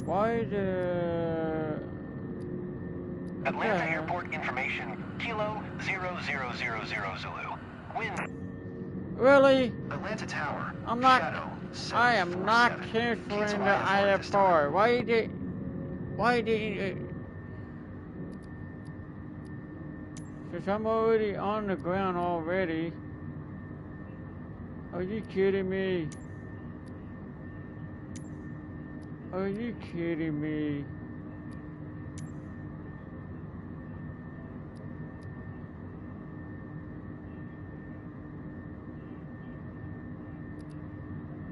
A: Why the...
D: Atlanta Airport information, Kilo 0000 Zulu. Wind.
A: Really?
B: Atlanta Tower.
A: I'm not...
B: Shadow
A: I am not
B: 747.
A: canceling
B: Cancel
A: the
B: IFR this time.
A: IFR. Why did... Since I'm already on the ground already. Are you kidding me? Are you kidding me?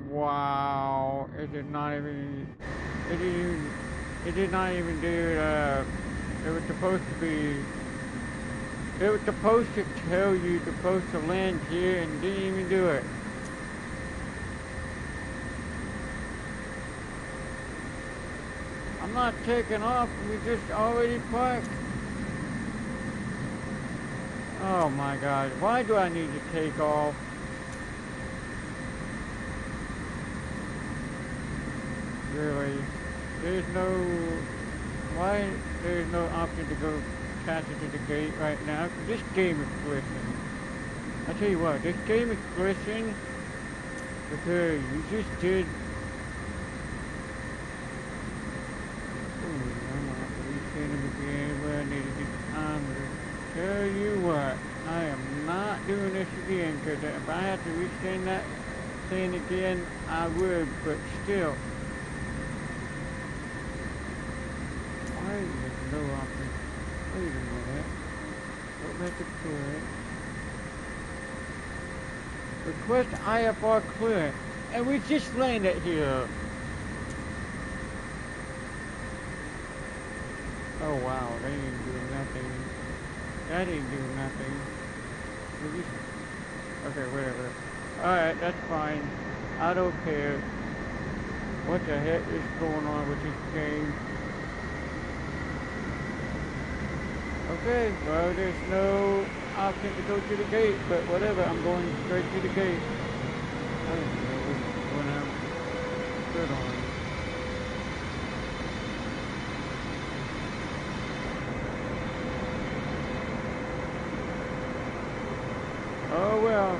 A: Wow, it did not even, it did not even do, it was supposed to be, it was supposed to tell you supposed to land here and didn't even do it. I'm not taking off, we just already parked. Oh my God, why do I need to take off? Really? There's no... Why there's no option to go past it to the gate right now? This game is glitching. I tell you what, this game is glitching because you just did... Ooh, I'm gonna have to resend him again where I need to get the timer. Tell you what, I am not doing this again because if I have to resend that thing again, I would, but still. Why is there no option? Wait a minute. Go back to clearance. Request IFR clearance. And we just landed here. Oh wow, they didn't do nothing. That didn't do nothing. Okay, whatever. Alright, that's fine. I don't care. What the heck is going on with this game? Okay, well, there's no option to go to the gate, but whatever, I'm going straight to the gate. I don't know when I'm good on. Oh well,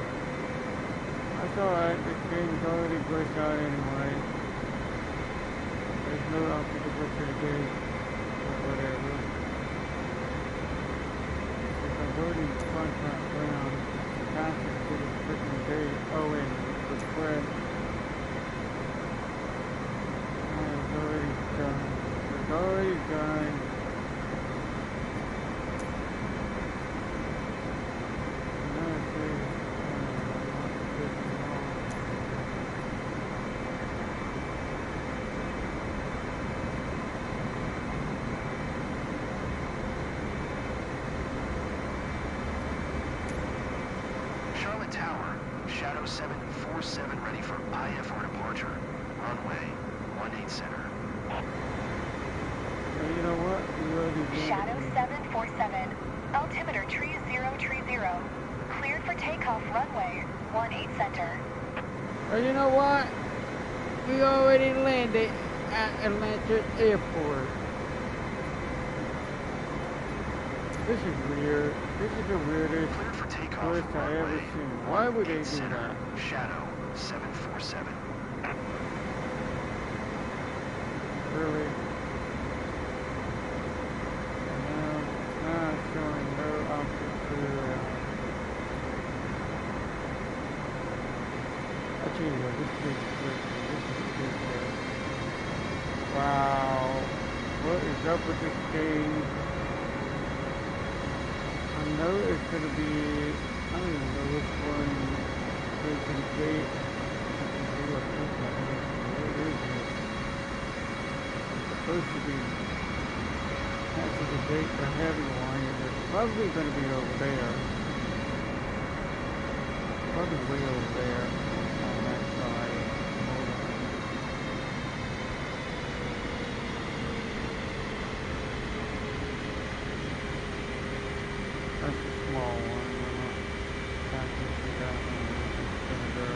A: that's alright, this game's already glitched out anyway. There's no option to go to the gate, but whatever. Loading contract ground, passing to the freaking gate. Oh wait, request. It's already done. It's already done.
B: Charlotte Tower, Shadow 747 ready for IFR departure. Runway 18 center.
A: Well, you know what? We already did
C: Shadow
A: it.
C: 747, altimeter 3030, cleared for takeoff runway 18 center.
A: Well, you know what? We already landed at Atlanta Airport. This is weird. This is the weirdest
B: Cleared for takeoff
A: glitch I ever
B: runway
A: seen. Why would they
B: 18
A: do
B: center.
A: that?
B: Shadow 747.
A: Really? Now it's showing no option to... I tell you what, this is glitchy. This is ridiculous. Wow. What is up with this game? I know it's gonna be... I don't even know which one goes to the gate. What is it? Supposed to be after the gate for heavy one, and it's probably going to be over there. Probably way over there on that side. Hold on. That's a small one. I'm not passing through that one. It's going to go.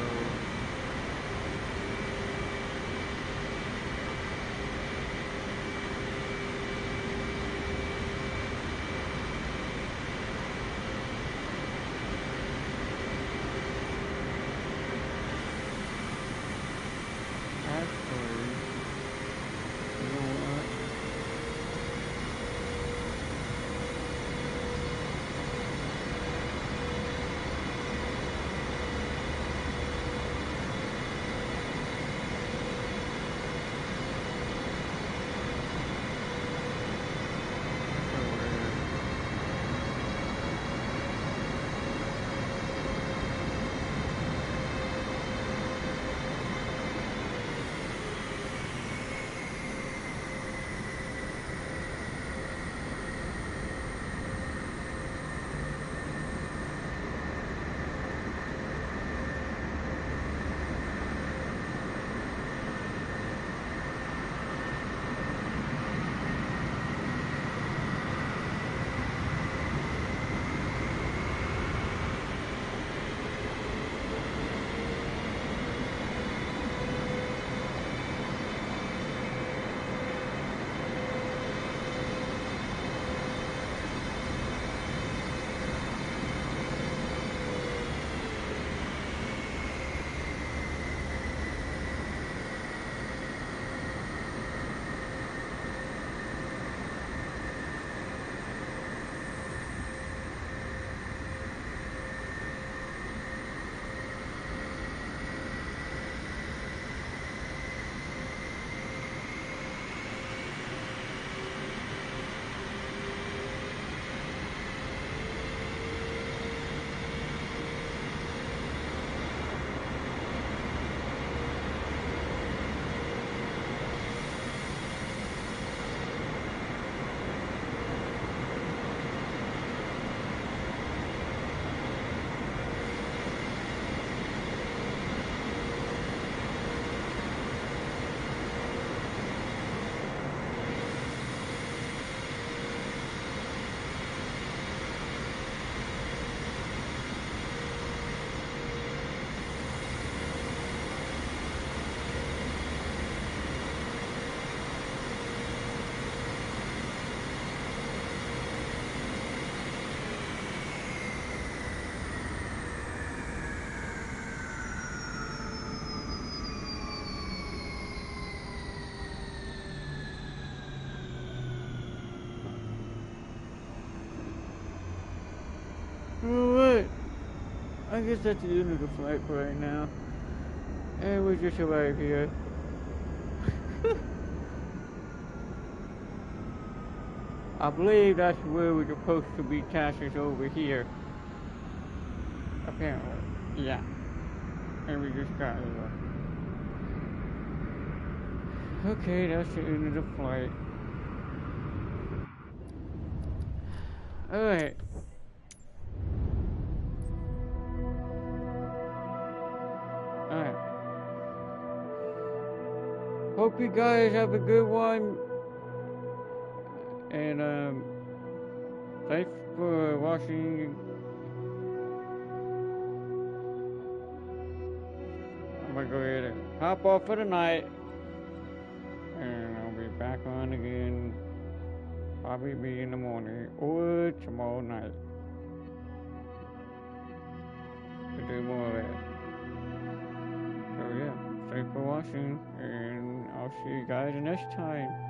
A: I guess that's the end of the flight for right now. And we just arrived here. I believe that's where we're supposed to be taxes over here. Apparently. Yeah. And we just got here. Okay, that's the end of the flight. Alright. Alright. Hope you guys have a good one. And thanks for watching. I'm gonna go ahead and hop off for the night. And I'll be back on again. Probably be in the morning or tomorrow night to do more of that. So yeah, thanks for watching, and I'll see you guys next time.